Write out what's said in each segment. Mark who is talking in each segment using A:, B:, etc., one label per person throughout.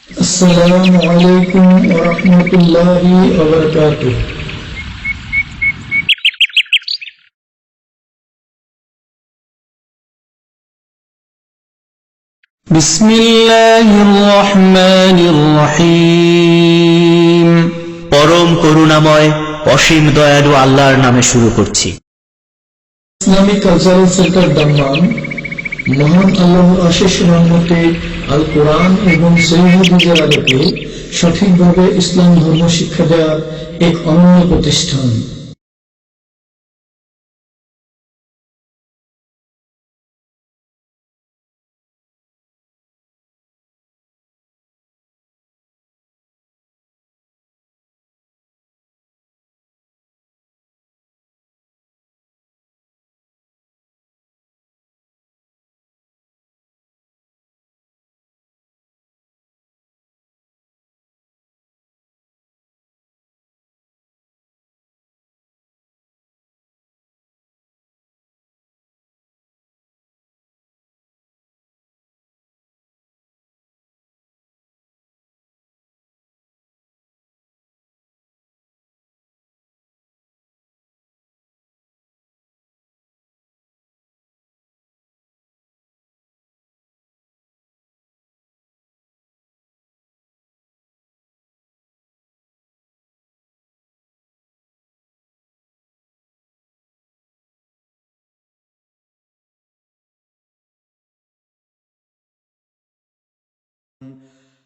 A: السلام عليكم ورحمة الله وبركاته. بسم الله الرحمن الرحيم.
B: পরম করুণাময় অসীম দয়ালু আল্লাহর নামে শুরু করছি।
A: ইসলামিক কালচারাল সেন্টার দাম্মাম মহান আল্লাহর অশেষ রহমতে আল কোরআন এবং সহিহ হাদিসের আলোকে সঠিকভাবে ইসলাম ধর্ম শিক্ষা দেওয়ার এক অনন্য প্রতিষ্ঠান।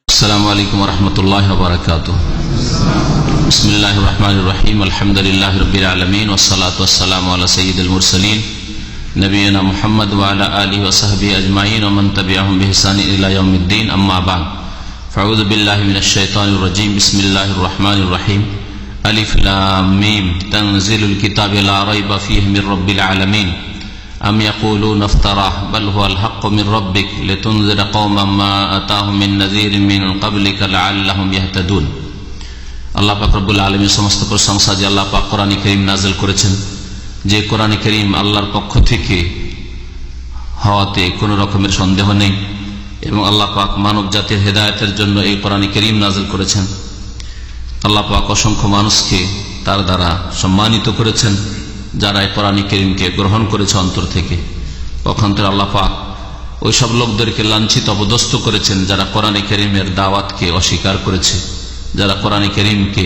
C: السلام عليكم ورحمة الله وبركاته. بسم الله الرحمن الرحيم. الحمد لله رب العالمين والصلاة والسلام على سيد المرسلين نبينا محمد وعلى آله وصحبه أجمعين ومن تبعهم بإحسان إلى يوم الدين. أما بعد فأعوذ بالله من الشيطان الرجيم. بسم الله الرحمن الرحيم. ألف لام ميم تنزيل الكتاب لا ريب فيه من رب العالمين أم يقولون افتراه بل هو الحق من ربك لتنذر قوما ما أتاهم من نذير من قبلك لعلهم يهتدون. আল্লাহ পাক রব্বুল আলামিন সমস্ত প্রশংসা যে আল্লাহ পাক কোরআন কারীম নাযিল করেছেন, যে কোরআন কারীম আল্লাহর পক্ষ থেকে হওয়াতে কোনো রকমের সন্দেহ নেই, এবং আল্লাহ পাক মানব জাতির হেদায়েতের জন্য এই কোরআন কারীম নাযিল করেছেন। আল্লাহ পাক অসংখ্য মানুষকে তার দ্বারা সম্মানিত করেছেন যারা এই কোরআন কারীমকে গ্রহণ করেছে অন্তর থেকে। পক্ষান্তরে আল্লাহ পাক ওই সব লোকদেরকে লাঞ্ছিত অপদস্থ করেছেন যারা কোরআন কারীমের দাওয়াতকে অস্বীকার করেছে, যারা কোরআন কারীমকে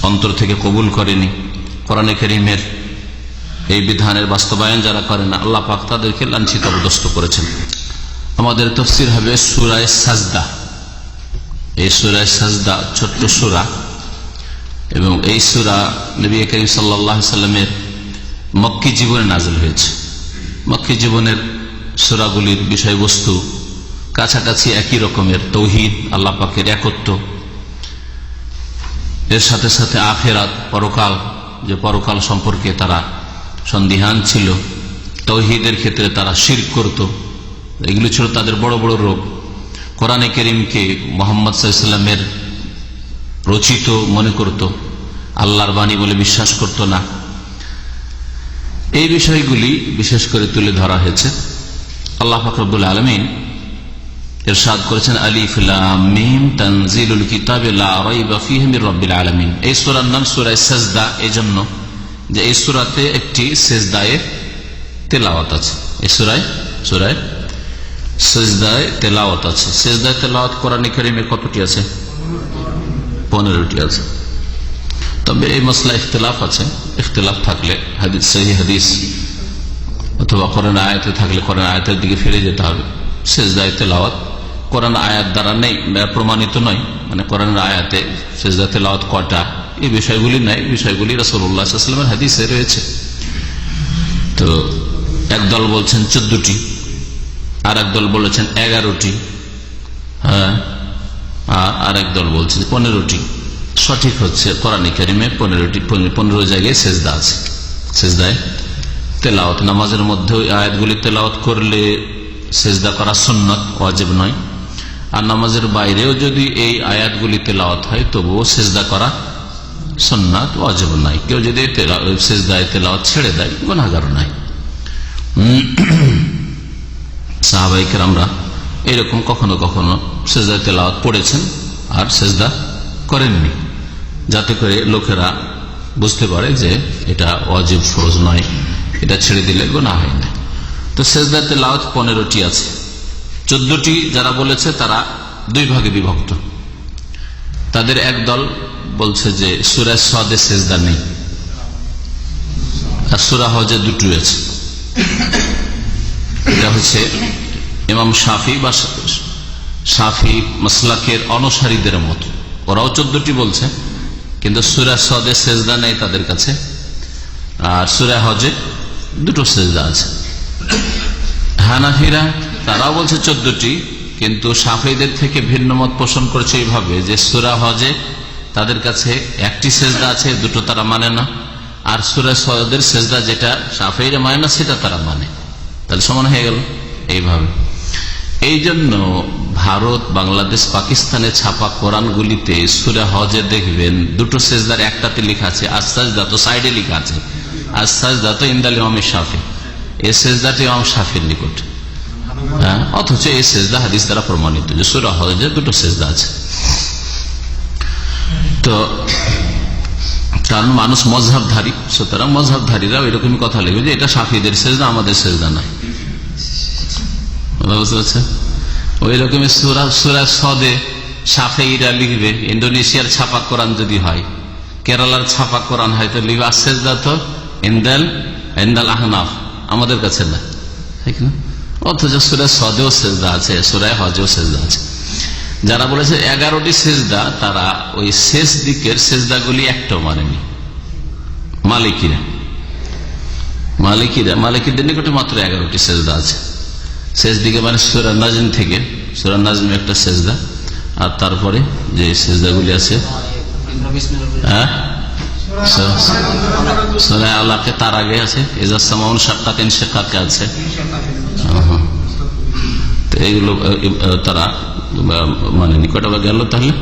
C: অন্তর থেকে কবুল করেনি, কোরআন কারীমের এই বিধানের বাস্তবায়ন যারা করে না, আল্লাহ পাক তাদেরকে লাঞ্ছিত অপদস্থ করেছেন। আমাদের তাফসীর হবে সূরা সাজদা। এই সূরা সাজদা ছোট্ট সূরা, এবং এই সূরা নবী করিম সাল্লাল্লাহু আলাইহি সাল্লামের মক্কি জীবনে নাযিল হয়েছে। মক্কি জীবনের সূরাগুলির বিষয়বস্তু কাছাকাছি একই রকমের, তাওহীদ, আল্লাহ পাকের একত্ব, এর সাথে সাথে আখিরাত, পরকাল, যে পরকাল সম্পর্কে তারা সন্দিহান ছিল, তাওহীদের ক্ষেত্রে তারা শিরক করত, এগুলো ছিল তাদের বড় বড় রোগ। কোরআনে কারীমকে মুহাম্মদ সাল্লাল্লাহু আলাইহি সাল্লামের রচিত মনে করত, আল্লাহর বাণী বলে বিশ্বাস করত না। এই বিষয়গুলি বিশেষ করে তুলে ধরা হয়েছে। আল্লাহ পাক রব্বুল আলামিন ইরশাদ করেছেন, আলিফ লাম মিম তানজিলুল কিতাবি লা রাইবা ফীহি মির রাব্বিল আলামিন। এই সূরার নাম সূরা সাজদা এজন্য যে এই সূরাতে একটি সিজদায়ে তেলাওয়াত আছে। এই সূরায় সিজদায়ে তেলাওয়াত আছে। সিজদায়ে তেলাওয়াত কোরআনে কারীমে কতটি আছে? 15টি আছে। তবে এই মাসলা ইখতিলাফ আছে। ইখতিলাফ থাকলে হাদিস, সহিহ হাদিস অথবা কোরআন আয়াতে থাকলে কোরআন আয়াতের দিকে ফিরে যেতে হবে। সিজদায়ে তেলাওয়াত কোরআন আয়াত দ্বারা নেই, প্রমাণিত নয়। মানে কোরআনের আয়াতে সিজদায়ে তেলাওয়াত কয়টা, এই বিষয়গুলি নাই। বিষয়গুলি রাসূলুল্লাহ সাল্লাল্লাহু আলাইহি ওয়াসাল্লামের হাদিসে রয়েছে। তো একদল বলছেন 14টি, আর একদল বলেছেন 11টি, হ্যাঁ, আর একদল বলছেন 15টি। সঠিক হচ্ছে কোরআনে কারীমে 15 জায়গায় সিজদা আছে। সিজদায়ে তেলাওয়াত, নামাজের মধ্যে আয়াতগুলি তেলাওয়াত করলে সিজদা করা সুন্নাত, ওয়াজিব নয়। আর নামাজের বাইরেও যদি এই আয়াতগুলি তেলাওয়াত হয় তবুও সিজদা করা সুন্নাত, ওয়াজিব নয়। কেউ যদি সিজদায়ে তেলাওয়াত ছেড়ে দেয় গুনাহগার নয়। সাহাবায়ে কেরামরা এরকম কখনো কখনো সেজদা তেলাওয়াত পড়েছেন আর সেজদা করেননি, যাতে করে লোকেরা বুঝতে পারে যে এটা ওয়াজিব ফরজ নয়, এটা ছেড়ে দিলে গুনাহ হয় না। তো সেজদা তেলাওয়াত 15টি আছে। 14টি যারা বলেছে তারা দুই ভাগে বিভক্ত। তাদের এক দল বলছে যে সূরা সাদে সেজদা নেই, আর সূরা হজে দুটোই আছে। এটা হচ্ছে ইমাম শাফি বা শাফি মাসলাকের অনুসারীদের মত, ওরাও 14টি বলছে, কিন্তু সূরা সাদে সেজদা নেই তাদের কাছে, আর সূরা হজে দুটো সেজদা আছে। হানাফিরা তারাও বলছে 14টি, কিন্তু শাফিদের থেকে ভিন্ন মত পোষণ করেছে এইভাবে যে সূরা হজে তাদের কাছে একটি সেজদা আছে, দুটো তারা মানে না, আর সূরা সাদের সেজদা যেটা শাফিরা মানে না সেটা তারা মানে, তাহলে সমান হয়ে গেল। এইভাবে এই জন্য ভারত, বাংলাদেশ, পাকিস্তানে ছাপা কোরআনগুলিতে সূরা হজে দেখবেন দুটো সেজদার একটাতে লেখা আছে আস-সাজদা, তো সাইডে লেখা আছে আস-সাজদা তো ইনদাল ইমাম শাফি, এই সেজদাটি ইমাম শাফির নিকট। অথচ এই সেজদা হাদিস দ্বারা প্রমাণিত যে সূরা হজে দুটো সেজদা আছে। তো কারণ মানুষ মযহাবধারী, সুতরাং মযহাবধারীরা এরকমই কথা লিখবে যে এটা শাফিদের সেজদা, আমাদের সেজদা না। বুঝতে পারছেন? ওই রকমের সূরা সাদে শাফিঈরা লিখবে, ইন্দোনেশিয়ার ছাপা কোরআন যদি হয়, কেরালার ছাপা কোরআন হয়, তো লিখবে আস-সাজদা তো ইনদাল আহনাফ, আমাদের কাছে না, ঠিক না? অথচ সূরা সাদেও সেজদা আছে, সূরা হজেও সেজদা আছে। যারা বলেছে 11টি সেজদা, তারা ওই শেষ দিকের সেজদাগুলি একটাও মানেনি। মালিকীদের নিকটে মাত্র 11টি সেজদা আছে। শেষ দিকে মানে সূরা নাজম থেকে, সূরা নাজম একটা সেজদা, আর তারপরে যে সেজদাগুলি আছে সূরা আলাকে তার আগে আছে, ইজা সামাউন শাক্কাত ইনশিকাকে আছে। তো এইগুলো তারা মানেনি। কটা গেল তাহলে?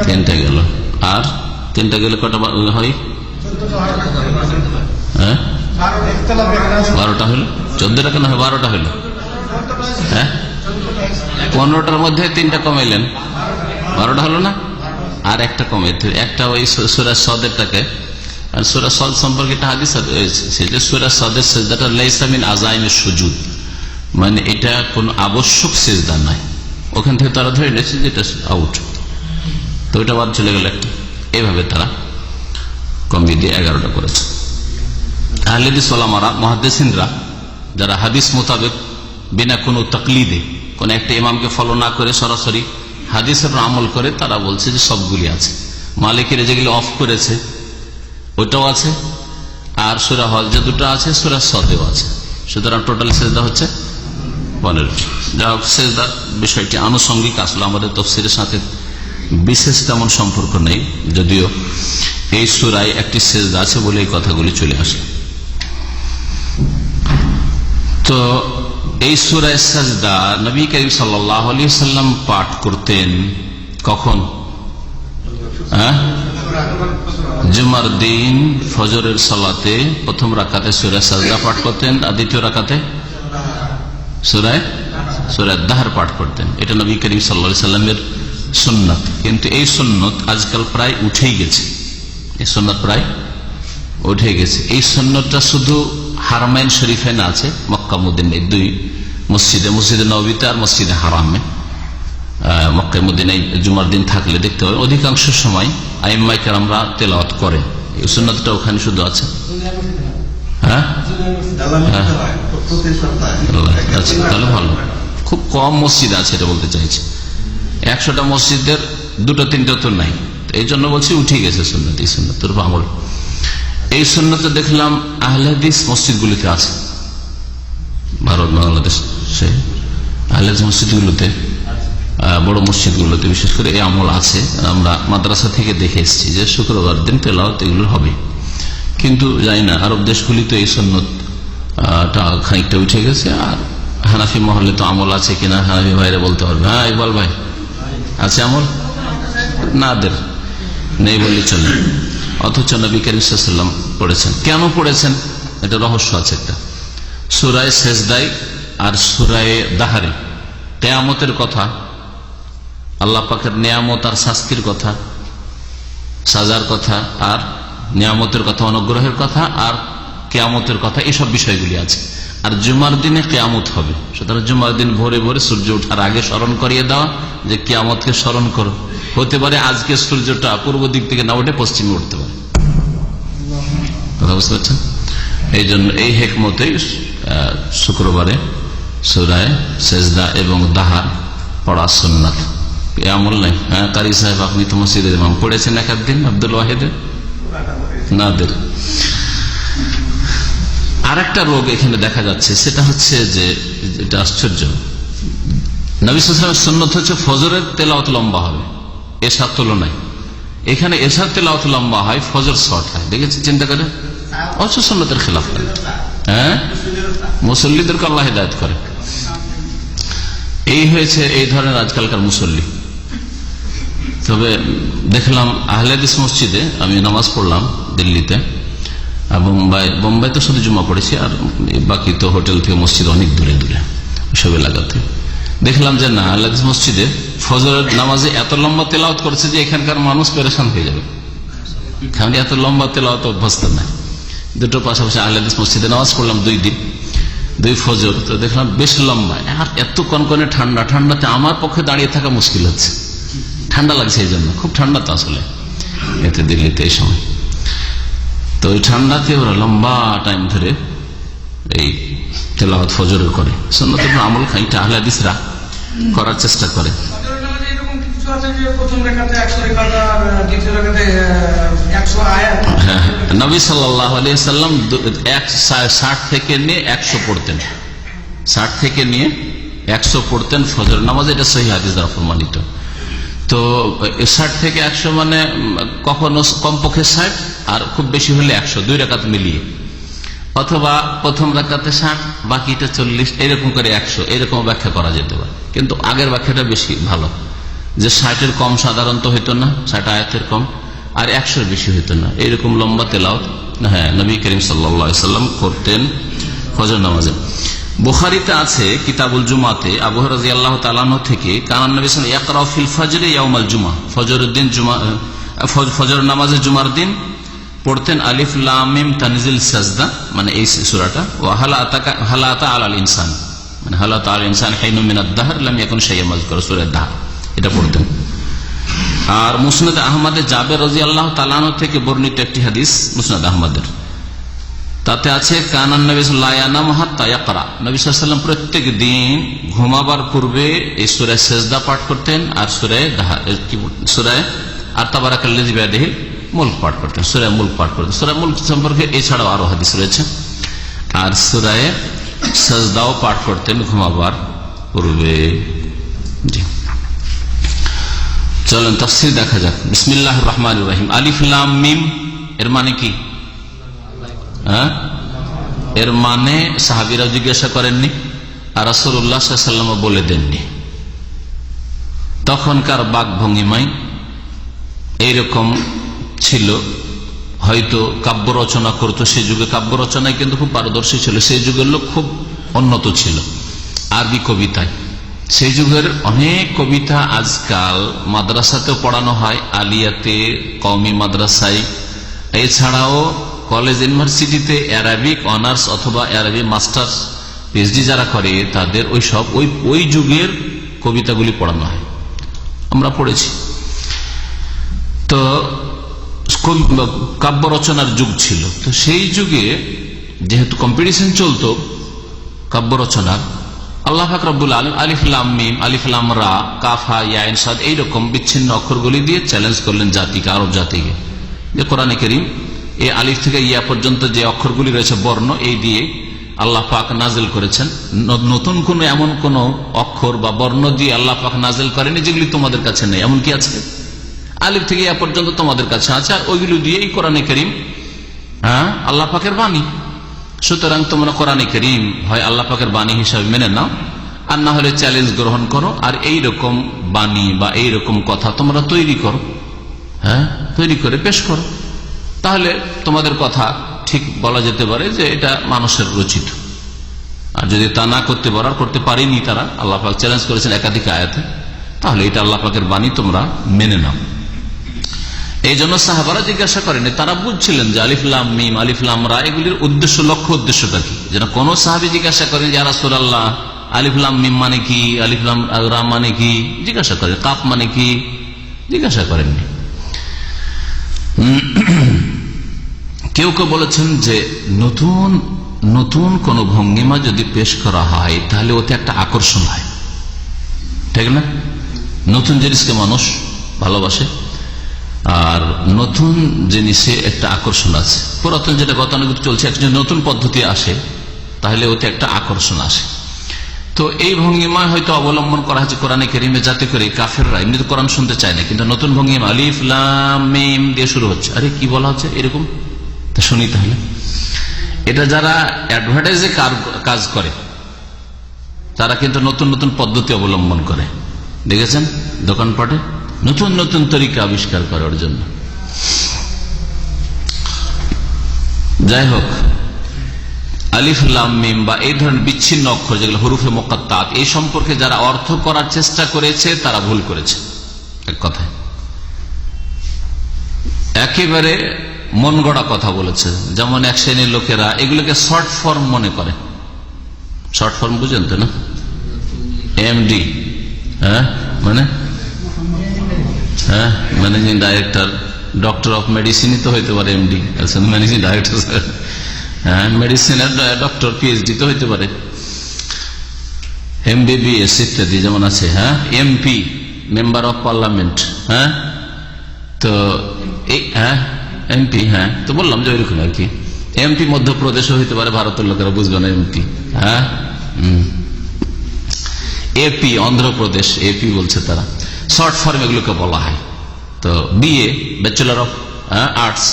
C: 3টা গেল। আর 3টা গেলে কটা হয়? 12টা হলো। 14টা কেন হয়? 12টা হলো। 15টার মধ্যে 3টা কমাইলেন, 12টা হলো না? আর একটা কমে, একটা ওই সূরা সাদেরটাকে। আর সূরা সাদ সম্পর্কে একটা হাদিস আছে যে সূরা সাদের সেজদাটা লাইসা মিন আযাইমিস সুজুদ, মানে এটা কোন আবশ্যক সেজদা নাই। ওখান থেকে তারা ধরে নিয়েছে যে এটা আউট, তো ওইটা বাদ চলে গেল একটা। এইভাবে তারা কমিয়ে দিয়ে 11টা করেছে। আহলে হাদিস ওলামারা, মুহাদ্দিসিনরা, যারা হাদিস মোতাবেক বিনা কোনো তাকলিদে, কোন একটা ইমামকে ফলো না করে সরাসরি হাদিসের উপর আমল করে, তারা বলছে যে সবগুলি আছে। মালিকিরা যেগুলি অফ করেছে ওটাও আছে, আর সূরা হজ যে দুটো আছে, সূরা সাদেও আছে। সুতরাং টোটাল সেজদা হচ্ছে 15টি। যা হোক, সেজদার বিষয়টি আনুষঙ্গিক, আসলে আমাদের তাফসীরের সাথে বিশেষ তেমন সম্পর্ক নেই, যদিও এই সূরায় একটি সেজদা আছে বলে এই কথাগুলি চলে আসে। তো এই সূরা সাজদা নবী করিম সাল্লাল্লাহু আলাইহি ওয়াসাল্লাম পাঠ করতেন কখন? জুমার দিন ফজরের সালাতে প্রথম রাকাতে সূরা সাজদা পাঠ করতেন, আর দ্বিতীয় রাকাতে সূরা দাহর পাঠ করতেন। এটা নবী করিম সাল্লাল্লাহু আলাইহি ওয়াসাল্লামের সুন্নাত। কিন্তু এই সুন্নত আজকাল প্রায় উঠেই গেছে, এই সুন্নাত প্রায় উঠে গেছে। এই সুন্নতটা শুধু হারমাইন শরীফে না আছে, মক্কা মদিনায় দুই মসজিদে, মসজিদে নববীতে আর মসজিদে হারামে। মক্কা মদিনায় জুমার দিন থাকলে দেখতে পাবেন অধিকাংশ সময় আইম্মায়ে কেরামরা তেলাওয়াত করেন। এই সুন্নতটা ওখানে শুধু আছে। আচ্ছা, তাহলে ভালো। খুব কম মসজিদ আছে, এটা বলতে চাইছি। 100টা মসজিদের 2-3টা তো নাই, এই জন্য বলছি উঠে গেছে সুন্নত। এই সুন্নতের উপর আমল, এই সুন্নত দেখলাম আহলে হাদিস মসজিদগুলিতে আছে। ভারত, বাংলাদেশ, সেই আহলে হাদিস মসজিদগুলোতে, বড় মসজিদগুলোতে বিশেষ করে এই আমল আছে। আমরা মাদ্রাসা থেকে দেখে এসেছি যে শুক্রবার দিন তেলাওয়াত এগুলো হবে। কিন্তু জানি না আরব দেশগুলিতে এই সুন্নতটা খানিকটা উঠে গেছে। আর হানাফি মহল্লে তো আমল আছে কিনা হানাফি ভাইরা বলতে পারবে। হ্যাঁ, ইকবাল ভাই, আছে আমল? না, নেই বললে চলে। অথচ নবী করিম সাল্লাল্লাহু আলাইহি ওয়াসাল্লাম পড়েছেন। কেন পড়েছেন? এটা রহস্য আছে একটা। সূরা সেজদায় আর সূরা দাহরে কিয়ামতের কথা, আল্লাহ পাকের নিয়ামত আর শাস্তির কথা, সাজার কথা, আর নিয়ামতের কথা, অনুগ্রহের কথা, আর কিয়ামতের কথা, এসব বিষয়গুলি আছে। আর জুমার দিনে কিয়ামত হবে, সুতরাং জুমার দিন ভোরে ভোরে সূর্য ওঠার আগে স্মরণ করিয়ে দেওয়া যে কিয়ামতকে স্মরণ করো। হতে পারে আজকে সূর্যটা পূর্ব দিক থেকে না উঠে পশ্চিমে উঠতে পারে, কথা বুঝতে পারছেন? এই জন্য এই হেকমতে শুক্রবারে সূরা সেজদা এবং দাহার পড়া সুন্নাত। আমল নাই। হ্যাঁ, কারি সাহেব আপনি তো মসজিদের ইমাম, পড়েছেন এক দিন আব্দুল ওয়াহিদের নাদের। আর একটা রোগ এখানে দেখা যাচ্ছে, সেটা হচ্ছে যে এটা আশ্চর্য, নবী সাল্লাল্লাহু আলাইহি ওয়াসাল্লামের সুন্নাত হচ্ছে ফজরের তেলাওয়াত লম্বা হবে এশার তুলনায়। এখানে এশার তেলাওয়াত লম্বা হয়, ফজর শর্ট হয়। দেখেছি, চিন্তা করে, অথচ সুন্নতের খেলাফ করে। হ্যাঁ, মুসল্লিদেরকে আল্লাহ হিদায়াত করে। এই হয়েছে এই ধরনের আজকালকার মুসল্লি। তবে দেখলাম আহলে হাদিস মসজিদে, আমি নামাজ পড়লাম দিল্লিতে, বোম্বাই তো শুধু জুমা পড়েছি, আর বাকি তো হোটেল থেকে মসজিদ অনেক দূরে দূরে সব এলাকাতে। দেখলাম যে না, আহলে হাদিস মসজিদে ফজরের নামাজে এত লম্বা তেলাওয়াত করেছে যে এখানকার মানুষ পেরেশান হয়ে যাবে, কারণ এত লম্বা তেলাওয়াত অভ্যস্ত নাই। দুটো পাশাপাশি আহলে হাদিস মসজিদে নামাজ পড়লাম 2 দিন, 2 ফজর, তো দেখলাম বেশ লম্বা, আর এত কনকনে ঠান্ডা, ঠান্ডাতে আমার পক্ষে দাঁড়িয়ে থাকা মুশকিল হচ্ছে, ঠান্ডা লাগছে। এই জন্য খুব ঠান্ডা তো আসলে এতে দিল্লিতে এই সময়। তো ওই ঠান্ডাতে ওরা লম্বা টাইম ধরে এই তেলাওয়াত ফজরের করে। সুন্নতের উপর আমল খাইটা আহলে হাদিসরা করার চেষ্টা করে। নবী সাল্লাল্লাহু আলাইহি ওয়াসাল্লাম 60 থেকে নিয়ে 100 পড়তেন, 60 থেকে নিয়ে 100 পড়তেন ফজর নামাজ। এটা সহিহ হাদিস দ্বারা প্রমাণিত। তো 60 থেকে 100 মানে কখনো কমপক্ষে 60 আর খুব বেশি হলে 100, 2 রাকাত মিলিয়ে, অথবা প্রথম রাকাতে 60 বাকিটা 40, এরকম করে 100, এরকম ব্যাখ্যা করা যেতে পারে। কিন্তু আগের ব্যাখ্যাটা বেশি ভালো, যে 60-এর কম সাধারণত হইতো না, 60 আয়াতের কম, আর 100-এর বেশি হইতো না, এইরকম লম্বা তেলাওয়াত হ্যাঁ নবী করিম সাল্লাল্লাহু আলাইহি ওয়াসাল্লাম করতেন ফজর নামাজে। বুখারীতে আছে কিতাবুল জুমাতে আবু হুরায়রা রাদিয়াল্লাহু তাআলা আনহু থেকে, কানা নবী সাল্লাল্লাহু আলাইহি ওয়াসাল্লাম ইয়াকরাউ ফিল ফজরি ইয়াউমাল জুমআ, ফজরের দিন ফজর নামাজে জুমার দিন পড়তেন আলিফ লাম মিম তানজিল সাজদা, মানে এই সূরাটা, ওয়া হাল আতা আলাল ইনসান, মানে হাল আতা আলাল ইনসান হিনুম মিনাদ দাহর লাম ইয়াকুন শাইআন মাযকুরা, সূরা দাহর, এটা পড়তেন। আর মুসনাদ আহমদে জাবের রাদিয়াল্লাহু তাআলা আনহু থেকে বর্ণিত একটি হাদিস মুসনাদ আহমদের, তাতে আছে কানান নবী সাল্লাল্লাহু আলাইহি ওয়াসাল্লাম হাত্তা ইয়াকরা, নবী সাল্লাল্লাহু আলাইহি ওয়াসাল্লাম প্রত্যেক দিন ঘুমাবার পূর্বে এই সূরা সাজদা পাঠ করতেন, আর সূরা আর তাবারাকাল্লাযী বিয়াদিহিল মুলক পাঠ করতেন, সূরা মুলক পাঠ করতেন। সূরা মুলক সম্পর্কে এছাড়াও আরো হাদিস রয়েছে। আর সূরা সাজদাও পাঠ করতেন ঘুমাবার পূর্বে। জি, চলেন তাফসীর দেখা যাক। বিসমিল্লাহির রহমানির রহিম। আলিফ লাম মিম এর মানে কি? এর মানে সাহাবীরা জিজ্ঞাসা করেননি, আর রাসূলুল্লাহ সাল্লাল্লাহু আলাইহি ওয়াসাল্লাম বলে দেননি। তখনকার বাক ভঙ্গিমায় এইরকম ছিল, হয়তো কাব্য রচনা করতো। সেই যুগে কাব্য রচনায় কিন্তু খুব পারদর্শী ছিল, সেই যুগের লোক খুব উন্নত ছিল আরবি কবিতায়। সেই যুগের অনেক কবিতা আজকাল মাদ্রাসাতেও পড়ানো হয়, আলিয়াতে, কওমি মাদ্রাসায়, এছাড়াও কলেজ ইউনিভার্সিটিতে অ্যারাবিক অনার্স অথবা অ্যারাবি মাস্টার্স পিএইচডি যারা করে তাদের ওই যুগের কবিতাগুলি পড়ানো হয়, আমরা পড়েছি। তো কাব্য রচনার যুগ ছিল, তো সেই যুগে যেহেতু কম্পিটিশন চলতো কাব্য রচনার, আল্লাহ পাক রব্বুল আলামিন আলিফ লাম মিম, আলিফ লাম রা, কাফ হা ইয়া আইন সাদ এইরকম বিচ্ছিন্ন অক্ষরগুলি দিয়ে চ্যালেঞ্জ করলেন জাতিকে, আরব জাতিকে, যে কোরআনে কারীম এই আলিফ থেকে ইয়া পর্যন্ত যে অক্ষরগুলি রয়েছে বর্ণ, এই দিয়ে আল্লাহ পাক নাজিল করেছেন। নতুন কোন এমন কোন অক্ষর বা বর্ণ দিয়ে আল্লাহ পাক নাজিল করেনি যেগুলি তোমাদের কাছে নেই। এমন কি আছে? আলিফ থেকে ইয়া পর্যন্ত তোমাদের কাছে আছে, আর ওইগুলো দিয়ে এই কোরআনে কারীম আল্লাহ পাকের বাণী। সুতরাং তোমরা কোরআনে কারীম হয় আল্লাহ পাকের বাণী হিসাবে মেনে নাও, আর না হলে চ্যালেঞ্জ গ্রহণ করো, আর এইরকম বাণী বা এইরকম কথা তোমরা তৈরি করো, তৈরি করে পেশ করো, তাহলে তোমাদের কথা ঠিক বলা যেতে পারে যে এটা মানুষের রচিত। আর যদি তা না করতে পারো, আর করতে পারেনি তারা, আল্লাহ পাক চ্যালেঞ্জ করেছেন একাধিক আয়াতে, তাহলে এটা আল্লাহ পাকের বাণী, তোমরা মেনে নাও। এই জন্য সাহাবারা জিজ্ঞাসা করেনি, তারা বুঝছিলেন যে আলিফ লাম মিম, আলিফ লাম রা এগুলির উদ্দেশ্য, লক্ষ্য উদ্দেশ্যটা কি। যেন কোন সাহাবী জিজ্ঞাসা করেন ইয়া রাসূলুল্লাহ আলিফ লাম মিম মানে কি, আলিফ লাম রা মানে কি জিজ্ঞাসা করেন, কাফ মানে কি জিজ্ঞাসা করেননি। কেউ কেউ বলেছেন যে নতুন নতুন কোন ভঙ্গিমা যদি পেশ করা হয় তাহলে ওতে একটা আকর্ষণ হয়, ঠিক না? নতুন জিনিসকে মানুষ ভালোবাসে, আর নতুন জিনিসে একটা আকর্ষণ আছে। পুরাতন যেটা গতানুগতিক চলছে, একটা নতুন পদ্ধতি আসে তাহলে ওতে একটা আকর্ষণ আসে। তো এই ভঙ্গিমা হয়তো অবলম্বন করা হয়েছে কোরআনে কারিমে, যাতে করে কাফেররা এমনি তো কোরআন শুনতে চায় না, কিন্তু নতুন ভঙ্গিমা আলিফ লাম মিম দিয়ে শুরু হচ্ছে, আরে কি বলা হচ্ছে এরকম, তা শুনি তাহলে। এটা যারা অ্যাডভার্টাইজে কাজ করে তারা কিন্তু নতুন নতুন পদ্ধতি অবলম্বন করে, দেখেছেন দোকানপাটে নতুন নতুন তরিকা আবিষ্কার করার জন্য। যাই হোক, আলিফ লাম মিম বা এই ধরনের বিচ্ছিন্ন অক্ষর যেগুলো হরুফে মুকাত্তাত, এই সম্পর্কে যারা অর্থ করার চেষ্টা করেছে তারা ভুল করেছে। এক কথায় একেবারে মন গড়া কথা বলেছে। যেমন এক শ্রেণীর লোকেরা এগুলোকে শর্ট ফর্ম মনে করে। শর্ট ফর্ম বুঝেন তো না? এমডি, হ্যাঁ মানে ম্যানেজিং ডাইরেক্টর, ডক্টর অফ মেডিসিনই তো হইতে পারে এমডি, ম্যানেজিং ডাইরেক্টর, হ্যাঁ মেডিসিনের ডক্টর, পিএইচডি তো হইতে পারে, এমবিবিএস ইত্যাদি যেমন আছে, হ্যাঁ এমপি, মেম্বার অফ পার্লামেন্ট, হ্যাঁ তো হ্যাঁ এমপি, হ্যাঁ তো বললাম যে ওইরকম আর কি। এমপি মধ্যপ্রদেশও হইতে পারে, ভারতের লোকেরা বুঝবে না এমপি, হ্যাঁ এপি অন্ধ্রপ্রদেশ, এপি বলছে তারা, শর্ট ফর্ম এগুলোকে বলা হয়। তো BA, bachelor of arts,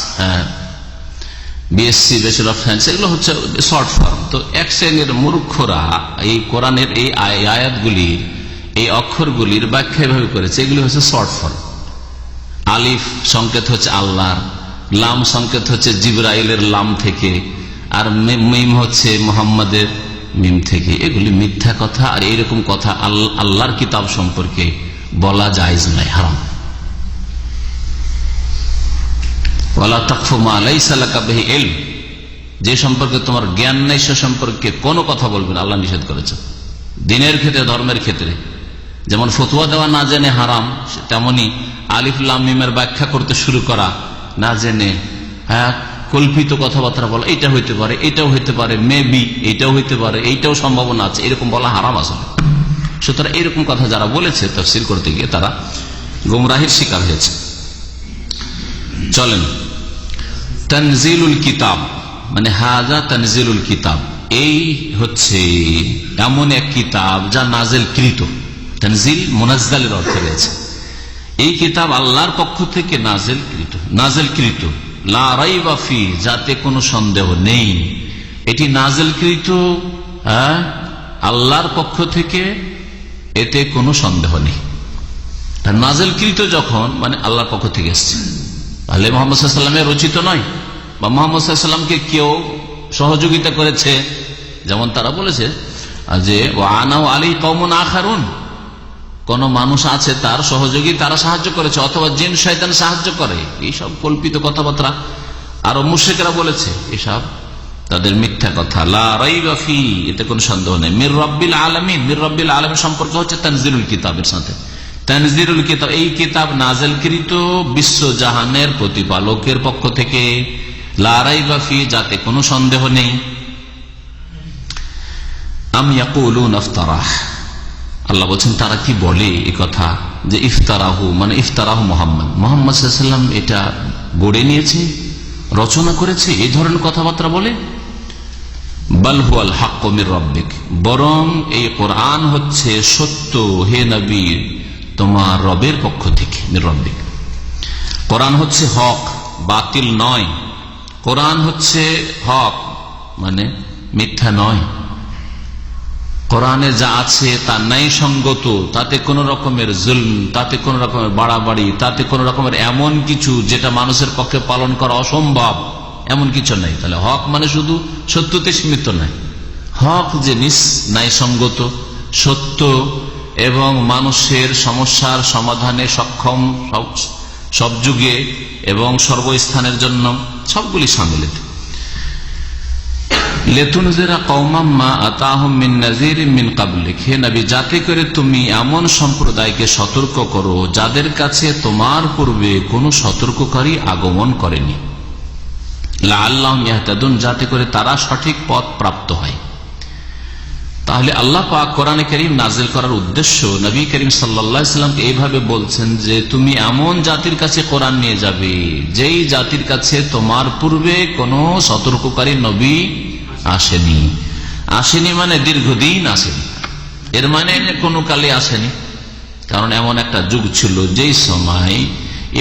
C: BSc, bachelor of science, এগুলো হচ্ছে শর্ট ফর্ম। তো এক শ্রেণীর মূর্খরা এই কোরআনের এই আয়াতগুলির, এই অক্ষরগুলির ব্যাখ্যা এভাবে করেছে, এগুলি হচ্ছে শর্ট ফর্ম। আলিফ সংকেত হচ্ছে আল্লাহর, লাম সংকেত হচ্ছে জিবরাইলের লাম থেকে, আর মিম হচ্ছে মুহাম্মাদের মিম থেকে। এগুলি মিথ্যা কথা, আর এইরকম কথা আল্লাহর কিতাব সম্পর্কে বলা জায়েজ নয়, হারাম। ওয়ালা তাকফু মা লাইসা লাকা বিহি ইলম, যে সম্পর্কে তোমার জ্ঞান নেই সে সম্পর্কে কোনো কথা বলবেন, আল্লাহ নিষেধ করেছেন। দিনের ক্ষেত্রে, ধর্মের ক্ষেত্রে যেমন ফতোয়া দেওয়া না জেনে হারাম, তেমনি আলিফ লাম মিমের ব্যাখ্যা করতে শুরু করা না জেনে, হ্যাঁ কল্পিত কথাবার্তা বলা, এটা হইতে পারে, এটাও হইতে পারে, মেবি এটাও হইতে পারে, এইটাও সম্ভাবনা আছে, এরকম বলা হারাম আসলে। সুতরাং এরকম কথা যারা বলেছে তাফসীর করতে গিয়ে তারা গোমরাহির শিকার হয়েছে। চলেন, তানজিলুল কিতাব মানে হাযা তানজিলুল কিতাব, এই হচ্ছে এমন এক কিতাব যা নাজিল কৃত। তানজিল মুনাজ্জালের অর্থ রয়েছে। এই কিতাব আল্লাহর পক্ষ থেকে নাজিলকৃত, লা রাইবা ফি, যাতে কোনো সন্দেহ নেই। এটি নাজিলকৃত আল্লাহর পক্ষ থেকে, এতে কোনো সন্দেহ নেই। নাজিলকৃত যখন মানে আল্লাহর পক্ষ থেকে এসছে, তাহলে মুহাম্মদ সাল্লাল্লাহু আলাইহি ওয়াসাল্লামের রচিত নয়, বা মুহাম্মদ সাল্লাল্লাহু আলাইহি ওয়াসাল্লামকে কেউ সহযোগিতা করেছে, যেমন তারা বলেছে যে ওয়ানা আলী কওমুন আখারুন, কোন মানুষ আছে তার সহযোগী, তারা সাহায্য করেছে, অথবা জিন শয়তান সাহায্য করে, এইসব কল্পিত কথাবার্তা আরো মুশরিকরা বলেছে, এসব তাদের মিথ্যা কথা। লা রাইবা ফি, এতে কোনো সন্দেহ নেই। মির রাব্বিল আলামিন, মির রাব্বিল আলামিন সম্পর্ক হচ্ছে তানজিলুল কিতাবের সাথে। তানজিলুল কিতাব, এই কিতাব নাজিলকৃত বিশ্ব জাহানের প্রতিপালকের পক্ষ থেকে, লা রাইবা ফি, যাতে কোনো সন্দেহ নেই। আম ইয়াকুলুন ইফতারাহ, আল্লাহ বলছেন তারা কি বলে এই কথা যে ইফতারাহু মানে ইফতারাহু মুহাম্মদ সাল্লাল্লাহু আলাইহি ওয়াসাল্লাম এটা গড়ে নিয়েছে, রচনা করেছে, এই ধরনের কথাবার্তা বলে। বাল হুয়াল হাক্কু মির রাব্বিক, বরং এই কোরআন হচ্ছে সত্য হে নবী তোমার রবের পক্ষ থেকে। মির রাব্বিক, কোরআন হচ্ছে হক, বাতিল নয়। কোরআন হচ্ছে হক মানে মিথ্যা নয়। কোরআনে যা আছে তা ন্যায় সঙ্গত, তাতে কোন রকমের জুলম, তাতে কোন রকমের বাড়াবাড়ি, তাতে কোন রকমের এমন কিছু যেটা মানুষের পক্ষে পালন করা অসম্ভব, এমন কিছু নাই। তাহলে হক মানে শুধু সত্যতে সীমিত নয়, হক জিনিস ন্যায়সঙ্গত, সত্য এবং মানুষের সমস্যার সমাধানে সক্ষম সব যুগে এবং সর্বস্থানের জন্য সবগুলি সামিল। লেতুনজিরা কওমাম মা আতাহুম মিন নাযিরিন মিন ক্বাবলিক, হে নবী, যাতে করে তুমি এমন সম্প্রদায়কে সতর্ক করো যাদের কাছে তোমার পূর্বে কোনো সতর্ককারী আগমন করেনি। লাআল্লাহুম ইয়াহতাদুন, যাতে করে তারা সঠিক পথ প্রাপ্ত হয়। তাহলে আল্লাহ পাক কোরআনে কারীম নাজিল করার উদ্দেশ্য, নবী করিম সাল্লাল্লাহু আলাইহি ওয়াসাল্লামকে এইভাবে বলছেন যে তুমি এমন জাতির কাছে কোরআন নিয়ে যাবে যেই জাতির কাছে তোমার পূর্বে কোনো সতর্ককারী নবী আসেনি মানে দীর্ঘদিন আসেনি, এর মানে কোনো কালে আসেনি। কারণ এমন একটা যুগ ছিল যেই সময়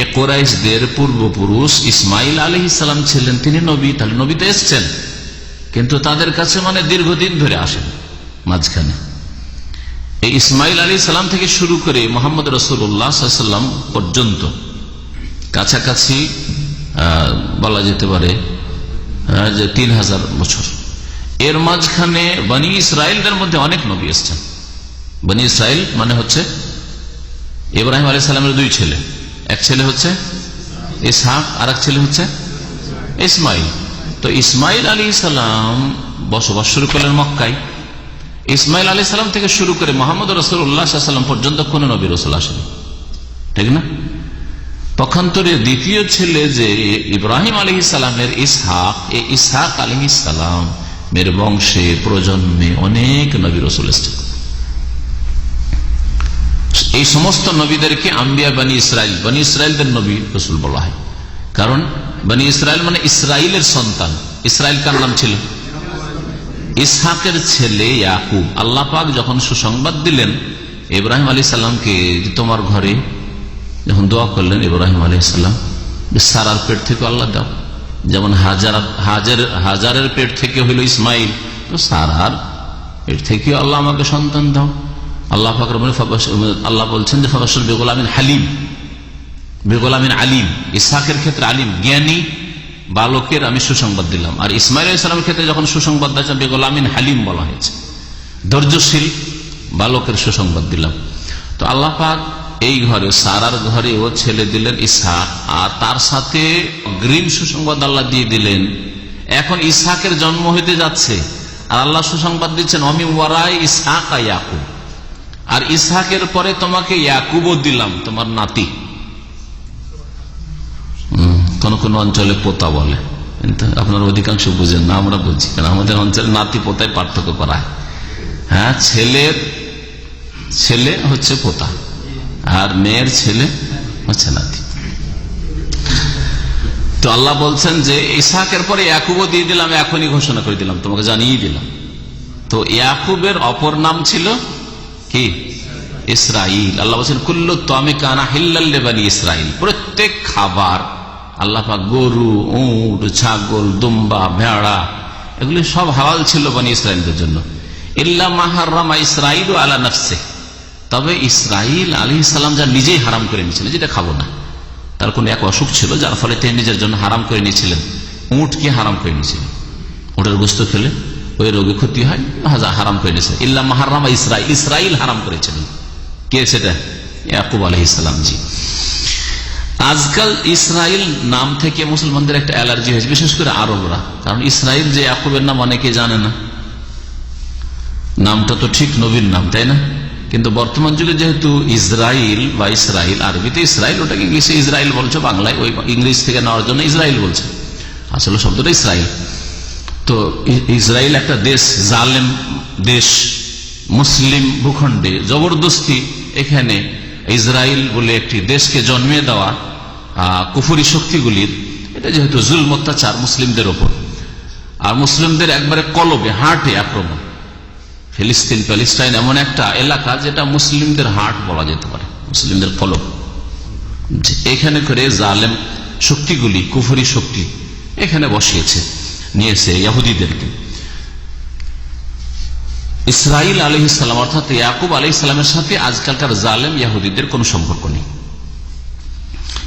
C: এ কুরাইশদের পূর্বপুরুষ ইসমাইল আলাইহিস সালাম ছিলেন, তিনি নবী, তাহলে নবী তো এসছেন, কিন্তু তাদের কাছে মানে দীর্ঘদিন ধরে আসেন। মাঝখানে এই ইসমাইল আলাইহিস সালাম থেকে শুরু করে মুহাম্মদ রাসূলুল্লাহ সাল্লাল্লাহু আলাইহি ওয়াসাল্লাম পর্যন্ত কাছাকাছি বলা যেতে পারে যে 3000 বছর। এর মাঝখানে বনি ইসরায়েলদের মধ্যে অনেক নবী এসেছেন। বনি ইসরায়েল মানে হচ্ছে ইব্রাহিম আলাইহিস সালামের দুই ছেলে, এক ছেলে হচ্ছে ইসহাক আর এক ছেলে হচ্ছে ইসমাইল। তো ইসমাইল আলাইহিস সালাম বসবাস শুরু করলেন মক্কায়। ইসমাইল আলাইহিস সালাম থেকে শুরু করে মুহাম্মদ রাসূলুল্লাহ সাল্লাল্লাহু আলাইহি ওয়াসাল্লাম পর্যন্ত কোন নবী রাসূল আসেনি, ঠিক না? পক্ষান্তরে দ্বিতীয় ছেলে যে ইব্রাহিম আলাইহিস সালামের ইসহাক, এই ইসহাক আলাইহিস সালাম মের বংশে প্রজন্মে অনেক নবী রাসূল এসেছেন। এই সমস্ত নবীদেরকে আম্বিয়া বনি ইসরাইল, বনি ইসরাইলদের নবী রাসূল বলা হয়। কারণ বনি ইসরাইল মানে ইসরাইলের সন্তান। ইসরাইল কার নাম ছিল? ইসহাকের ছেলে ইয়াকুব। আল্লাহ পাক যখন সুসংবাদ দিলেন ইব্রাহিম আলাইহিস সালামকে, তোমার ঘরে যখন দোয়া করলেন ইব্রাহিম আলাইহিস সালাম, সারার পেট থেকে আল্লাহ দাও, যেমন হাজারের পেট থেকে হইল ইসমাইল, তো সারার পেট থেকে আল্লাহ আমাকে সন্তান দাও। আল্লাহ পাক আল্লাহ বলছেন যে ফাবাশশির বিগুলামিন হালিম, বিগুলামিন আলিম। ইসহাকের ক্ষেত্রে আলিম, জ্ঞানী বালকের আমি সুসংবাদ দিলাম। আর ইসমাইল আলাইহিস সালামের ক্ষেত্রে যখন সুসংবাদ দিয়েছে বিগুলামিন হালিম বলা হয়েছে, ধৈর্যশীল বালকের সুসংবাদ দিলাম। তো আল্লাহ পাক এই ঘরে সারার ঘরে ও ছেলে দিলেন ইসহাক, আর তার সাথে অগ্রিম সুসংবাদ আল্লাহ দিয়ে দিলেন। এখন ইসহাকের জন্ম হইতে যাচ্ছে আর আল্লাহ সুসংবাদ দিচ্ছেন অমিন ওয়ারাই ইসহাক ইয়াকুব, আর ইসহাকের পরে তোমাকে ইয়াকুবও দিলাম, তোমার নাতি। কোন কোন অঞ্চলে পোতা বলে, কিন্তু আপনার অধিকাংশ বুঝেন না, আমরা বুঝি, কারণ আমাদের অঞ্চলে নাতি পোতায় পার্থক্য করা হয়। হ্যাঁ, ছেলের ছেলে হচ্ছে পোতা আর মেয়ের ছেলে হচ্ছে নাতি। তো আল্লাহ বলছেন যে ইসহাকের পরে ইয়াকুবও দিয়ে দিলাম, এখনই ঘোষণা করে দিলাম, তোমাকে জানিয়ে দিলাম। তো ইয়াকুবের অপর নাম ছিল কি? ইসরাইল। আল্লাহ বলছেন কুল্লু তামি কানা হিল্লাল লিবানি ইসরাইল, প্রত্যেক খাবার আল্লাহ পাক গরু, উট, ছাগল, দুম্বা, ভেড়া এগুলি সব হালাল ছিল বনি ইসরাইলদের জন্য। ইল্লা মা হারামা ইসরাইল আলা নাফসি, তবে ইসরাইল আলাইহিস সালাম যা নিজেই হারাম করে নিয়েছিলেন, যেটা খাবো না, তার কোন এক অসুখ ছিল যার ফলে তিনি নিজের জন্য হারাম করে নিয়েছিলেন। উটকে হারাম করে নিয়েছিলেন, উটের গোস্ত খেলে ওই রোগে ক্ষতি হয়, হারাম করে নিয়েছিলেন। ইল্লা মা হারামা ইসরাইল, ইসরাইল হারাম করেছিলেন। কে সেটা? ইয়াকুব আলাইহিস সালাম। জি, আজকাল ইসরাইল নাম থেকে মুসলমানদের একটা অ্যালার্জি হয়েছে, বিশেষ করে আরবরা। কারণ ইসরাইল যে ইয়াকুবের নাম অনেকে জানে না, নামটা তো ঠিক নবীর নাম, তাই না? কিন্তু বর্তমান যুগে যেহেতু ইসরাইল বা ইসরাইল, আরবিতে ইসরাইল, ওটাকে ইংলিশে ইসরাইল বলছে, বাংলায় ওই ইংলিশ থেকে নেওয়ার জন্য ইসরাইল বলছে, আসলে শব্দটা ইসরাইল। তো ইসরাইল একটা দেশ, জালেম দেশ, মুসলিম ভূখণ্ডে জবরদস্তি এখানে ইসরাইল বলে একটি দেশকে জন্মে দেওয়া কুফরি শক্তিগুলির, এটা যেহেতু জুলম অত্যাচার মুসলিমদের ওপর, আর মুসলিমদের একবারে কলবে, হার্টে আক্রমণ। ফিলিস্তিন, প্যালেস্টাইন এমন একটা এলাকা যেটা মুসলিমদের হার্ট বলা যেতে পারে, মুসলিমদের কলব। এখানে করে জালেম শক্তিগুলি, কুফরি শক্তি এখানে বসিয়েছে, নিয়েছে ইহুদিদেরকে। ইসরাইল আলাইহিস সালাম অর্থাৎ ইয়াকুব আলাইহিস সালামের সাথে আজকালকার জালেম ইহুদিদের কোনো সম্পর্ক নেই,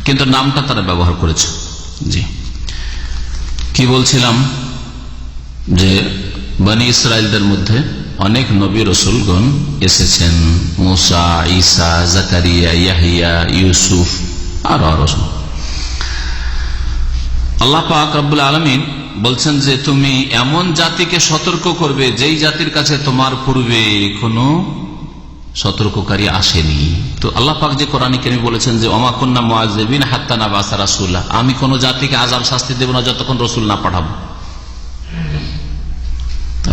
C: কিন্তু নামটা তারা ব্যবহার করেছে। জি, কি বলছিলাম যে বনি ইসরায়েলদের মধ্যে অনেক নবী রসুলগণ এসেছেন, মুসা, ঈসা, জাকারিয়া, ইয়াহিয়া, ইউসুফ আর আল্লাহ পাক রব্বুল আলামিন বলছেন যে তুমি এমন জাতিকে সতর্ক করবে যেই জাতির কাছে তোমার পূর্বে কোনো সতর্ককারী আসেনি। তো আল্লাহ পাক যে কোরআনে কারীমে বলেছেন যে ওমা কুন্না মুআযযিবিন হাত্তা নাবাসা রাসূলা, আমি কোন জাতিকে আযাব শাস্তি দেব না যতক্ষণ রসুল না পাঠাবো।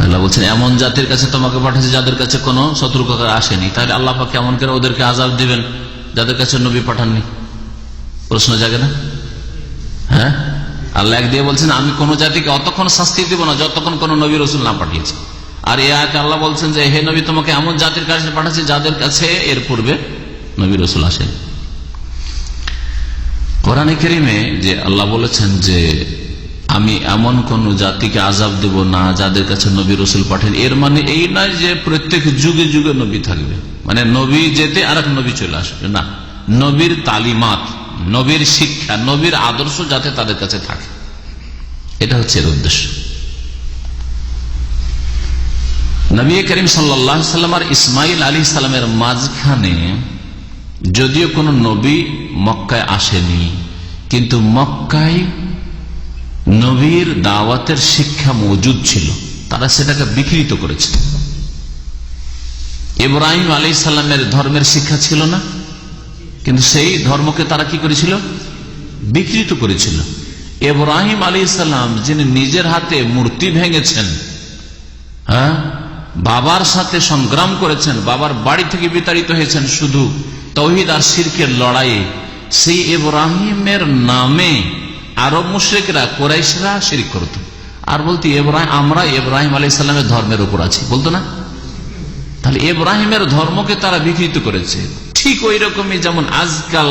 C: আল্লাহ বলছেন এমন জাতির কাছে তোমাকে পাঠাচ্ছি যাদের কাছে কোনো সতর্ককারী আসেনি। তাহলে আল্লাহ পাক কেমন করে ওদেরকে আযাব দিবেন যাদের কাছে নবী পাঠাননি? প্রশ্ন জাগে না? হ্যাঁ, আল্লাহ এক দিয়ে বলছেন আমি কোন জাতিকে অতক্ষণ শাস্তি দেব না যতক্ষণ কোন নবী রসুল না পাঠিয়েছে। আর এই আয়াতে আল্লাহ বলছেন যে হে নবী তোমাকে এমন জাতির কাছে পাঠাচ্ছি যাদের কাছে এর পূর্বে নবী রসুল আসেন। কোরআনে কারীমে যে আল্লাহ বলেছেন যে আমি এমন কোন জাতিকে আযাব দেব না যাদের কাছে নবী রসুল পাঠেন, এর মানে এই নয় যে প্রত্যেক যুগে যুগে নবী থাকবে, মানে নবী যেতে আর এক নবী চলে আসবে না। নবীর তালিমাত, নবীর শিক্ষা, নবীর আদর্শ যাতে তাদের কাছে থাকে, এটা হচ্ছে এর উদ্দেশ্য। নবী করিম সাল্লাল্লাহু আলাইহি ওয়াসাল্লাম আর ইসমাইল আলাইহিস সালামের মাঝখানে যদিও কোনো নবী মক্কায় আসেনি, কিন্তু মক্কায় নবীর দাওয়াতের শিক্ষা মজুদ ছিল, তারা সেটাকে বিকৃত করেছে। ইব্রাহিম আলাইহিস সালামের ধর্মের শিক্ষা ছিল না, কিন্তু সেই ধর্মকে তারা কি করেছিল? বিকৃত করেছিল। ইব্রাহিম আলাইহিস সালাম যিনি নিজের হাতে মূর্তি ভেঙেছেন, হ্যাঁ, বাবার সাথে সংগ্রাম করেছেন, বাবার বাড়ি থেকে বিতাড়িত হয়েছেন শুধু তাওহীদ আর শিরকের লড়াইয়ে, সেই ইব্রাহিমের নামে আরব মুশরিকরা, কুরাইশরা শিরক করত আর বলতো আমরা ইব্রাহিম আলাইহিস সালামের ধর্মের উপর আছি, বলতো না? তাহলে ইব্রাহিমের ধর্মকে তারা বিকৃত করেছে। ঠিক ওই রকমই যেমন আজকাল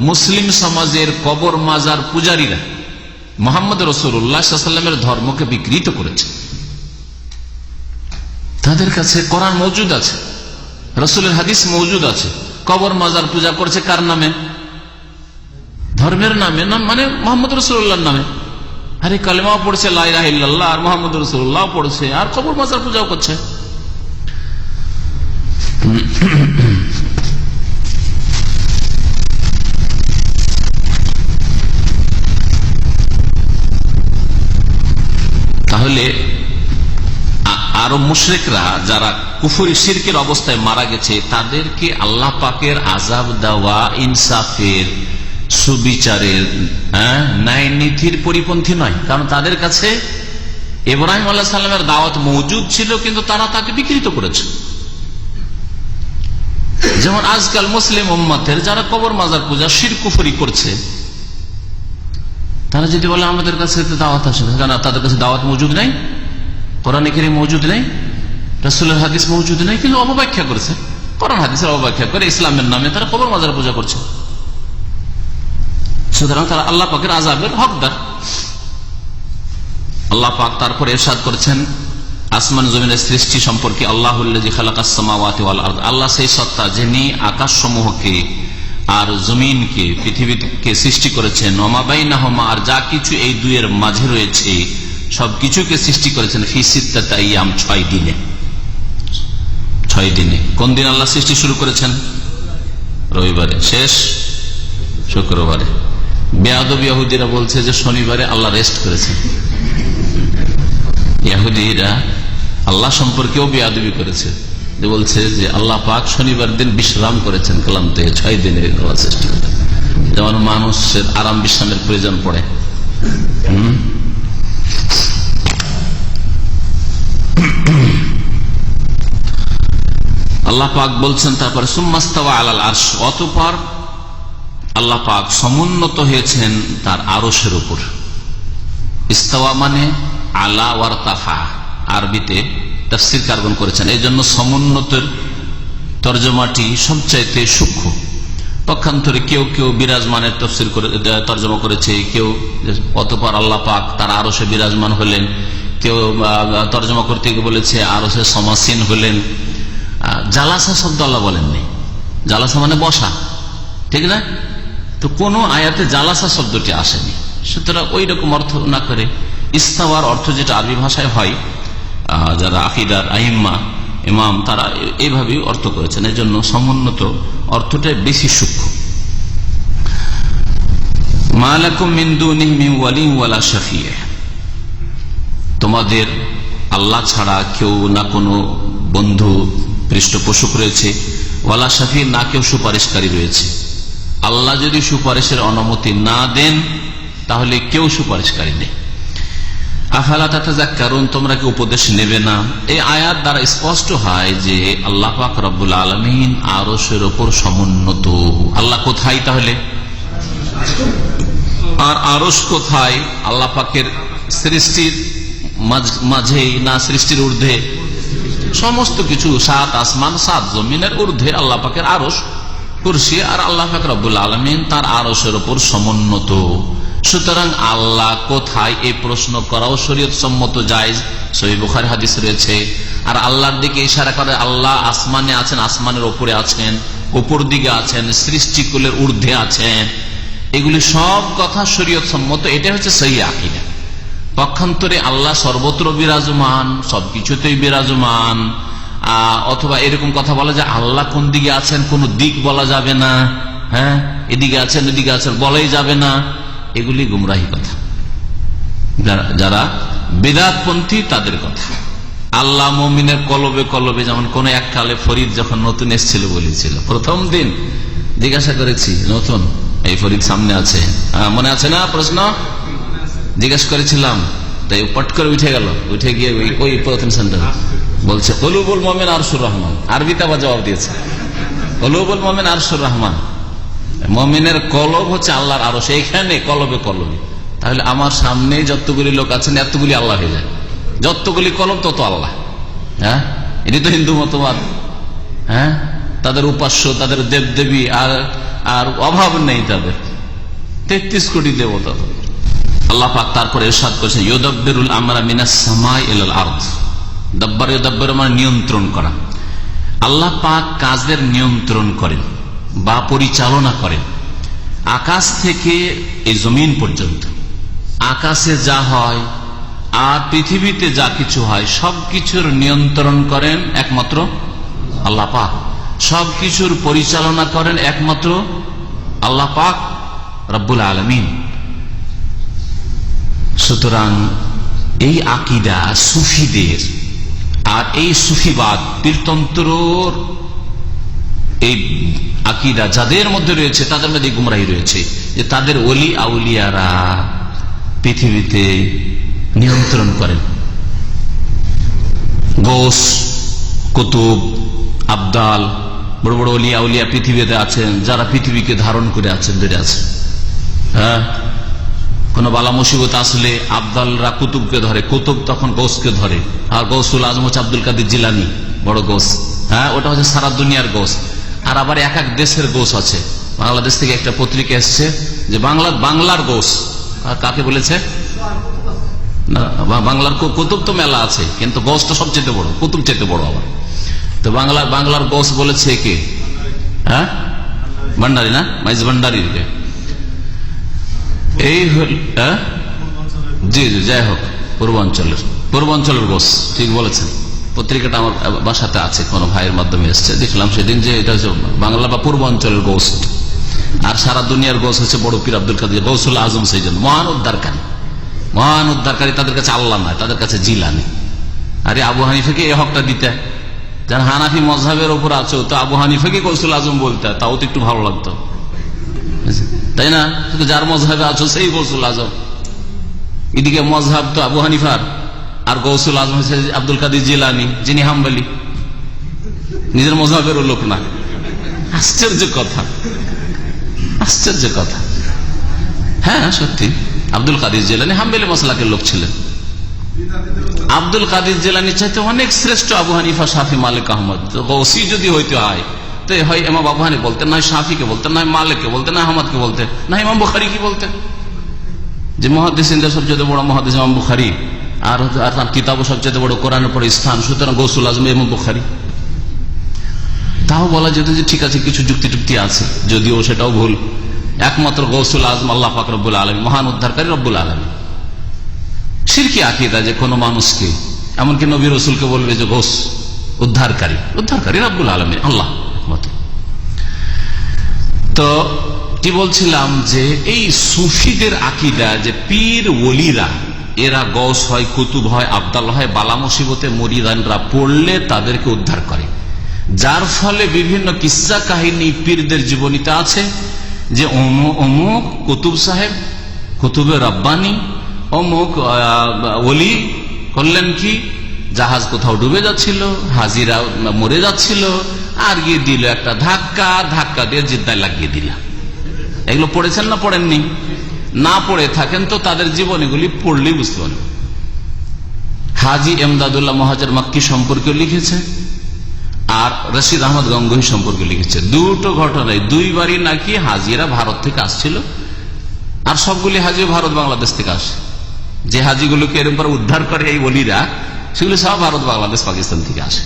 C: মুসলিম সমাজের কবর মাজার পূজারীরা মুহাম্মদ রাসূলুল্লাহ সাল্লাল্লাহু আলাইহি ওয়াসাল্লামের ধর্মকে বিকৃত করেছে। তাদের কাছে কোরআন মওজুদ আছে, রাসূলের হাদিস মওজুদ আছে, কবর মাজার পূজা করছে কার নামে? ধর্মের নামে, নাম মানে মুহাম্মদ রাসূলুল্লাহর নামে। আরে কালেমাও পড়ছে লা ইলাহা ইল্লাল্লাহ, আর মুহাম্মদ রাসূলুল্লাহ পড়ছে, আর কবর মাজার পূজাও করছে। তাহলে আরো মুশরিকরা যারা কুফরি শিরকের অবস্থায় মারা গেছে তাদেরকে আল্লাহ পাকের আযাব দেওয়া ইনসাফের, সুবিচারের, ন্যায় নীতির পরিপন্থী নয়। কারণ তাদের কাছে ইব্রাহিম আলাইহিস সালামের দাওয়াত মওজুদ ছিল, কিন্তু তারা তাকে বিকৃত করেছে। যেমন আজকাল মুসলিম উম্মতের যারা কবর মাজার পূজা শিরক কুফরি করছে, তারা যদি বলে আমাদের কাছে দাওয়াত আসে, কারণ তাদের কাছে দাওয়াত মওজুদ নাই, কোরআনে কারীম মওজুদ নাই, রাসূলের হাদিস মওজুদ নাই, কিন্তু অপব্যাখ্যা করেছে, কোরআন হাদিসের অপব্যাখ্যা করে ইসলামের নামে তারা কবর মাজার পূজা করছে। সুতরাং তারা আল্লাহ পাকের আযাবের হকদার। আল্লাহ পাক তারপরে ইরশাদ করেছেন আসমান জমিনের সৃষ্টি সম্পর্কে, আল্লাহুল্লাযী খালাকাস সামাওয়াতি ওয়াল আরদ, আল্লাহ সেই সত্তা যিনি আকাশসমূহকে আর জমিনকে, পৃথিবীকে সৃষ্টি করেছেন, ওমা বাইনাহুমা, আর যা কিছু এই দুইয়ের মাঝে রয়েছে সবকিছুকে সৃষ্টি করেছেন, ফি সিত্তাতি আইয়াম, 6 দিনে। 6 দিনে। কোন দিন আল্লাহ সৃষ্টি শুরু করেছেন? রবিবারে, শেষ শুক্রবারে। বেয়াদব ইহুদিরা বলছে যে শনিবারে আল্লাহ রেস্ট করেছেন। ইহুদিরা আল্লাহ সম্পর্কেও বেয়াদবি করেছে, যে বলছে যে আল্লাহ পাক শনিবার দিন বিশ্রাম করেছেন, ক্লান্ত হয়ে 6 দিনে আল্লাহ সৃষ্টি করেছেন। যেমন মানুষের আরাম বিশ্রামের প্রয়োজন পড়ে। আল্লাহ পাক বলছেন তারপরে সুম্মাস্তাওয়া আলাল আরশ, অতঃপর আল্লাহ পাক সমুন্নত হয়েছেন তার আরশের উপর। ইস্তাওয়া মানে আলা ওয়ারতাফা, আরবিতে তাফসীর কারণ করেছেন, এই জন্য সমুন্নতের তর্জমাটি সবচাইতে সূক্ষ্ম। পক্ষান্তরে কেউ কেউ বিরাজমানের তাফসীর করে তর্জমা করেছে, কেউ অতঃপর আল্লাহ পাক তার আরশে বিরাজমান হলেন, কেউ তর্জমা করতে গিয়ে বলেছে আরশে সমাসীন হলেন। জালাসা শব্দ আল্লাহ বলেননি, জালাসা মানে বসা, ঠিক না? তো কোন আয়াতে জালাসা শব্দটি আসেনি। সুতরাং ওই রকম অর্থ না করে ইস্তাওয়ার অর্থ যেটা আরবি ভাষায় হয়, যারা আকিদার আহিম্মা ইমাম তারা এইভাবে অর্থ করেছেন। এই জন্য সমুন্নত অর্থটা বেশি সূক্ষ্ম। মা লাকুম মিন দুনিহি মিন ওয়ালিয়্যিন ওয়ালা শাফিয়্যিন, তোমাদের আল্লাহ ছাড়া কেউ না কোনো বন্ধু পৃষ্ঠপোষক রয়েছে, ওয়ালা শাফি না কেউ সুপারিশকারী রয়েছে। আল্লাহ যদি সুপারিশের অনুমতি না দেন তাহলে কেউ সুপারিশকারী নেই। আফালা তাতাযাক্কারুন, তোমরা কি উপদেশ নেবে না? এই আয়াত দ্বারা স্পষ্ট হয় যে আল্লাহ পাক রব্বুল আলামিন আরশের উপর সমুন্নত। আল্লাহ কোথায় তাহলে? আর আরশ কোথায়? আল্লাহ পাকের সৃষ্টির মাঝেই না সৃষ্টির ঊর্ধ্বে? সমস্ত কিছু 7 আসমান 7 জমিনের ঊর্ধ্বে আল্লাহ পাকের আরশ, কুরসি। আর আল্লাহ পাক রব্বুল আলামিন তার আরশের উপর সমুন্নত। সুতরাং আল্লাহ কোথায় এই প্রশ্ন করাও শরীয়ত সম্মত জায়েজ, সহিহ বুখারী হাদিস রয়েছে। আর আল্লাহর দিকে ইশারা করে আল্লাহ আসমানে আছেন, আসমানের উপরে আছেন, উপর দিকে আছেন, সৃষ্টিকুলের ঊর্ধ্বে আছেন, এগুলি সব কথা শরীয়ত সম্মত। এটা হচ্ছে সহিহ আকীদা। পক্ষান্তরে আল্লাহ সর্বত্র বিরাজমান, সবকিছুতেই বিরাজমান, অথবা এরকম কথা বলা যায় আল্লাহ কোন দিকে আছেন কোন দিক বলা যাবে না, হ্যাঁ এদিকে আছেন এদিকে আছেন বলাই যাবে না, এগুলি গুমরাহি কথা, যারা বিদআতপন্থী তাদের কথা। আল্লাহ মুমিনের কলবে কলবে, যেমন কোন এককালে ফরিদ যখন নতুন এসেছিল বলেছিল, প্রথম দিন জিজ্ঞাসা করেছি, নতুন এই ফরিদ সামনে আছে, মনে আছে না প্রশ্ন জিজ্ঞাসা করেছিলাম, তাই পট করে উঠে গেল, উঠে গিয়ে ওই প্রথম সেন্টার বলছে কলুবুল মুমিন আরশুর রহমান, আরবিতে আবার জবাব দিয়েছে কলুবুল মুমিন আরশুর রহমান, মুমিনের কলব হচ্ছে আল্লাহর আরশ, এইখানে কলবে কলবে। তাহলে আমার সামনে যতগুলি লোক আছেন এতগুলি আল্লাহ হয়ে যায়, যতগুলি কলব তত আল্লাহ। হ্যাঁ এটি তো হিন্দু মতবাদ, হ্যাঁ তাদের উপাস্য, তাদের দেব দেবী আর অভাব নেই, তাদের 33 কোটি দেবতা। আল্লাহ পাক তারপরে ইরশাদ করেছেন ইউদাব্বিরুল আমরা মিনাস সামাই ইলাল আরদ, দাব্বার ইউদাব্বিরু মানে নিয়ন্ত্রণ করা। আল্লাহ পাক কাজের নিয়ন্ত্রণ করেন বা পরিচালনা করেন আকাশ থেকে এই জমিন পর্যন্ত। আকাশে যা হয় আর পৃথিবীতে যা কিছু হয় সবকিছুর নিয়ন্ত্রণ করেন একমাত্র আল্লাহ পাক, সবকিছুর পরিচালনা করেন একমাত্র আল্লাহ পাক রব্বুল আলামিন। সুতরাং এই আকীদা সুফিদের, আর এই সুফিবাদ পীরতন্ত্রর এই আকীদা যাদের মধ্যে রয়েছে তাদের মধ্যে গুমরাহি রয়েছে, যে তাদের ওলি আউলিয়ারা পৃথিবীতে নিয়ন্ত্রণ করেন। গৌস, কুতুব, আবদাল, বড় বড় ওলি আউলিয়া পৃথিবীতে আছেন, যারা পৃথিবীকে ধারণ করে আছেন, ধরে আছেন। হ্যাঁ কোন বালা মুসিবত আসলে আবদালরা কুতুবকে ধরে, কুতুব তখন গৌসকে ধরে। আর গৌসুল আজম হচ্ছে আব্দুল কাদের জিলানী, বড় গৌস। হ্যাঁ ওটা হচ্ছে সারা দুনিয়ার গৌস। আর আবার এক এক দেশের গৌস আছে। বাংলাদেশ থেকে একটা পত্রিকা এসছে যে বাংলার গৌস, কাকে বলেছে না, বাংলার কুতুব তো মেলা আছে, কিন্তু গৌস তো সবচেয়ে বড়, কুতুব চেয়ে বড় আবার। তো বাংলার গৌস বলেছে কে? হ্যাঁ ভান্ডারী না, মাইজ ভান্ডারী। এই জি জি যাই হোক, পূর্বাঞ্চলের গোস, ঠিক বলেছেন। পত্রিকাটা আমার বাসাতে আছে, কোন ভাইয়ের মাধ্যমে এসছে, দেখলাম সেদিন যে এটা হচ্ছে বাংলা বা পূর্বাঞ্চলের গোস। আর সারা দুনিয়ার গোস হচ্ছে বড় পীর আব্দুল কাদের গৌসুল আজম, সেই জন্য মহান উদ্ধারকারী। তাদের কাছে আল্লাহ নয়, তাদের কাছে জিলানী। আরে আবু হানিফাকে এই হকটা দিতে, যারা হানাফি মজহাবের উপর আছো, তো আবু হানিফাকে গৌসুল আজম বলতে, তাও তো একটু ভালো লাগতো, তাই না? যার মজহাবে আছো সেই গৌসুল আজম। এদিকে মজহাব তো আবু হানিফার, আর গৌসুল আজম হচ্ছে আব্দুল কাদের জিলানী, যিনি হাম্বলি, নিজের মজহাবেরও লোক না। আশ্চর্য কথা, আশ্চর্য কথা। হ্যাঁ সত্যি, আব্দুল কাদের জিলানী হাম্বলি মাসলাকের লোক ছিলেন। আব্দুল কাদের জিলানী চাইতে অনেক শ্রেষ্ঠ আবু হানিফা, শাফি, মালিক, আহমদ। গৌসি যদি হইতে হয় তো হয় ইমাম আবু হানিফা বলতেন, নয় শাফিকে বলতেন, নয় মালিককে বলতেন, না আহমদকে বলতেন, না ইমাম বুখারী কি বলতেন, যে মুহাদ্দিসিনদের সবচেয়ে বড় মুহাদ্দিস ইমাম বুখারী, আর তার কিতাবও সবচেয়ে বড়, কোরআনের পরে স্থান। সুতরাং গৌসুল আজম ইমাম বুখারী। তাও বলা যেত যে ঠিক আছে, কিছু যুক্তি টুক্তি আছে, যদিও সেটাও ভুল। একমাত্র গৌসুল আজম আল্লাহ পাক রব্বুল আলামিন, মহান উদ্ধারকারী রব্বুল আলামিন। শিরকি আকীদা যে কোনো মানুষকে এমনকি নবী রসুলকে বলবে যে গোস উদ্ধারকারী রব্বুল আলামিন আল্লাহ একমাত্র। তো কি বলছিলাম যে এই সুফিদের আকীদা যে পীর ওলিরা এরা গৌস হয়, কুতুব হয়, আবদাল হয়, বালা মুসিবতে মুরিদানরা পড়লে তাদেরকে উদ্ধার করে, যার ফলে বিভিন্ন কিস্সা কাহিনী পীরদের জীবনীতে আছে যে অমুক কুতুব সাহেব, কুতুবে রব্বানি, অমুক ওলি করলেন কি, জাহাজ কোথাও ডুবে যাচ্ছিল, হাজিরা মরে যাচ্ছিল, আর গিয়ে দিল একটা ধাক্কা দিয়ে জিদ্দায় লাগিয়ে দিল। এগুলো পড়েছেন না পড়েননি? না পড়ে থাকেন তো তাদের জীবনীগুলি পড়লেই বুঝতে পারবেন। হাজি এমদাদুল্লাহ মহাজের মাক্কি সম্পর্কে লিখেছে আর রশিদ আহমদ গঙ্গোহী সম্পর্কে লিখেছে। দুটো ঘটনায় দুইবারই নাকি হাজিরা ভারত থেকে আসছিল, আর সবগুলি হাজি ভারত বাংলাদেশ থেকে আসে। যে হাজিগুলোকে এরকম করে উদ্ধার করে এই ওলিরা, সেগুলো সব ভারত বাংলাদেশ পাকিস্তান থেকে আসে।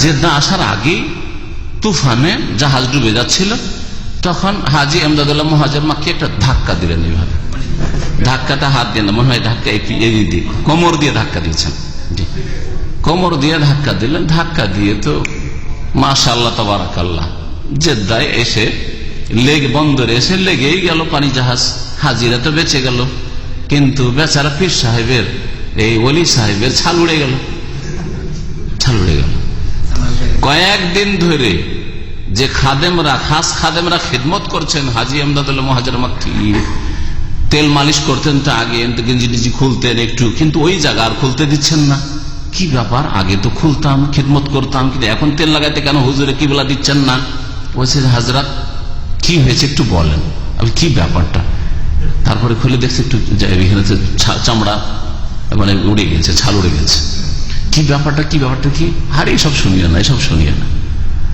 C: জেদ্দা আসার আগে তুফানে জাহাজ ডুবে যাচ্ছিল, তখন হাজি এমদাদুল্লাহ মহাজের মাকে একটা ধাক্কা দিলেন। এইভাবে ধাক্কাটা হাত দিয়ে না, মনে হয় ধাক্কা কোমর দিয়ে ধাক্কা দিয়েছেন, কোমর দিয়ে ধাক্কা দিলেন। ধাক্কা দিয়ে তো মাশাআল্লাহ তাবারাকাল্লাহ জেদ্দায় এসে বন্দরে এসে লেগেই গেল পানি জাহাজ। হাজিরা তো বেঁচে গেল, কিন্তু বেচারা পীর সাহেবের, এই ওলি সাহেবের ছাল উড়ে গেল। কয়েকদিন ধরে যে খাস খাদেমরা খিদমত করছেন হাজি এমদাদুল্লাহ মহাজের মাক্কি, তেল মালিশ করতেন তো আগে, গেঞ্জি টেঞ্জি খুলতেন একটু, কিন্তু ওই জায়গা আর খুলতে দিচ্ছেন না। কি ব্যাপার, আগে তো খুলতাম, খিদমত করতাম, কিন্তু এখন তেল লাগাইতে কেন হুজুরে কিবলা দিচ্ছেন না? বলছে হাজরাত কি হয়েছে একটু বলেন, আমি কি ব্যাপারটা। তারপরে খুলে দেখছে একটু চামড়া মানে উড়ে গেছে, ছাল উড়ে গেছে। কি ব্যাপারটা কি? আরে এসব শুনিয়ে না।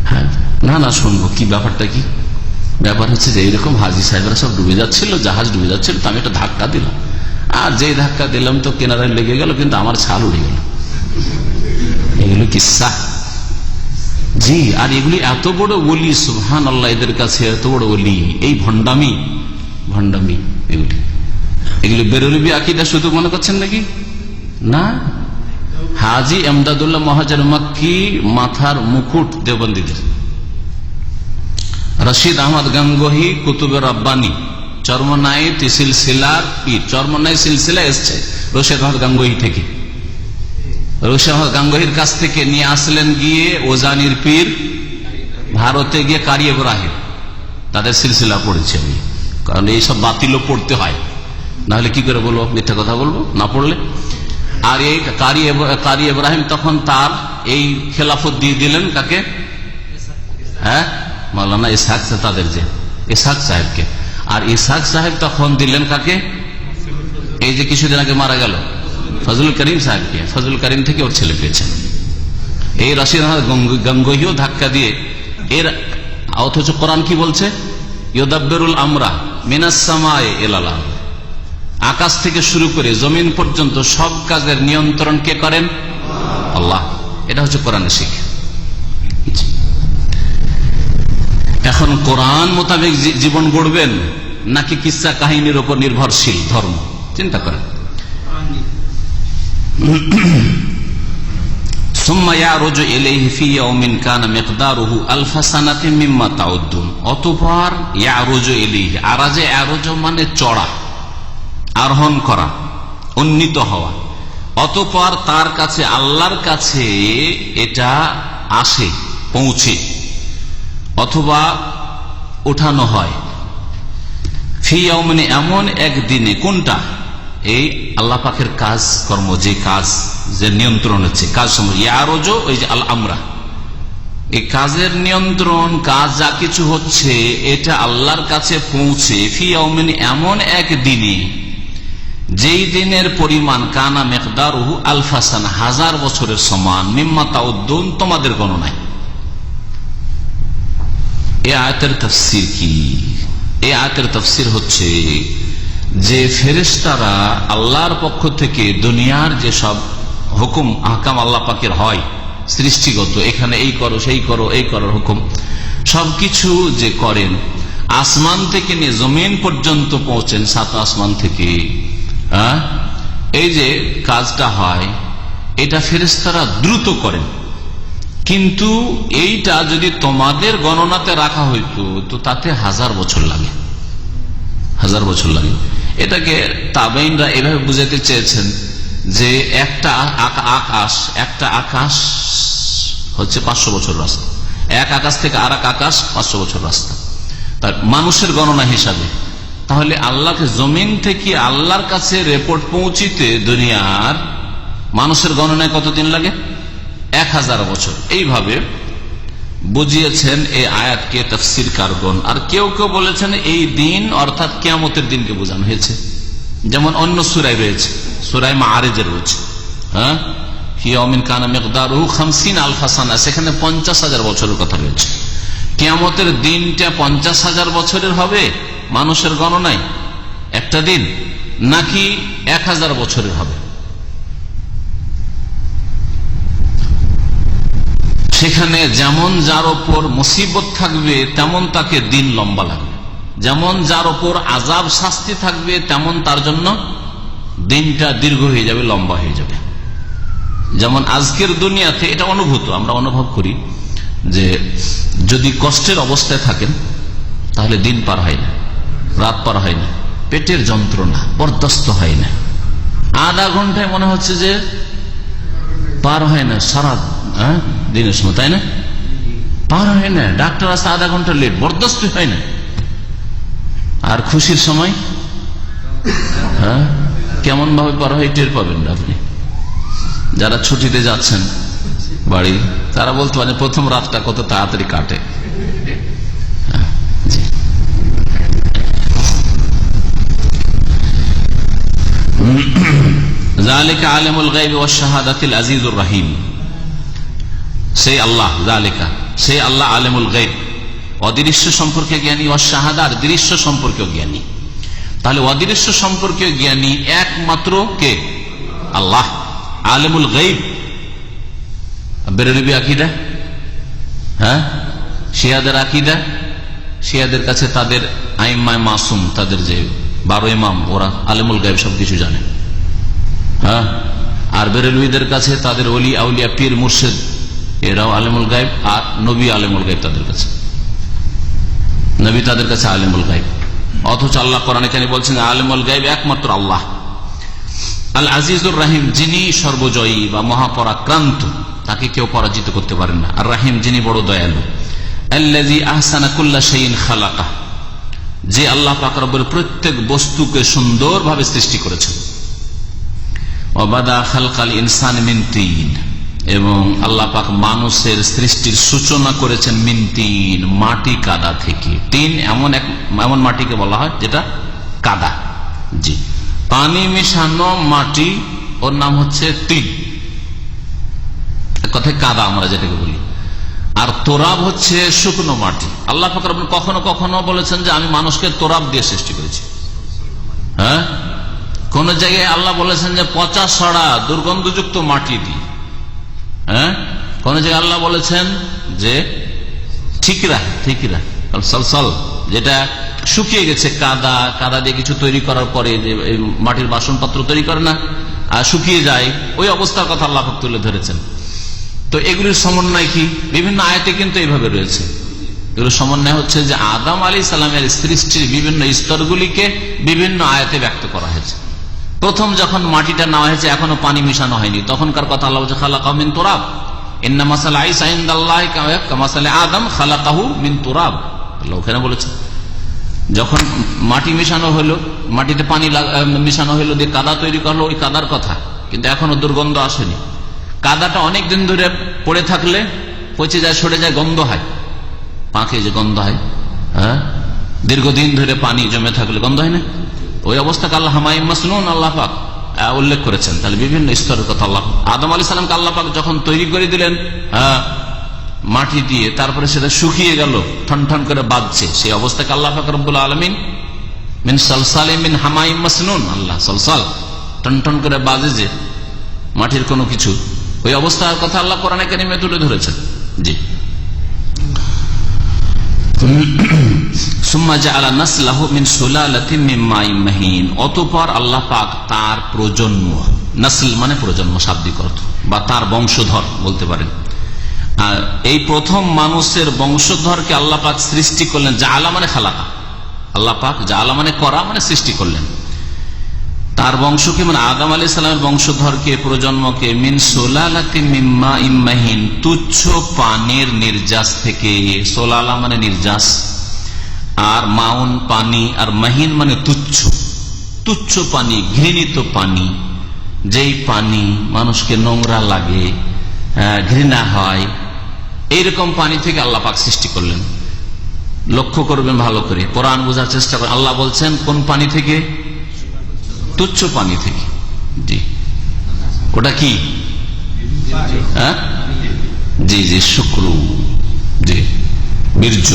C: হ্যাঁ, না শুনবো, কি ব্যাপারটা কি? ব্যাপার হচ্ছে যে এইরকম হাজি সাহেবরা সব ডুবে যাচ্ছিল, জাহাজ ডুবে যাচ্ছিল, তো আমি একটা ধাক্কা দিলাম, আর যেই ধাক্কা দিলাম তো কেনারায় লেগে গেল, কিন্তু আমার ছাল উড়ে গেল। এগুলো কিস্সা। জি, আর এগুলি এত বড় ওলি, সুবহানাল্লাহ, এদের কাছে এত বড় ওলি, এই ভণ্ডামি এগুলি বেরলভী আকীদা শুধু মনে করছেন নাকি? না, হাজি এমদাদুল্লাহ মহাজের মাক্কি মাথার মুকুট দেওবন্দীদের, রশিদ আহমদ গঙ্গোহী কুতুবে রব্বানি, চরমনাই সিলসিলার পীর। চরমনাই সিলসিলা এসছে রশিদ আহমদ গঙ্গোহী থেকে। রশিদ আহমদ গঙ্গোহীর কাছ থেকে নিয়ে আসলেন গিয়ে ওজানির পীর, ভারতে গিয়ে কারি ইব্রাহিম, তাদের সিলসিলা পড়েছি আমি, কারণ এইসব বাতিলও পড়তে হয়, না হলে কি করে বলবো, মিথ্যা কথা বলবো না পড়লে। আর এই কারি ইব্রাহিম তখন তার এই খেলাফত দিয়ে দিলেন কাকে? হ্যাঁ, মাওলানা ইসহাক, তাদের যে ইসহাক সাহেবকে। আর ইসহাক সাহেব তখন দিলেন কাকে? এই যে কিছুদিন আগে মারা গেল ফজলুল করিম সাহেবকে। ফজলুল করিম থেকে ওর ছেলে পেয়েছেন। এই রশিদ আহমদ গঙ্গোহীও ধাক্কা দিয়ে এর, অথচ কোরআন কি বলছে? ইউদাব্বিরুল আমরা মিনাস সামায়ে ইলাল আরদ, আকাশ থেকে শুরু করে জমিন পর্যন্ত সব কাজের নিয়ন্ত্রণ কে করেন? আল্লাহ। এটা হচ্ছে কোরআনের শিক্ষা। এখন কোরআন মোতাবেক জীবন গড়বেন নাকি কিসসা কাহিনীর উপর নির্ভরশীল ধর্ম? চিন্তা করেন। অতঃপর আরাজে আরজ মানে চড়া, আরোহণ করা, উন্নীত হওয়া। অতঃপর তার কাছে, আল্লাহর কাছে এটা আসে, পৌঁছে, অথবা উঠানো হয় ফি ইয়াউমিন, এমন একদিনে। কোনটা? এই আল্লাহ পাকের কাজ কর্ম, যে কাজ, যে নিয়ন্ত্রণ হচ্ছে কাজ সময়, ইয়ারজো, ওই যে আল আমরা, এই কাজের নিয়ন্ত্রণ, কাজ যা কিছু হচ্ছে এটা আল্লাহর কাছে পৌঁছে ফি ইয়াউমিন, এমন একদিনে, যেই দিনের পরিমাণ কানা মিকদারুহু আলফা সানা, 1000 বছরের সমান, মিম্মা তাউদ্দুন, তোমাদের গণনায়। এই আয়াতের তাফসীর কি? এই আয়াতের তাফসীর হচ্ছে যে ফেরেশতারা আল্লাহর পক্ষ থেকে দুনিয়ার যে সব হুকুম আহকাম আল্লাহ পাকের হয় সৃষ্টিগত, এখানে এই করো, সেই করো, এই করার হুকুম সবকিছু যে করেন, আসমান থেকে নিয়ে জমিন পর্যন্ত পৌঁছেন, 7 আসমান থেকে, এই যে কাজটা হয় এটা ফেরেশতারা দ্রুত করেন, কিন্তু এইটা যদি তোমাদের গণনাতে রাখা হইতো তো তাতে 1000 বছর লাগে, 1000 বছর লাগে। এটাকে তাবেইনরা এভাবে বুঝাতে চেয়েছেন যে একটা আকাশ হচ্ছে 500 বছর রাস্তা, এক আকাশ থেকে আর এক আকাশ 500 বছর রাস্তা, তার মানুষের গণনা হিসাবে। তাহলে আল্লাহকে জমিন থেকে আল্লাহর কাছে রিপোর্ট পৌঁছিতে দুনিয়ার মানুষের গণনায় কতদিন লাগে? 1000 বছর। এইভাবে বুঝিয়েছেন এই আয়াতকে তাফসীরকারগণ। আর কেউ কেউ বলেছেন এই দিন অর্থাৎ কিয়ামতের দিনকে বোঝানো হয়েছে, যেমন অন্য সূরায় রয়েছে, সূরা মাআরিজে রয়েছে, হ্যাঁ, ইয়াউমিন কানা মিকদারুহু 50,000 সানা, সেখানে 50,000 বছরের কথা রয়েছে। কিয়ামতের দিনটা 50,000 বছরের হবে মানুষের গণনায় একটা দিন, নাকি 1000 বছরের হবে? সেখানে যেমন যার ওপর মুসিবত থাকবে তেমন তাকে দিন লম্বা লাগবে, যেমন যার ওপর আযাব শাস্তি থাকবে তেমন তার জন্য দিনটা দীর্ঘ হয়ে যাবে, লম্বা হয়ে যাবে। যেমন আজকের দুনিয়াতে এটা অনুভূত, আমরা অনুভব করি যে যদি কষ্টের অবস্থায় থাকেন তাহলে দিন পার হয় না, রাত পার হয় না, পেটের যন্ত্রণা বরদাস্ত হয় না, আধা ঘন্টায় মনে হচ্ছে যে পার হয় না সারা দিনের সময়, তাই না? পার হয় না, ডাক্তার আসতে আধা ঘন্টা লেট, বরদাস্ত হয় না। আর খুশির সময় হ্যাঁ কেমন ভাবে পার হয় টের পাবেন না আপনি। যারা ছুটিতে যাচ্ছেন বাড়ি তারা বলতে পারেন প্রথম রাতটা কত তাড়াতাড়ি কাটে। যালিকা আলিমুল গায়বি ওয়াশ শাহাদাতিল আজিজুর রহিম, সেই আল্লাহ, যালিকা সেই আল্লাহ আলিমুল গায়ব, অদৃশ্য সম্পর্কে জ্ঞানী, ওয়াশ শাহাদা আর দৃশ্য সম্পর্কে জ্ঞানী। তাহলে অদৃশ্য সম্পর্কে জ্ঞানী একমাত্র কে? আল্লাহ। আলিমুল গায়ব বেরেলভী আকীদা, হ্যাঁ, শিয়াদের আকীদা, শিয়াদের কাছে তাদের আইম্মায়ে মাসুম, তাদের যে 12 ইমাম, ওরা আলিমুল গায়ব সবকিছু জানে, হ্যাঁ। আর বেরেলভীদের কাছে তাদের ওলি আউলিয়া পীর মুর্শিদ, এরাও আলিমুল গায়ব, আর নবী আলিমুল গায়ব তাদের কাছে, নবী তাদের কাছে আলিমুল গায়ব। অথচ আল্লাহ কোরআনে কেন বলছেন আলিমুল গায়ব একমাত্র আল্লাহ। আল আজিজুর রাহিম, যিনি সর্বজয়ী বা মহাপরাক্রান্ত, তাকে কেউ পরাজিত করতে পারেন না। আর রাহিম, যিনি বড় দয়ালু। আল্লাযী আহসানা কুল্লা শাইইন খালাকা, যে আল্লাহ পাক রব্বুল প্রত্যেক বস্তুকে সুন্দরভাবে সৃষ্টি করেছেন। ওয়া বাদা খালকাল ইনসান মিন তিন, এবং আল্লাহ পাক মানুষের সৃষ্টির সূচনা করেছেন মিন তিন, মাটি কাদা থেকে। তিন এমন মাটিকে বলা হয় যেটা কাদা, জি, পানি মিশানো মাটি, ওর নাম হচ্ছে তিন, কথায় কাদা আমরা যেটাকে বলি। আর তোরাব হচ্ছে শুকনো মাটি। আল্লাহ পাক রব্বুল কখনো কখনো বলেছেন যে আমি মানুষকে তোরাব দিয়ে সৃষ্টি করেছি, হ্যাঁ। কোন জায়গায় আল্লাহ বলেছেন যে পচা সড়া দুর্গন্ধযুক্ত মাটি দিয়ে, হ্যাঁ। কোন জায়গায় আল্লাহ বলেছেন যে ঠিকরা সলসল, যেটা শুকিয়ে গেছে, কাদা দিয়ে কিছু তৈরি করার পরে যে মাটির বাসনপত্র তৈরি করে না, আর শুকিয়ে যায়, ওই অবস্থার কথা আল্লাহ পাক তুলে ধরেছেন। তো এগুলির সমন্বয় কি? বিভিন্ন আয়াতে কিন্তু এইভাবে রয়েছে। এগুলো সমন্বয় হচ্ছে যে আদম আলাইহিস সালামের সৃষ্টির বিভিন্ন স্তরগুলিকে বিভিন্ন আয়াতে ব্যক্ত করা হয়েছে। প্রথম যখন মাটিটা নেওয়া হয়েছে, এখনো পানি মিশানো হয়নি, তখনকার কথা আল্লাহ বলছে খালাকাহু মিন তুরাব, ইন্না মাসালা ঈসা ইনদাল্লাহি কামাসালি আদম খালাকাহু মিন তুরাব, আল্লাহ ওখানে বলেছে। যখন মাটি মিশানো হলো, মাটিতে পানি মিশানো হলো, দিয়ে কাদা তৈরি করলো, ওই কাদার কথা, কিন্তু এখনো দুর্গন্ধ আসেনি। কাদাটা অনেক দিন ধরে পড়ে থাকলে পচে যায়, সরে যায়, গন্ধ হয়, পাকে যে গন্ধ হয়, হ্যাঁ, দীর্ঘদিন ধরে পানি জমে থাকলে গন্ধ হয় না, ওই অবস্থাকে আল্লাহ হামাইম মাসনুন আল্লাহ পাক উল্লেখ করেছেন। তাহলে বিভিন্ন স্তরের কথা আল্লাহ, আদম আলাইহিস সালামকে আল্লাহ পাক যখন তৈরি করে দিলেন, হ্যাঁ, মাটি দিয়ে, তারপরে সেটা শুকিয়ে গেল, ঠন করে বাজছে, সেই অবস্থাকে আল্লাহ পাক রব্বুল আলামিন মিন সালসালিম মিন হামাইম মাসনুন, আল্লাহ সালসাল ঠন করে বাজে যে মাটির কোনো কিছু, ওই অবস্থার কথা আল্লাহ কোরআনে কারিমে তুলে ধরেছেন। জি, সুম্মা জাআলা নাসলাহু মিন সুলালাতিন মিন মাইন মাহিন, অতঃপর আল্লাহ পাক তার প্রজন্ম, নাসল মানে প্রজন্ম শাব্দিক অর্থ, বা তার বংশধর বলতে পারেন। আর এই প্রথম মানুষের বংশধরকে আল্লাহ পাক সৃষ্টি করলেন, জাআলা মানে খালাকা, আল্লাহ পাক জাআলা মানে করা মানে সৃষ্টি করলেন। তার বংশকে মানে আদম আলাইহিস সালামের বংশধরকে, প্রজন্মকে, মিন সুলালাতিন মিন মাইন মাহিন, তুচ্ছ পানির নির্যাস থেকে। সোলালা মানে নির্যাস, আর মাউন পানি, আর মাহিন মানে তুচ্ছ, তুচ্ছ পানি, ঘৃণিত পানি, যেই পানি মানুষকে নোংরা লাগে, ঘৃণা হয়, এইরকম পানি থেকে আল্লাহ পাক সৃষ্টি করলেন। লক্ষ্য করবেন ভালো করে, কোরআন বোঝার চেষ্টা করেন। আল্লাহ বলছেন কোন পানি থেকে? তুচ্ছ পানি থেকে। জি, ওটা কি? জি জি, শুক্রু, জি, বীর্য।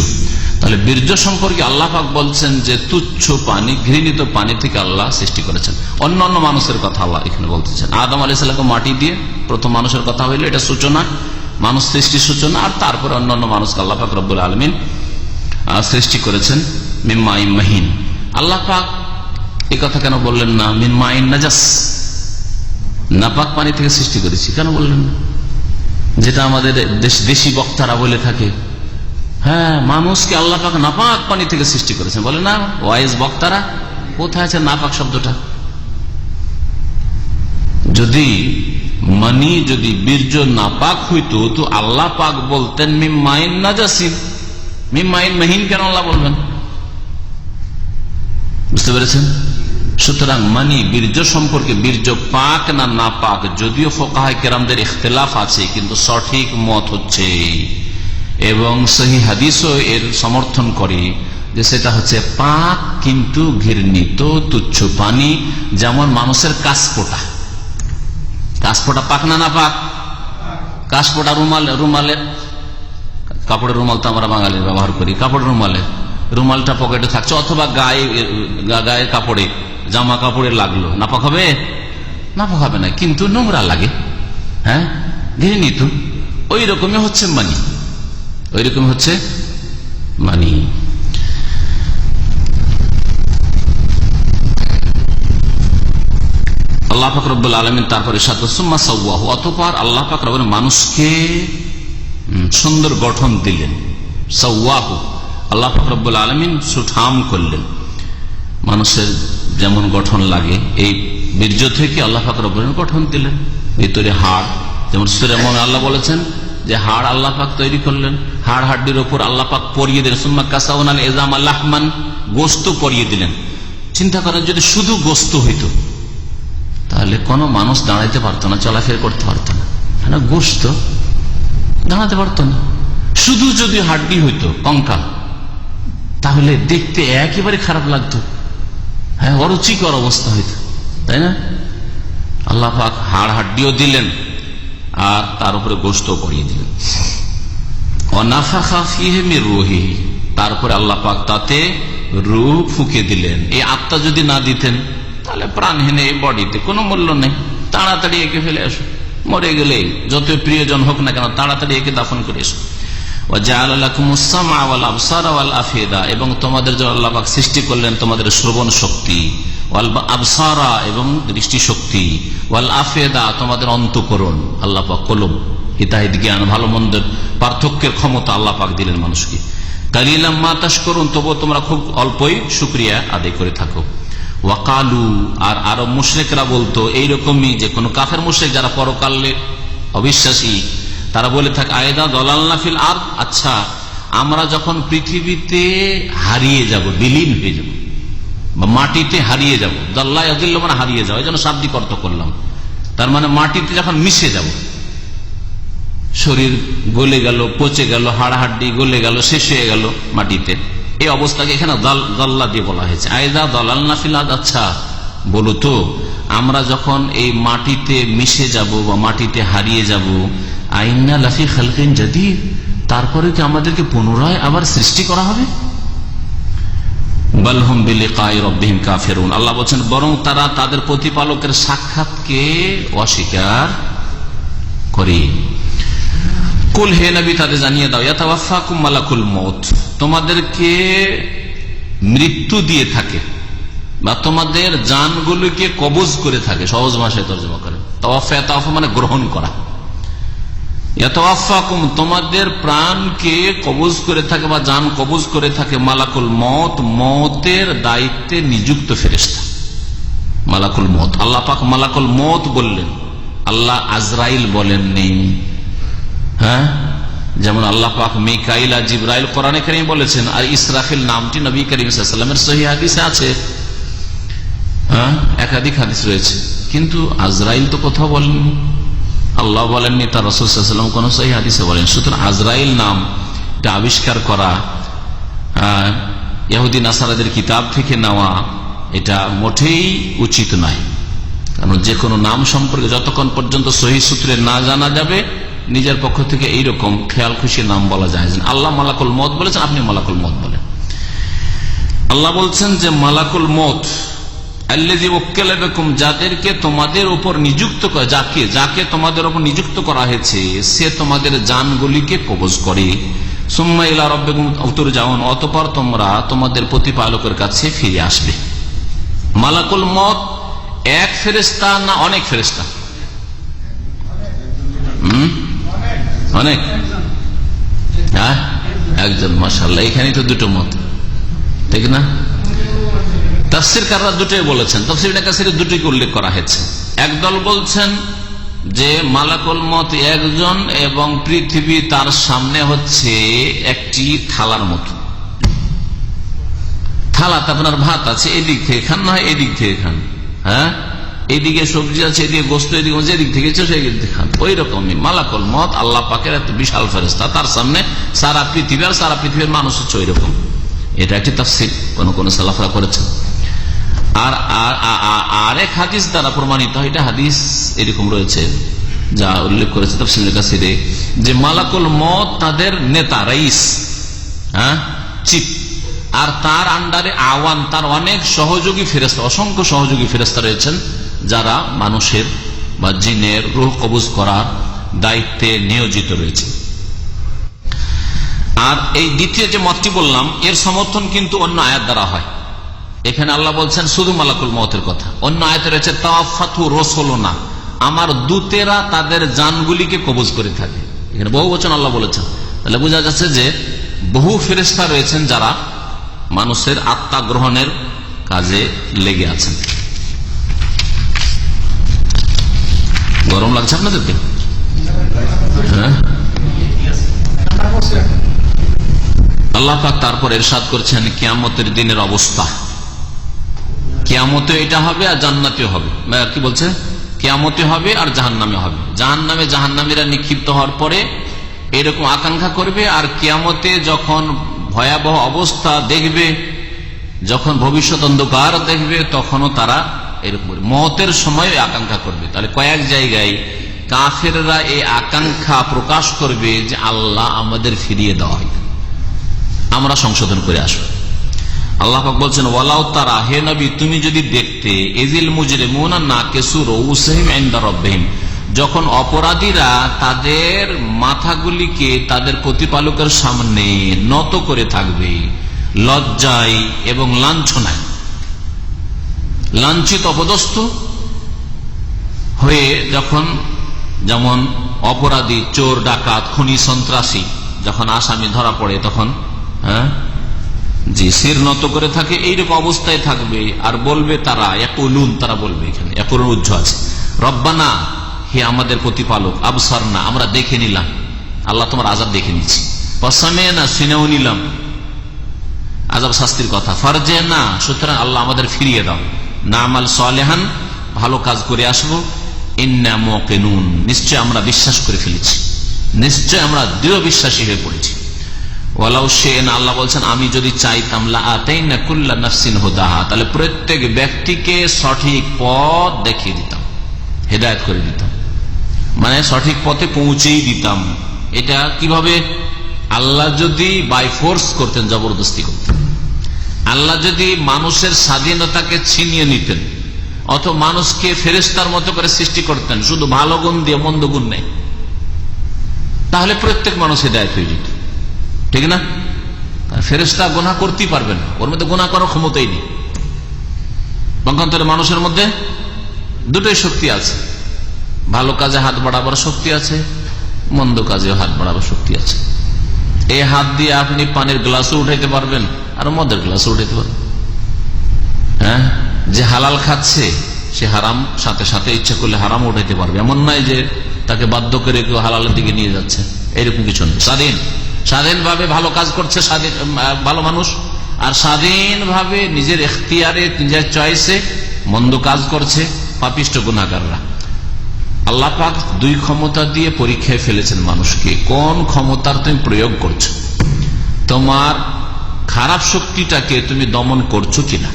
C: তাহলে বীর্য সম্পর্কে আল্লাহ পাক বলছেন যে তুচ্ছ পানি, ঘৃণিত পানি থেকে আল্লাহ সৃষ্টি করেছেন। অন্যান্য মানুষের কথা আল্লাহ এখানে বলতেছেন। আদম আলাইহিস সালামকে মাটি দিয়ে প্রথম মানুষের কথা হইলো, এটা সূচনা, মানুষ সৃষ্টির সূচনা। আর তারপরে অন্যান্য মানুষকে আল্লাহ পাক রব্বুল আলামিন সৃষ্টি করেছেন মিন মাইন মাহিন। আল্লাহ পাক এই কথা কেন বললেন না মিন মাইন নাজাস, নাপাক পানি থেকে সৃষ্টি করেছি, কেন বললেন না? যেটা আমাদের দেশি বক্তারা বলে থাকে, হ্যাঁ মানুষকে আল্লাহ পাক নাপাক পানি থেকে সৃষ্টি করেছেন, বলে না ওয়াইজ বক্তারা। কোথায় আছে নাপাক শব্দটা? যদি মানি, যদি বীর্য নাপাক হইতো তো আল্লাহ পাক বলতেন মিন মাইন নাজাসিন, মিন মাইন মাহিন কেন আল্লাহ বলবেন? বুঝতে পেরেছেন? সুতরাং মানি, বীর্য সম্পর্কে, বীর্য পাক না নাপাক, যদিও ফুকাহায়ে কেরামদের ইখতিলাফ আছে, কিন্তু সঠিক মত হচ্ছে এবং সহিহ হাদিসও এর সমর্থন করে যে সেটা হচ্ছে পাক কিন্তু ঘৃণিত তুচ্ছ পানি। যেমন মানুষের কাশপোটা, কাশপোটা পাক না নাপাক? কাশপোটা রুমালের, কাপড়ের রুমাল তো আমরা বাঙালি ব্যবহার করি, কাপড়ের রুমালটা পকেটে থাকছে, অথবা গায়ে কাপড়ে, জামা কাপড়ে লাগলো, নাপাক হবে? নাপাক হবে না, কিন্তু নোংরা লাগে, হ্যাঁ, ঘৃণিত। ওই রকমই হচ্ছে মানি, ওই রকম হচ্ছে মানি। আল্লাহ পাক রব্বুল আলামিন তারপরে সুম্মা সাওয়াহু, অতঃপর আল্লাহ পাক রব্বুল মানুষকে সুন্দর গঠন দিলেন। সাওয়াহু, আল্লাহ পাক রব্বুল আলামিন সুঠাম করলেন। মানুষের যেমন গঠন লাগে, এই বীর্য থেকে আল্লাহ পাক রব্বুল আলামিন গঠন দিলেন। ভিতরে হাড়, যেমন সূরা মুমিন আল্লাহ বলেছেন যে হাড় আল্লাহ পাক তৈরি করলেন, হাড় হাড্ডির উপর আল্লাহ পাক পরিয়ে দিলেন। সুম্মা কাসাওনাল ইযামা লাহমান, গোশত পরিয়ে দিলেন। চিন্তা করেন যদি শুধু গোশত হইতো তাহলে কোনো মানুষ দাঁড়াইতে পারতো না, চলাফেরা করতে পারতো না, হ্যাঁ, গোশত দাঁড়াতে পারতো না। শুধু যদি হাড্ডি হইতো, কঙ্কাল, তাহলে দেখতে একেবারে খারাপ লাগতো, হ্যাঁ, অরুচিকর অবস্থা হইতো, তাই না? আল্লাহ পাক হাড় হাড্ডিও দিলেন আর তার উপরে গোশত পরিয়ে দিলেন। ওয়ানাফাখা ফীহি মির রূহিহি, তারপরে আল্লাহ পাক তাতে রূহ ফুঁকে দিলেন। এই আত্মা যদি না দিতেন তাহলে প্রাণহীন এই বডিতে কোনো মূল্য নেই। তাড়াতাড়ি একে ফেলে আসো, মরে গেলে যত প্রিয়জন হোক না কেন তাড়াতাড়ি একে দাফন করে এসো। ওয়াজআলা লাকুমুস সামআ ওয়াল আবসারা ওয়াল আফিদা, এবং তোমাদের জন্য আল্লাহ পাক সৃষ্টি করলেন তোমাদের শ্রবণ শক্তি, ওয়াল আবসারা এবং দৃষ্টি শক্তি, ওয়াল আফিদা তোমাদের অন্তঃকরণ, আল্লাহ পাক কলব, হিতাহিত জ্ঞান, ভালো মন্দের পার্থক্যের ক্ষমতা আল্লাহ পাক দিলেন মানুষকে। কালিলাম মা তাশকুরুন, তবুও তোমরা খুব অল্পই শুকরিয়া আদায় করে থাকো। ওয়াকালু, আর আরব মুশরিকরা বলতো এইরকমই, যে কোনো কাফের মুশরিক যারা পরকালে অবিশ্বাসী, তারা বলে থাকে আয়দা দলালনা ফিল আরদ, আচ্ছা আমরা যখন পৃথিবীতে হারিয়ে যাব, বিলীন হয়ে যাব, বা মাটিতে হারিয়ে যাব, দাল্লা ইয়াদিল্লু মানে হারিয়ে যাওয়া, এই জন্য শাব্দিক অর্থ করলাম। তার মানে মাটিতে যখন মিশে যাব, শরীর গলে গেল, পচে গেল, হাড়হাড্ডি গলে গেল, শেষ হয়ে গেল মাটিতে, এই অবস্থাকে এখানে দাল্লা দিয়ে বলা হয়েছে। আয়দা দলালনা ফিল আরদ, আচ্ছা বলো তো আমরা যখন এই মাটিতে মিশে যাব বা মাটিতে হারিয়ে যাব, আইন্না লাফি খালকিন জাদীদ, তারপরে কি আমাদেরকে পুনরায় আবার সৃষ্টি করা হবে? বাল হুম বিলিকাই রাব্বিহিম কাফিরুন, আল্লাহ বলেন বরং তারা তাদের প্রতিপালকের সাক্ষাৎকে অস্বীকার করে। কুল, হে নবী তাদের জানিয়ে দাও, ইয়াতাওয়াফাকুম মালাকুল মউত, তোমাদেরকে মৃত্যু দিয়ে থাকে বা তোমাদের জানগুলোকে কবজ করে থাকে, সহজ ভাষায় তর্জমা করে। তাওয়াফা মানে গ্রহণ করা। ইয়াতাওয়াফাকুম তোমাদের প্রাণকে কবজ করে থাকে বা জান কবজ করে থাকে মালাকুল মত, মতের দায়িত্বে নিযুক্ত ফেরেশতা মালাকুল মত। আল্লাহ পাক মালাকুল মত বললেন, আল্লাহ আজরাইল বলেননি। হ্যাঁ, যেমন আল্লাহ পাক মিকাইল আর জিবরাইল কোরআনে কারীমে বলেছেন, আর ইসরাফিল নামটি নবী করিম সাল্লাল্লাহু আলাইহি ওয়াসাল্লামের সহিহ হাদিসে আছে। হ্যাঁ, একাধিক হাদিস রয়েছে, কিন্তু আজরাইল তো কোথাও বলেননি, আল্লাহ বলেননি, তার রাসূল সাল্লাল্লাহু আলাইহি ওয়াসাল্লাম কোন সহিহ হাদিসে বলেন। সুতরাং আজরাইল নাম এটা আবিষ্কার করা, ইহুদি নাসারাদের কিতাব থেকে নেওয়া, এটা মোটেই উচিত নয়। কারণ যে কোনো নাম সম্পর্কে যতক্ষণ পর্যন্ত সহিহ সূত্রে না জানা যাবে, নিজের পক্ষ থেকে এইরকম খেয়াল খুশি নাম বলা যায় না। আল্লাহ মালাকুল মত বলেছেন, আপনি মালাকুল মত বলেন। আল্লাহ বলছেন যে মালাকুল মত আল্লাযী ওয়াক্কালা বিকুম, যাদেরকে তোমাদের উপর নিযুক্ত করা, যাকে তোমাদের উপর নিযুক্ত করা হয়েছে, সে তোমাদের জানগুলিকে কবজ করে। সুম্মা ইলা রাব্বিকুম তুরজাউন, অতঃপর তোমরা তোমাদের প্রতিপালকের কাছে ফিরে আসবে। মালাকুল মত এক ফেরেশতা না অনেক ফেরেশতা? অনেক। হ্যাঁ, একজন। মাশাআল্লাহ, এখানে তো দুটো মত, ঠিক না? তাফসীরকাররা দুটোই বলেছেন, তাফসীর ইবনে কাসিরে দুটোকে উল্লেখ করা হয়েছে। একদল বলছেন যে মালাকুল মত একজন এবং পৃথিবী তার সামনে হচ্ছে একটি থালার মতো। থালাতে আপনার ভাত আছে, এদিক থেকে খান, না হয় এদিক থেকে খান। হ্যাঁ, এদিকে সবজি আছে, এদিকে গোস্ত, এদিকে যেদিক থেকে সেদিক থেকে খান। ওই রকমই মালাকুল মত আল্লাহ পাকের এত বিশাল ফেরেশতা, তার সামনে সারা পৃথিবী আর সারা পৃথিবীর মানুষ হচ্ছে ওই রকম। এটা একটি তাফসীর কোন সালাফরা করেছেন। আর আরেক হাদিস দ্বারা প্রমাণিত, এটা হাদিস এরকম রয়েছে যা উল্লেখ করেছে তাফসীর ইবনে কাসিরে, যে মালাকুল মত তাদের নেতা, রাইস, হ্যাঁ, চিফ, আর তার আন্ডারে আওয়ান, তার অনেক সহযোগী ফেরেশতা, অসংখ্য সহযোগী ফেরেশতা রয়েছেন, যারা মানুষের বা জিনের রূহ কবজ করার দায়িত্বে নিয়োজিত রয়েছে। আর এই দ্বিতীয় যে মতটি বললাম, এর সমর্থন কিন্তু অন্য আয়াত দ্বারা হয়। এখানে আল্লাহ বলছেন শুধু মালাকুল মতের কথা, অন্য আয়াতে রয়েছে তাওয়াফাতু রাসূলুনা, আমার দূতেরা তাদের জানগুলিকে কবজ করে থাকে। এখানে বহু বচন আল্লাহ বলেছেন, তাহলে বোঝা যাচ্ছে যে বহু ফেরেশতা রয়েছেন যারা মানুষের আত্মা গ্রহণের কাজে লেগে আছেন। গরম লাগছে আপনাদেরকে? হ্যাঁ, আল্লাহ পাক তারপর ইরশাদ করছেন কিয়ামতের দিনের অবস্থা। কিয়ামতে এটা হবে আর জান্নাতেও হবে। কি বলছে? কিয়ামতে হবে আর জাহান্নামে হবে। জাহান্নামীরা নিক্ষিপ্ত হওয়ার পরে এরকম আকাঙ্ক্ষা করবে, আর কিয়ামতে যখন ভয়াবহ অবস্থা দেখবে, যখন ভবিষ্যৎ অন্ধকার দেখবে, তখনও তারা এরকম মতের সময় আকাঙ্ক্ষা করবে। তাহলে কয়েক জায়গায় কাফেররা এই আকাঙ্ক্ষা প্রকাশ করবে যে আল্লাহ আমাদের ফিরিয়ে দেওয়া হয়, আমরা সংশোধন করে আসবো। আল্লাহ পাক বলছেন ওয়ালাউ তারা, হে নবী তুমি যদি দেখতে, ইযিল মুজরিমুনা নাকিসু রুউসিহিম ইনদা রাব্বিহিম, যখন অপরাধীরা তাদের মাথাগুলিকে তাদের প্রতিপালকের সামনে নত করে থাকবে, লজ্জায় এবং লাঞ্ছনায়, লাঞ্ছিত অপদস্থ হয়ে, যখন যেমন অপরাধী, চোর, ডাকাত, খুনি, সন্ত্রাসী যখন আসামি ধরা পড়ে, তখন হ্যাঁ জি শির নত করে থাকে, এইরকম অবস্থায় থাকবে। আর বলবে তারা, ইয়াকুলুন, তারা বলবে, এখানে ইয়াকুলুন উজ্জ আছে, রব্বানা, হে আমাদের প্রতিপালক, আবসারনা, আমরা দেখে নিলাম, আল্লাহ তোমার আযাব দেখে নিচ্ছি, ওয়াসামি'না, শুনেও নিলাম আযাব শাস্তির কথা, ফারজি'না, সুতরাং আল্লাহ আমাদের ফিরিয়ে দাও, না'মাল সালিহান, ভালো কাজ করে আসবো, ইন্না মুকিনুন, নিশ্চয় আমরা বিশ্বাস করে ফেলেছি, নিশ্চয় আমরা দৃঢ় বিশ্বাসী হয়ে পড়েছি। ওয়ালাউ শি'না, আল্লাহ বলছেন আমি যদি চাইতাম, লাআতাইনা কুল্লা নাফসিন হুদাহা, তাহলে প্রত্যেক ব্যক্তিকে সঠিক পথ দেখিয়ে দিতাম, হেদায়েত করে দিতাম, মানে সঠিক পথে পৌঁছেই দিতাম। এটা কিভাবে? আল্লাহ যদি বাই ফোর্স করতেন, জবরদস্তি করতেন, আল্লাহ যদি মানুষের স্বাধীনতাকে ছিনিয়ে নিতেন, অথবা মানুষকে ফেরেশতার মতো করে সৃষ্টি করতেন, শুধু ভালো গুণ দিয়ে মন্দ গুণ নেই, তাহলে প্রত্যেক মানুষ হেদায়েত হয়ে যেত, ঠিক না? ফেরেশতা গুনাহ করতেই পারবে না, ওর মধ্যে গুনাহ করার ক্ষমতাই নেই। পক্ষান্তরে মানুষের মধ্যে দুটোই শক্তি আছে, ভালো কাজে হাত বাড়াবার শক্তি আছে, মন্দ কাজে হাত বাড়াবার শক্তি আছে। এই হাত দিয়ে আপনি পানির গ্লাসও উঠাইতে পারবেন আর মদের গ্লাসও উঠাইতে পারবেন। হ্যাঁ, যে হালাল খাচ্ছে সে হারাম সাথে সাথে ইচ্ছা করলে হারাম উঠাইতে পারবে, এমন নয় যে তাকে বাধ্য করে কেউ হালালের দিকে নিয়ে যাচ্ছে, এরকম কিছু নেই। স্বাধীনভাবে ভালো কাজ করছে ভালো মানুষ, আর স্বাধীনভাবে নিজের এখতিয়ারে নিজের চয়েসে মন্দ কাজ করছে পাপিষ্ট গুনাহগাররা। আল্লাহ পাক দুই ক্ষমতা দিয়ে পরীক্ষায় ফেলেছেন মানুষকে, কোন ক্ষমতার তুমি প্রয়োগ করছো, তোমার খারাপ শক্তিটাকে তুমি দমন করছো কিনা।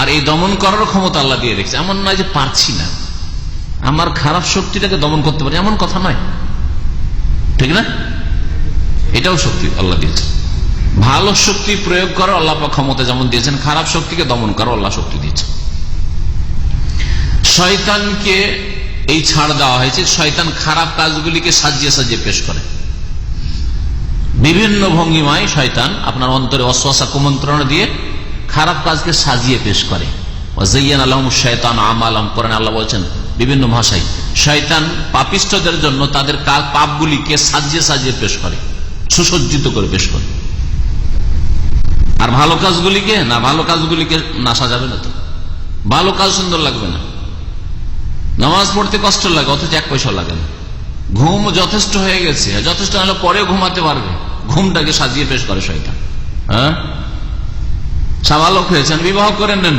C: আর এই দমন করার ক্ষমতা আল্লাহ দিয়ে রেখেছে, এমন নয় যে পারছি না, আমার খারাপ শক্তিটাকে দমন করতে পারি এমন কথা নয়, ঠিক না? এটাও শক্তি আল্লাহ দিয়েছে। ভালো শক্তি প্রয়োগ করার আল্লাহ পাক ক্ষমতা যেমন দিয়েছেন, খারাপ শক্তিকে দমন করার আল্লাহ শক্তি দিয়েছে। শয়তানকে এই ছাড় দেওয়া হয়েছে, শয়তান খারাপ কাজগুলিকে সাজিয়ে সাজিয়ে পেশ করে, বিভিন্ন ভঙ্গিমায় শয়তান আপনার অন্তরে ওয়াসওয়াসা কুমন্ত্রণা দিয়ে খারাপ কাজকে সাজিয়ে পেশ করে। ওয়াযায়্যানা লাহুমুশ শায়তানু আমালাহুম, কোরআনে আল্লাহ বলেছেন বিভিন্ন ভাষায়, শয়তান পাপিষ্ঠদের জন্য তাদের পাপগুলিকে সাজিয়ে সাজিয়ে পেশ করে, সুসজ্জিত করে পেশ করে। আর ভালো কাজগুলিকে না সাজাবে না, তো ভালো কাজ সুন্দর লাগবে না, নামাজ পড়তে কষ্ট লাগে অথচ এক পয়সা লাগে না, ঘুম যথেষ্ট হয়ে গেছে, যথেষ্ট হলে পরে ঘুমাতে পারবে, ঘুমটাকে সাজিয়ে পেশ করে শয়তান। হ্যাঁ, সাবালক হয়েছেন, বিবাহ করে নেন,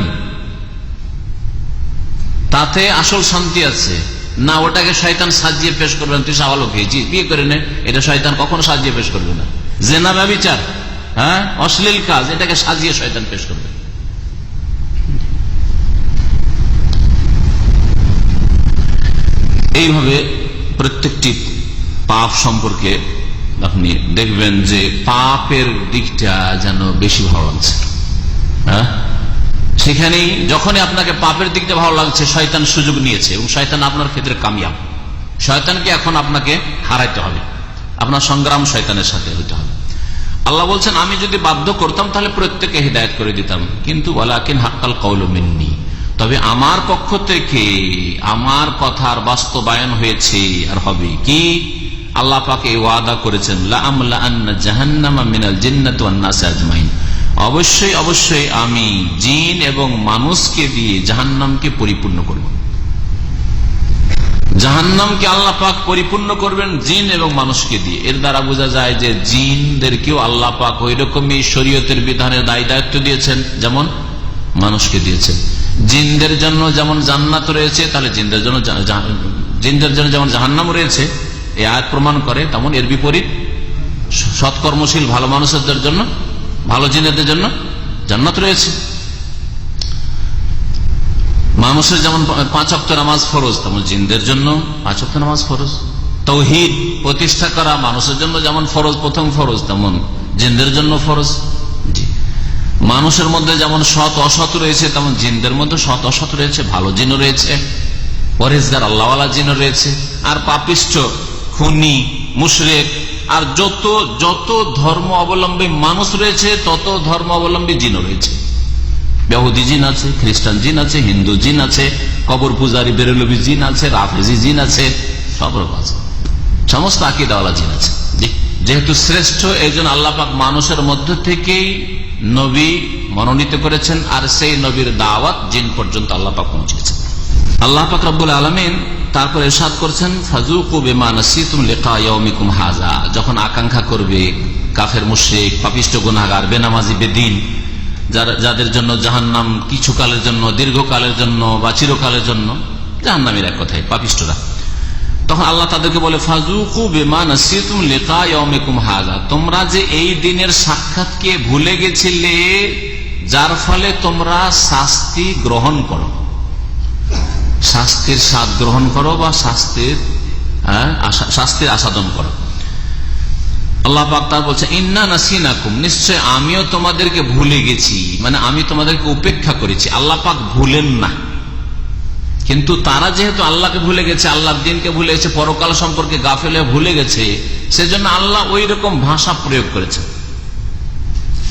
C: তাতে আসল শান্তি আছে না, ওটাকে শয়তান সাজিয়ে পেশ করবেন। তুই সাবালক হয়েছি, বিয়ে করে নে, এটা শয়তান কখনো সাজিয়ে পেশ করবে না। জেনা ব্যভিচার, হ্যাঁ, অশ্লীল কাজ, এটাকে সাজিয়ে শয়তান পেশ করবে। এইভাবে প্রত্যেকটি পাপ সম্পর্কে আপনি দেখবেন যে পাপের দিকটা যেন বেশি ভালো লাগছে। হ্যাঁ, সেখানেই যখনই আপনাকে পাপের দিকটা ভালো লাগছে, শয়তান সুযোগ নিয়েছে এবং শয়তান আপনার ক্ষেত্রে কামিয়াব। শয়তানকে এখন আপনাকে হারাইতে হবে, আপনার সংগ্রাম শয়তানের সাথে হইতে হবে। আল্লাহ বলছেন, আমি যদি বাধ্য করতাম তাহলে প্রত্যেকে হিদায়াত করে দিতাম, কিন্তু ওয়ালাকিন হাক্কাল কওলু মিন্নি, তবে আমার পক্ষ থেকে আমার কথার বাস্তবায়ন হয়েছে আর হবে কি। আল্লাহ পাক এই ওয়াদা করেছেন, লা আমলা আন্না জাহান্নামা মিনাল জিন্নাতি ওয়ান নাস আজমাইন, অবশ্যই অবশ্যই আমি জিন এবং মানুষকে দিয়ে জাহান্নামকে পরিপূর্ণ করব। জাহান্নামকে আল্লাহ পাক পরিপূর্ণ করবেন জিন এবং মানুষকে দিয়ে। এর দ্বারা বোঝা যায় যে জিনদেরকেও আল্লাহ পাক ওই রকমই শরীয়তের বিধানের দায় দায়িত্ব দিয়েছেন যেমন মানুষকে দিয়েছেন। জিনদের জন্য যেমন জান্নাত রয়েছে, তাহলে জিনদের জন্য যেমন জাহান্নাম রয়েছে, এই আয়াত প্রমাণ করে, তেমন এর বিপরীত সৎকর্মশীল ভালো মানুষদের জন্য, ভালো জিনেদের জন্য জান্নাত রয়েছে। মানুষের যেমন 5 ওয়াক্ত নামাজ ফরজ, তেমন জিনদের জন্য 5 ওয়াক্ত নামাজ ফরজ। তাওহীদ প্রতিষ্ঠা করা মানুষের জন্য যেমন ফরজ, প্রথম ফরজ, তেমন জিনদের জন্য ফরজ। মানুষের মধ্যে যেমন সৎ অসৎ রয়েছে, তেমন জিনদের মধ্যে সৎ অসৎ রয়েছে, ভালো জিনও রয়েছে, পরেজগার আল্লাহওয়ালা জিনও রয়েছে। আর পাপিষ্ঠ, খুনি, মুশরিক আর যত যত ধর্ম অবলম্বী মানুষ রয়েছে, তত ধর্ম অবলম্বী জিনও রয়েছে। ইহুদি জিন আছে, খ্রিস্টান জিন আছে, হিন্দু জিন আছে, কবর পূজারী বেরেলভী জিন আছে, রাফেজি জিন আছে, সব রকম আছে, সমস্ত আকীদাওয়ালা জিন আছে। যেহেতু শ্রেষ্ঠ, এই জন্য আল্লাহ পাক মানুষের মধ্য থেকেই নবী মনোনীত করেছেন, আর সেই নবীর দাওয়াত জিন পর্যন্ত আল্লাহ পাক পৌঁছেছেন। আল্লাহ পাক রব্বুল আলামিন তারপর ইরশাদ করছেন, ফাযুকু বিমা নাসিতুম লিকা ইয়াউমিকুম হাযা, যখন আকাঙ্ক্ষা করবে কাফের, মুশরিক, পাপিষ্ঠ, গুনাহগার, বেনামাজি, বেদিন, যাদের জন্য জাহান্নাম কিছুকালের জন্য, দীর্ঘকালের জন্য বা চিরকালের জন্য, জাহান্নামের এক কথায় পাপিষ্ঠরা, তখন আল্লাহ তাদেরকে বলে, ফাযুকু বিমা নাসিতুম লিকা ইয়াউমিকুম হাযা, তোমরা যে এই দিনের সাক্ষাৎকে ভুলে গেছিলে, যার ফলে তোমরা শাস্তি গ্রহণ করো, শাস্তির স্বাদ গ্রহণ করো বা শাস্তির আস্বাদন করো। আল্লাহ পাক তার বলছে, ইন্না নাসিনাকুম, নিশ্চয় আমিও তোমাদেরকে ভুলে গেছি, মানে আমি তোমাদেরকে উপেক্ষা করেছি। আল্লাহ পাক ভুলেন না, কিন্তু তারা যেহেতু আল্লাহকে ভুলে গেছে, আল্লাহর দিনকে ভুলে গেছে, পরকাল সম্পর্কে গাফেলে ভুলে গেছে, সেজন্য আল্লাহ ওই রকম ভাষা প্রয়োগ করেছে।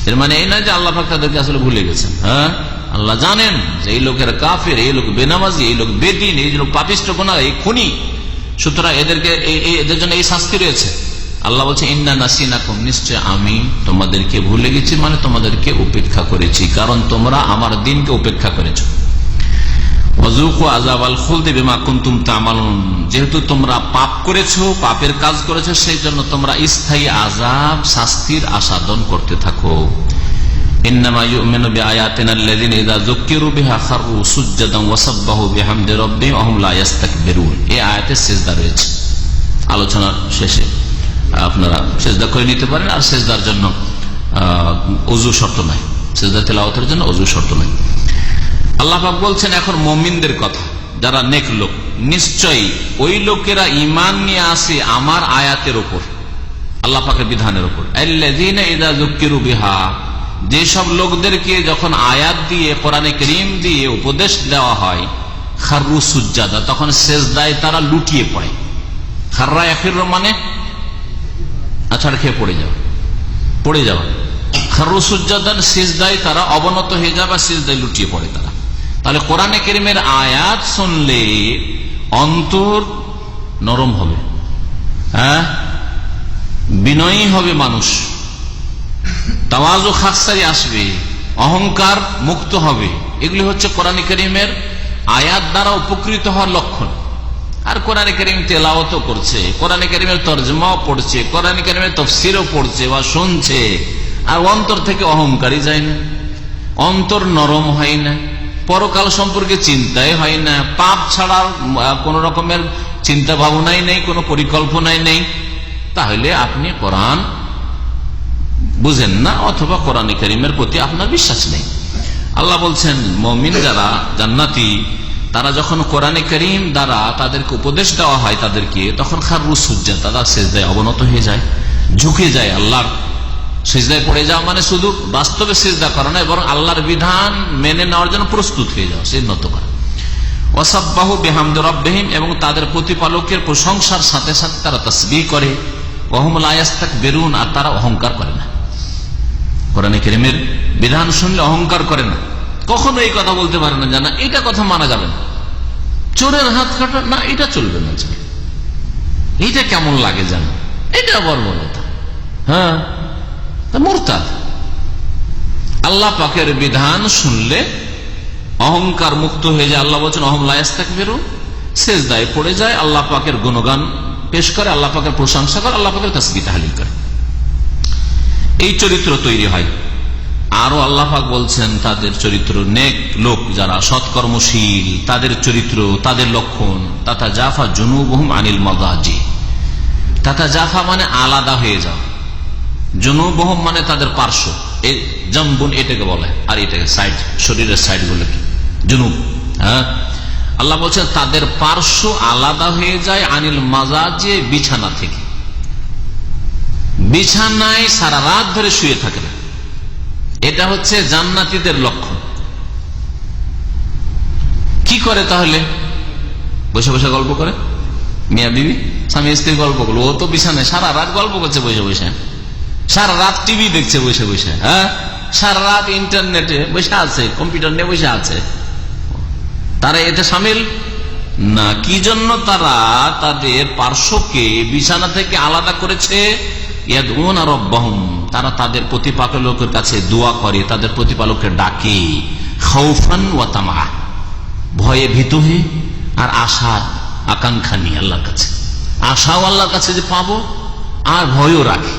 C: এর মানে এই না যে আল্লাহ পাক তাদেরকে আসলে ভুলে গেছেন। হ্যাঁ, আল্লাহ জানেন যে এই লোকের কাফের, এই লোক বেনামাজি, এই লোক বেদিন, এই লোক পাপিষ্ঠ, গুনাহ, এই খুনি, সুতরাং এদের জন্য এই শাস্তি রয়েছে। আল্লাহ বলছে ইন্না নাসিনাকুম, নিশ্চয় আমি তোমাদেরকে ভুলে গেছি, মানে তোমাদেরকে উপেক্ষা করেছি, কারণ তোমরা আমার দিনকে উপেক্ষা করেছো। ওয়াযুকু আযাবাল খুলদি বিমা কুনতুম তা'মালুন, যেহেতু তোমরা পাপ করেছো, পাপের কাজ করেছো, সেই জন্য তোমরা স্থায়ী আযাব, শাস্তির আস্বাদন করতে থাকো। ইন্নামা ইউমিনু বিআয়াতিনা আল্লাযিনা ইযা যুক্কিরু বিহা খাররু সুজদান ওয়া সাব্বাহু বিহামদি রাব্বিহিম ওয়া হুম লা ইস্তাকবিরুন। এই আয়াতে সিজদা রয়েছে। আলোচনার শেষে আপনারা সিজদা করে নিতে পারেন, আর সিজদার জন্য ওযু শর্ত নাই, সিজদা তেলাওয়াতের জন্য ওযু শর্ত নাই। আল্লাহ পাক বলছেন এখন মুমিনদের কথা, যারা নেক লোক, নিশ্চয়ই ওই লোকেরা ঈমান নিয়ে আসে আমার আয়াতের উপর, আল্লাহ পাকের বিধানের উপর। আল্লাযীনা ইযা যুক্কিরু বিহা, যেসব লোকদেরকে যখন আয়াত দিয়ে, কোরআনে কারীম দিয়ে উপদেশ দেওয়া হয়, খাররু সুজ্জাদা, তখন সিজদায় তারা লুটিয়ে পড়ে। খাররা ইয়াখিরু মানে আছাড় খেয়ে পড়ে যাওয়া। খাররু সুজ্জাদান, সিজদায় তারা অবনত হয়ে যায় বা সিজদায় লুটিয়ে পড়ে তারা। তাহলে কোরআনে কারীমের আয়াত শুনলে অন্তর নরম হবে, হ্যাঁ, বিনয়ী হবে মানুষ, তাওয়াজু খাসসারি আসবে, অহংকার মুক্ত হবে। এগুলি হচ্ছে কোরআনে কারীমের আয়াত দ্বারা উপকৃত হওয়ার লক্ষণ। আর কোরআনে কারীম তেলাওয়াতও করছে, কোরআনে কারীমের তরজমাও পড়ছে, কোরআনে কারীমের তাফসীরও পড়ছে বা শুনছে, আর অন্তর থেকে অহংকারই যায় না, অন্তর নরম হয় না, পরকাল সম্পর্কে চিন্তাই হয় না, পাপ ছাড়ার কোন রকমের চিন্তা ভাবনাই নেই, কোন পরিকল্পনাই নেই, তাহলে আপনি কোরআন বুঝেন না, অথবা কোরআনে কারীমের প্রতি আপনার বিশ্বাস নেই। আল্লাহ বলছেন মুমিন যারা জান্নাতি, তারা যখন কোরআনে কারীম দ্বারা তাদেরকে উপদেশ দেওয়া হয় তাদেরকে, তখন খাররু সুজ্জাদা, তারা সিজদায় অবনত হয়ে যায়, ঝুঁকে যায়। আল্লাহর সিজদায় পড়ে যাওয়া মানে শুধু বাস্তবে সিজদা করা নয়, বরং আল্লাহর বিধান মেনে নেওয়ার জন্য প্রস্তুত হয়ে যাওয়া, সে নত করা। ওয়া সাব্বাহু বিহামদি রাব্বিহিম, এবং তাদের প্রতিপালকের প্রশংসার সাথে সাথে তারা তাসবিহ করে। ওয়া হুম লা ইস্তাকবিরুন, আর তারা অহংকার করে না, কোরআনে কারীমের বিধান শুনলে অহংকার করে না, কখনো এই কথা বলতে পারে না জানা এটা কথা মানা যাবে না, চোরের হাত কাটা না, এটা চলবে না, এইটা কেমন লাগে জানো, এটা বর্বরতা, হ্যাঁ, মুরতাদ। আল্লাহ পাকের বিধান শুনলে অহংকার মুক্ত হয়ে যায়। আল্লাহ বলছেন ওয়া হুম লা ইস্তাকবিরুন, সিজদায় পড়ে যায়, আল্লাহ পাকের গুণগান পেশ করে, আল্লাহ পাকের প্রশংসা করে, আল্লাহ পাকের তাসবিহ তাহলিল করে। এই চরিত্র তৈরি হয়। আরো আল্লাহ পাক বলছেন তাদের চরিত্র, নেক লোক যারা সৎকর্মশীল, তাদের চরিত্র, তাদের লক্ষণ, তাতাজাফা জুনুবুহুম আনিল মাদাজি। তাতাজাফা মানে আলাদা হয়ে যাওয়া, জুনুবুহুম মানে তাদের পার্শ্ব, এই জাম্বুন এটাকে বলে, আর এটাকে সাইড, শরীরের সাইড গুলো জুনুব। হ্যাঁ, আল্লাহ বলছেন তাদের পার্শ্ব আলাদা হয়ে যায় আনিল মাজাজে, বিছানা থেকে। বিছানায় সারা রাত ধরে শুয়ে থাকে না, এটা হচ্ছে জান্নাতীদের লক্ষণ। কি করে তাহলে? বসে বসে গল্প করে, মিয়া বিবি স্বামী স্ত্রী গল্প করলো, ও তো বিছানায় সারা রাত গল্প করছে বসে বসে, সারা রাত টিভি দেখছে বসে বসে, হ্যাঁ, সারা রাত ইন্টারনেটে বসে আছে, কম্পিউটার নিয়ে বসে আছে, তারা এতে সামিল না। কি জন্য তারা তাদের পার্শ্বকে বিছানা থেকে আলাদা করেছে? ইয়াদউনা রাব্বাহুম, তারা তাদের প্রতিপালকের কাছে দোয়া করে, তাদের প্রতিপালককে ডাকে, খাউফান ওয়া তামা, ভয়ে ভীত হয়ে, আর আশা আকাঙ্ক্ষা নিয়ে আল্লাহর কাছে, আশাও আল্লাহর কাছে যে পাবো, আর ভয়ও রাখে।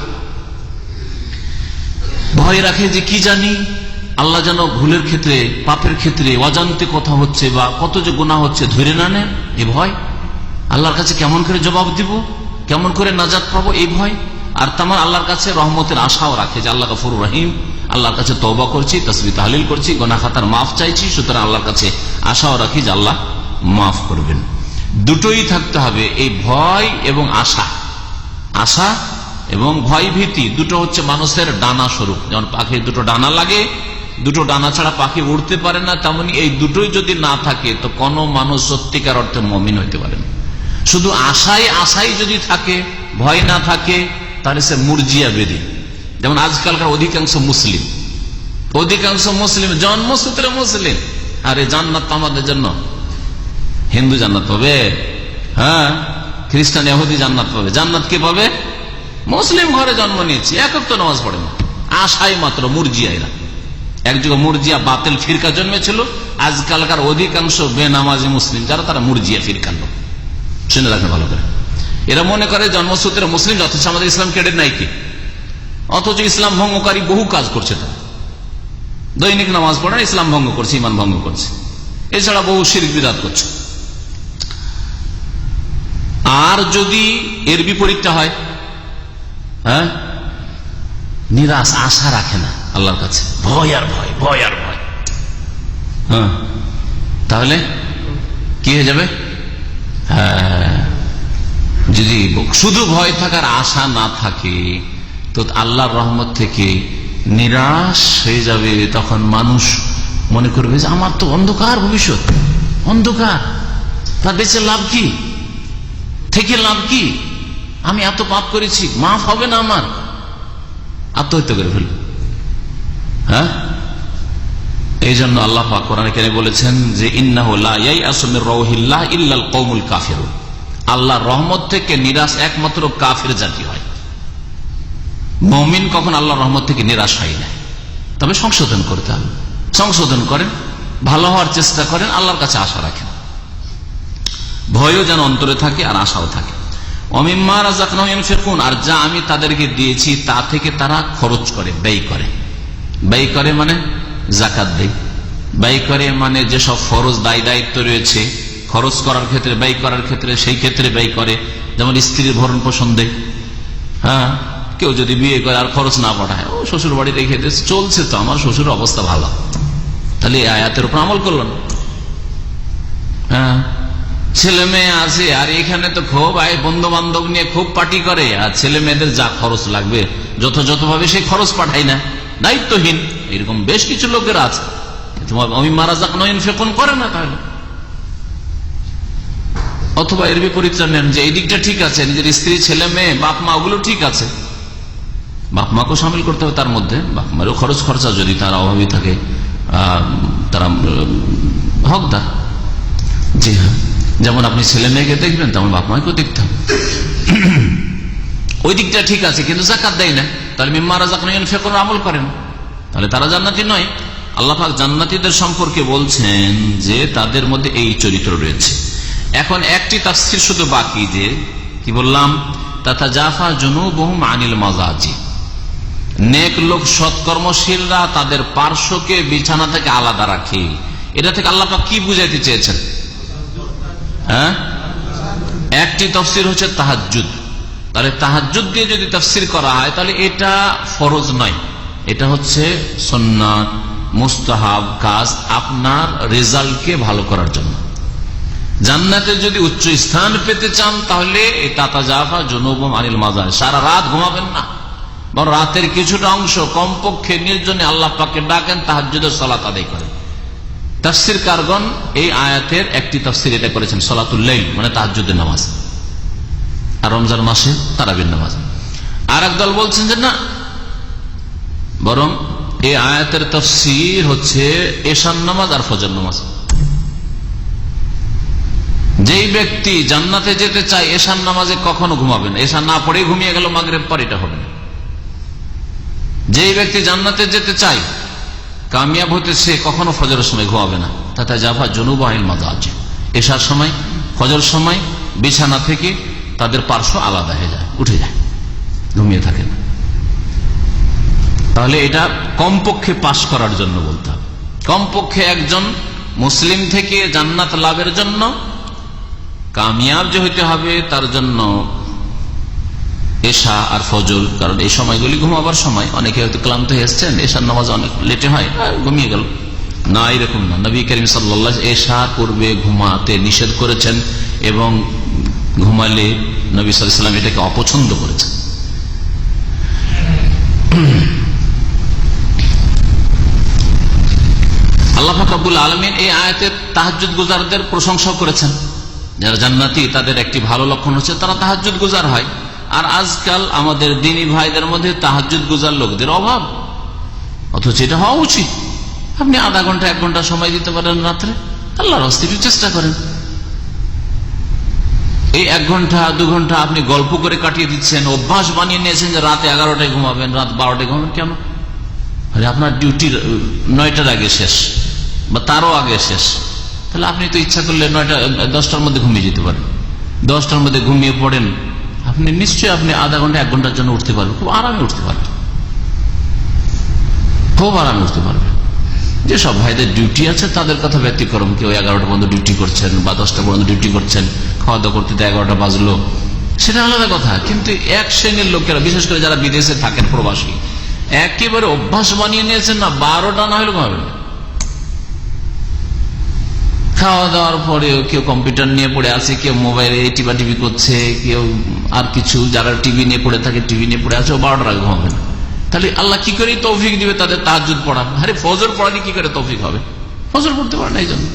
C: ভয় রাখে যে কি জানি আল্লাহ যেন ভুলের ক্ষেত্রে, পাপের ক্ষেত্রে অজান্তে কথা হচ্ছে বা কত যে গুনাহ হচ্ছে ধরে না নেন, এই ভয়। আল্লাহর কাছে কেমন করে জবাব দিব, কেমন করে নাজাত পাবো, এই ভয়। আর তামান আল্লাহর কাছে রহমতের আশাও রাখে যে আল্লাহ গফুর রহিম, আল্লাহর কাছে তওবা করছি, তাসবিহ তাহলিল করছি, গুনাহ খাতার মাফ চাইছি, সুতরাং আল্লাহর কাছে আশাও রাখি যে আল্লাহ মাফ করবেন। দুটোই থাকতে হবে, এই ভয় এবং আশা। আশা এবং ভয় ভীতি দুটো হচ্ছে মানুষের ডানা স্বরূপ। যেমন পাখির দুটো ডানা লাগে, দুটো ডানা ছাড়া পাখি উড়তে পারে না, তেমনি এই দুটোই যদি না থাকে তো কোনো মানুষ সত্যিকার অর্থে মুমিন হইতে পারে না। শুধু আশাই যদি থাকে, ভয় না থাকে, তাহলে সে মুরজিয়া বেদি। যেমন আজকালকার অধিকাংশ মুসলিম জন্মসূত্রে মুসলিম। আরে জান্নাত তো আমাদের জন্য, হিন্দু জান্নাত পাবে, হ্যাঁ খ্রিস্টান ইহুদি জান্নাত পাবে। জান্নাত কে পাবে? মুসলিম ঘরে জন্ম নিয়েছি, একক তো নামাজ পড়ে না, আশাই মাত্র। মুরজিয়া এরা একযুগে মুরজিয়া বাতিল ফিরকা জন্মেছিল। আজকালকার অধিকাংশ বেনামাজি মুসলিম যারা, তারা মুরজিয়া ফিরকার লোক। শুনে রাখেন ভালো করে। এরা মনে করে জন্মসূত্রে মুসলিম, অথচ আমাদের ইসলাম কেড়ে নাই কি, অথচ ইসলাম ভঙ্গকারী বহু কাজ করছে। তারা দৈনিক নামাজ পড়ে, ইসলাম ভঙ্গ করছে, ইমান ভঙ্গ করছে, এছাড়া বহু শিরক বিদআত করছে। আর যদি এর বিপরীতটা হয়, হ্যাঁ নিরাশ, আশা রাখে না আল্লাহর কাছে, ভয় আর ভয়, হ্যাঁ তাহলে কি হয়ে যাবে? হ্যাঁ, যদি শুধু ভয় থাকার আশা না থাকে তো আল্লাহর রহমত থেকে নিরাশ হয়ে যাবে। তখন মানুষ মনে করবে যে আমার তো অন্ধকার ভবিষ্যৎ, অন্ধকার, তা বেঁচে লাভ কি, থেকে লাভ কি, আমি এত পাপ করেছি, মাফ হবে না আমার, আত্মহত্যা করে ফেলবে। হ্যাঁ, এই জন্য আল্লাহ পাক কোরআনে কারিমে বলেছেন যে ইন্নাহু লা ইয়াইআসু মির রাউহিল্লাহ ইল্লাল কওমুল কাফিরুন। আল্লাহর রহমত থেকে নিরাশ একমাত্র কাফির জাতি হয়। মুমিন কখন আল্লাহর রহমত থেকে নিরাশ হয় না, তবে সংশোধন করতে হবে। সংশোধন করেন, ভালো হওয়ার চেষ্টা করেন, আল্লাহর কাছে আশা রাখেন, ভয়ও যেন অন্তরে থাকে আর আশাও থাকে। ওমিম্মা রাযাকনাহুম ইউনফিকুন, আর যা আমি তাদেরকে দিয়েছি তা থেকে তারা খরচ করে, ব্যয় করে। ব্যয় করে মানে যাকাত দেয়, ব্যয় করে মানে যেসব ফরজ দায় দায়িত্ব রয়েছে খরচ করার ক্ষেত্রে, ব্যয় করার ক্ষেত্রে, সেই ক্ষেত্রে ব্যয় করে। যেমন স্ত্রীর ভরণ পোষণ দেয়। হ্যাঁ, কেউ যদি বিয়ে করে আর খরচ না পাঠায়, ও শ্বশুর বাড়ি রেখে চলছে তো, আমার শ্বশুর অবস্থা ভালো, তাহলে এই আয়াতের উপর আমল করল না। হ্যাঁ, ছেলে মেয়ে আছে আর এখানে তো খুব বন্ধু বান্ধব নিয়ে খুব পার্টি করে, আর ছেলে মেয়েদের যা খরচ লাগবে যথাযথভাবে সেই খরচ পাঠায় না, দায়িত্বহীন। এরকম বেশ কিছু লোকের আছে, আমি মারা যাক নয়ন ফেকন করে না। তাহলে অথবা এর বিপরীতটা নেন যে এই দিকটা ঠিক আছে, নিজের স্ত্রী, ছেলে মেয়ে, বাপ মা, ওগুলো ঠিক আছে, বাপ মাকেও সামিল করতে হবে তার মধ্যে। বাপ মারও খরচ খরচা যদি তারা অভাবী থাকে, তারা হকদার। জি হ্যাঁ, যেমন আপনি ছেলে মেয়েকে দেখবেন তেমন বাপ মাকেও দেখতে হবে, ওই দিকটা ঠিক আছে। কিন্তু যাকাত দেয় না, তাহলে মিম্মা রাযাকনাহুম ইউনফিকুন আমল করেন, তাহলে তারা জান্নাতি নয়। আল্লাহ পাক জান্নাতীদের সম্পর্কে বলছেন যে তাদের মধ্যে এই চরিত্র রয়েছে। এখন একটি তাফসীর শুধু বাকি, যে কি বললাম, তাতাজাফা জুনুবুহুম আনিল মাযাজি, নেক লোক সৎকর্মশীলরা তাদের পার্শ্বকে বিছানা থেকে আলাদা রাখে। এটা থেকে আল্লাহ পাক কি বুঝাইতে চেয়েছেন? হ্যাঁ, একটি তাফসীর হচ্ছে তাহাজ্জুদ। তাহলে তাহাজ্জুদ দিয়ে যদি তাফসীর করা হয় তাহলে এটা ফরজ নয়, এটা হচ্ছে সুন্নাত, মুস্তাহাব কাজ, আপনার রেজাল্টকে ভালো করার জন্য। জান্নাতে যদি উচ্চ স্থান পেতে চান তাহলে তাতাজাফা জুনুবুহুম আনিল মাযাজি, সারা রাত ঘুমাবেন না, বরং রাতের কিছুটা অংশ কমপক্ষে নির্জনে আল্লাহ পাককে ডাকেন, তাহাজ্জুদের সালাত আদায় করেন। তাফসীরকারগণ এই আয়াতের একটি তাফসীর এটা করেছেন সালাতুল লাইল, মানে তাহাজ্জুদের নামাজ, আর রমজান মাসে তারাবির নামাজ। আর একদল বলছেন যে না, বরং এই আয়াতের তাফসীর হচ্ছে এশার নামাজ আর ফজর নামাজ। যেই ব্যক্তি জান্নাতে যেতে চায় এশার নামাজে কখনো ঘুমাবে না, এশা না পড়ে ঘুমিয়ে গেল মাগরিব পর, এটা হবে না। যেই ব্যক্তি জান্নাতে যেতে চায়, কামিয়াব হতে, সে কখনো ফজরের সময় ঘুমাবে না। তাতাজাফা জুনুবুহুম আনিল মাযাজি, এশার সময়, ফজর সময় বিছানা থেকে তাদের পার্শ্ব আলাদা হয়ে যায়, উঠে যায়, ঘুমিয়ে থাকে না। তাহলে এটা কমপক্ষে পাশ করার জন্য বলতে হবে। কমপক্ষে একজন মুসলিম থেকে জান্নাত লাভের জন্য কামিয়াব যে হইতে হবে, তার জন্য এশা আর ফজর, কারণ এই সময়গুলি ঘুমাবার সময়। অনেকে হয়তো ক্লান্ত হয়ে এসছেন, এশার নামাজ অনেক লেটে হয়, ঘুমিয়ে গেল না, এরকম না। নবী করিম সাল্লাল্লাহু আলাইহি ওয়াসাল্লাম এশা পূর্বে ঘুমাতে নিষেধ করেছেন, এবং ঘুমালে নবী সাল্লাল্লাহু আলাইহি ওয়াসাল্লাম এটাকে অপছন্দ করেছেন। আল্লাহ পাক রব্বুল আলামিন এই আয়াতে তাহাজ্জুদ গুজারদের প্রশংসা করেছেন। যারা জান্নাতি তাদের একটি ভালো লক্ষণ হচ্ছে তারা তাহাজ্জুদ গুজার হয়। আর আজকাল আমাদের দিনী ভাইদের মধ্যে তাহাজ্জুদ গুজার লোকদের অভাব, অথচ এটা হওয়া উচিত। আপনি আধা ঘন্টা 1 ঘন্টা সময় দিতে পারেন রাত্রে, আল্লাহর রাস্তায় একটু চেষ্টা করেন। এই 1 ঘন্টা 2 ঘন্টা আপনি গল্প করে কাটিয়ে দিচ্ছেন, অভ্যাস বানিয়ে নিয়েছেন যে রাতে 11টায় ঘুমাবেন, রাত 12টায় ঘুমাবেন। কেন? আরে আপনার ডিউটি 9টার আগে শেষ বা তারও আগে শেষ, তাহলে আপনি তো ইচ্ছা করলে 10টার মধ্যে ঘুমিয়ে যেতে পারেন। 10টার মধ্যে ঘুমিয়ে পড়েন, আপনি নিশ্চয়ই আপনি আধা ঘন্টা 1 ঘন্টার জন্য উঠতে পারবেন, খুব আরামে উঠতে পারবেন, খুব আরামে উঠতে পারবেন। যেসব ভাইদের ডিউটি আছে তাদের কথা ব্যতিক্রম, কেউ 11টা পর্যন্ত ডিউটি করছেন বা 10টা পর্যন্ত ডিউটি করছেন, খাওয়া দাওয়া করতে 11টা বাজলো, সেটা আলাদা কথা। কিন্তু এক শ্রেণীর লোকেরা, বিশেষ করে যারা বিদেশে থাকেন প্রবাসী, একেবারে অভ্যাস বানিয়ে নিয়েছেন না 12টা না হলে ঘুমাবেন না। খাওয়া দাওয়ার পরেও কেউ কম্পিউটার নিয়ে পড়ে আছে, কেউ মোবাইলে টিপি করছে, কেউ আর কিছু, যারা টিভি নিয়ে পড়ে থাকে টিভি নিয়ে পড়ে আছে, 12টার আগে ঘুমাবে না। তাহলে আল্লাহ কি করে তৌফিক দিবে তাদের তাহাজ্জুদ পড়া? আরে ফজর পড়ালে কি করে তৌফিক হবে? ফজর পড়তে পারে না। এই জন্য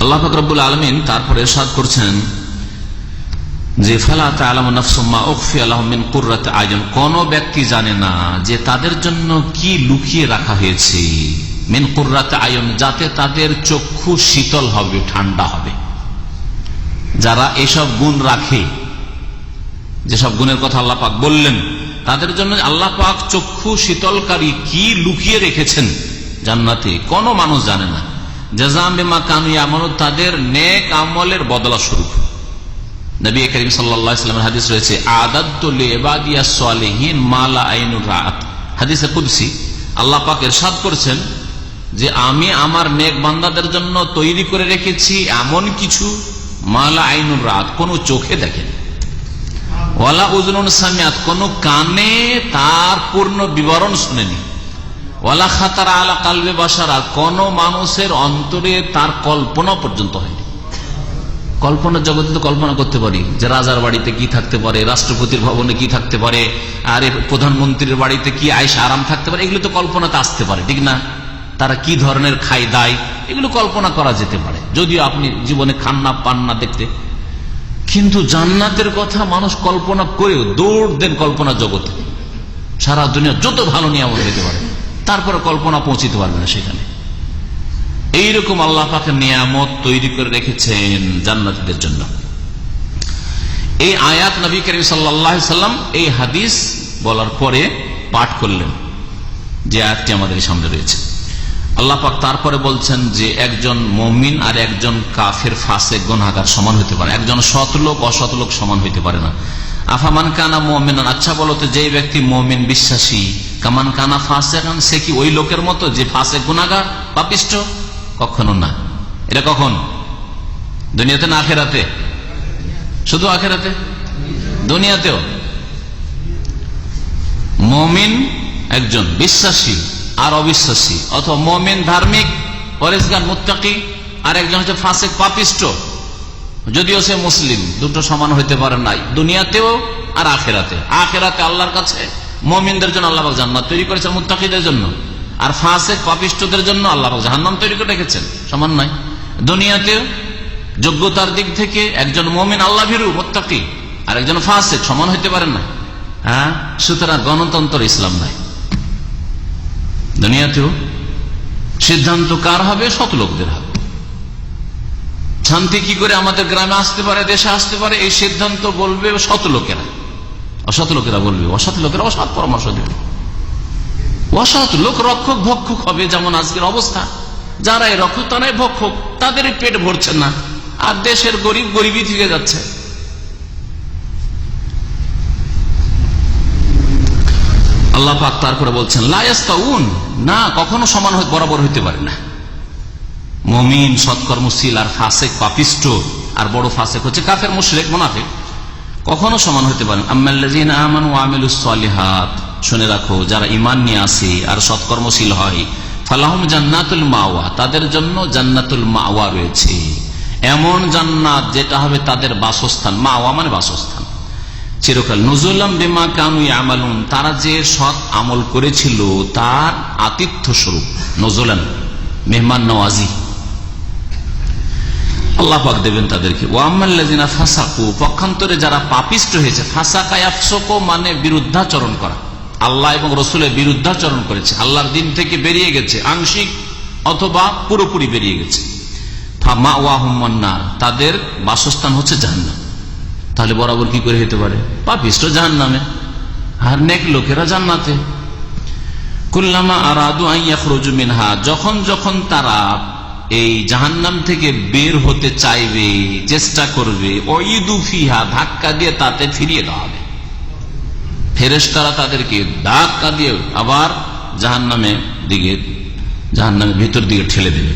C: আল্লাহ পাক রব্বুল আলামিন তারপরে ইরশাদ করছেন যে ফালা তা'লামু নাফসুম মা উখফিয়া লাহুম মিন কুররাতি আয়ুন, কোন ব্যক্তি জানে না যে তাদের জন্য কি লুকিয়ে রাখা হয়েছে, মিন কুররাতি আয়ুন, যাতে তাদের চক্ষু শীতল হবে, ঠান্ডা হবে। যারা এসব গুণ রাখে, যেসব গুণের কথা আল্লাহ পাক বললেন, তাদের জন্য আল্লাহ পাক চক্ষু শীতলকারী কি লুকিয়ে রেখেছেন জান্নাতে, কোনো মানুষ জানে না। জাযাম বিমা কানু ইয়ামালুন, তাদের নেক আমলের বদলা স্বরূপ। নবী করিম সাল্লাল্লাহু আলাইহি ওয়াসাল্লামের হাদিস রয়েছে, আদাদতু লিইবাদিয়াস সালিহিন মা লা আইনুর রাআত। হাদিসে কুদসি আল্লাহ পাক ইরশাদ করেছেন যে আমি আমার নেক বান্দাদের জন্য তৈরি করে রেখেছি এমন কিছু, মা লা আইনুর রাআত, কোন চোখে দেখেনি, ওয়ালা উযুনুন সামিআত, কোন কানে তার পূর্ণ বিবরণ শুনেনি, ওয়ালা খাতারা আলা কালবে বাশার, কোন মানুষের অন্তরে তার কল্পনা পর্যন্ত হয়নি। কল্পনার জগতে তো কল্পনা করতে পারি যে রাজার বাড়িতে কি থাকতে পারে, রাষ্ট্রপতির ভবনে কি থাকতে পারে, আর প্রধানমন্ত্রীর বাড়িতে কি আয়েশ আরাম থাকতে পারে, এগুলো তো কল্পনাতে আসতে পারে, ঠিক না? তারা কি ধরনের খায় দায়, এগুলো কল্পনা করা যেতে পারে, যদিও আপনি জীবনে খান না পান না দেখতে। কিন্তু জান্নাতের কথা মানুষ কল্পনা করেও দৌড় দেন কল্পনা জগতে। সারা দুনিয়া যত ভালো নিয়ামত দিতে পারে, তারপরে কল্পনা পৌঁছিতে পারবে না সেখানে। এইরকম আল্লাহ পাকের নিয়ামত তৈরি করে রেখেছেন জান্নাতীদের জন্য। এই আয়াত নবী করিম সাল্লাল্লাহু আলাইহি সাল্লাম এই হাদিস বলার পরে পাঠ করলেন, যে আয়াতটি আমাদের সামনে রয়েছে। আল্লাহ পাক তারপরে বলছেন যে একজন মুমিন আর একজন কাফের ফাসিক গুনাহগার সমান হতে পারে, একজন সৎ লোক অসৎ লোক সমান হইতে পারে না। আফামান কানা মুমিনান, আচ্ছা বলো তো যে ব্যক্তি মুমিন বিশ্বাসী, কামান কানা ফাসিকান, সে কি ওই লোকের মতো যে ফাসিক গুনাহগার পাপিষ্ঠ? কখনো না। এটা কখন? দুনিয়াতে না আখিরাতে? শুধু আখিরাতে? দুনিয়াতেও মুমিন একজন বিশ্বাসী আর অবিশ্বাসী, অথবা মুমিন ধার্মিক পরেজগার মুত্তাকি, আর একজন হচ্ছে ফাসিক পাপিষ্ঠ, যদিও সে মুসলিম, দুটো সমান হইতে পারে না দুনিয়াতেও আর আখিরাতে। আখিরাতে আল্লাহর কাছে মুমিনদের জন্য আল্লাহ পাক জান্নাত তৈরি করেছেন, মুত্তাকিদের জন্য, আর ফাসিক পাপিষ্ঠদের জন্য আল্লাহ পাক জাহান্নাম তৈরি করে রেখেছেন, সমান নয়। দুনিয়াতেও যোগ্যতার দিক থেকে একজন মুমিন আল্লাহ ভীরু মুত্তাকি আর একজন ফাসিক সমান হইতে পারেন না। হ্যাঁ, সুতরাং গণতন্ত্র ইসলাম নাই। দুনিয়াতেও সিদ্ধান্ত কার হবে? সৎ লোকদের হবে। শান্তি কি করে আমাদের গ্রামে আসতে পারে, দেশে আসতে পারে, এই সিদ্ধান্ত বলবে সৎ লোকেরা, অসৎ লোকেরা বলবে, অসৎ লোকেরা অসৎ পরামর্শ দেবে। অসৎ লোক রক্ষক ভক্ষক হবে, যেমন আজকের অবস্থা। যারা এই রক্ষক তারাই ভক্ষক, তাদের পেট ভরছে না, আর দেশের গরিব গরিবই থেকে যাচ্ছে। আল্লাহ পাক তারপরে বলছেন লা ইয়াস্তাউন, না, কখনো সমান বরাবর হইতে পারে না। মুমিন সৎকর্মশীল আর ফাসিক পাপিষ্ঠ, আর বড় ফাসিক হচ্ছে কাফের মুশরিক মুনাফিক, কখনো সমান হতে পারে না। আম্মাল্লাযীনা আমানু ওয়া আমিলুস সালিহাত, শুনে রাখো, যারা ঈমান নিয়ে আসে আর সৎকর্মশীল হয়, ফালাহুম জান্নাতুল মাওয়া, তাদের জন্য জান্নাতুল মাওয়া রয়েছে, এমন জান্নাত যেটা হবে তাদের বাসস্থান। মাওয়া মানে বাসস্থান, চিরকাল। নুজুলাম বিমা কানু ইয়ামালুন, তারা যে সৎ আমল করেছিল তার আতিথ্য স্বরূপ। নজুলান মেহমান নওয়াজি। আল্লাহ পাক দেবেন তাদেরকে। ওয়াম্মাল্লাযিনা ফাসাকু, পক্ষান্তরে যারা পাপিষ্ট হয়েছে, ফাসাকা ইয়াফসুকু মানে বিরুদ্ধাচরণ করা, আল্লাহ এবং রাসূলের বিরুদ্ধাচরণ করেছে, আল্লাহর দিন থেকে বেরিয়ে গেছে, আংশিক অথবা পুরোপুরি বেরিয়ে গেছে। ফামাওয়াহুমুন নার, তাদের বাসস্থান হচ্ছে জাহান্নাম। তাহলে বরাবর কি করে হতে পারে? পাপিষ্ট জাহান্নামে আর নেক লোকেরা জান্নাতে। কুল্লামা আরাদু আন ইয়াখরুজু মিনহা, যখন যখন তারা এই জাহান্নাম থেকে বের হতে চাইবে, চেষ্টা করবে, উইদু ফিহা, ধাক্কা দিয়ে তাতে ফিরিয়ে দেওয়া হবে। ফেরেশতারা তাদেরকে ধাক্কা দিয়ে আবার জাহান্নামের ভিতর দিকে ঠেলে দেবে।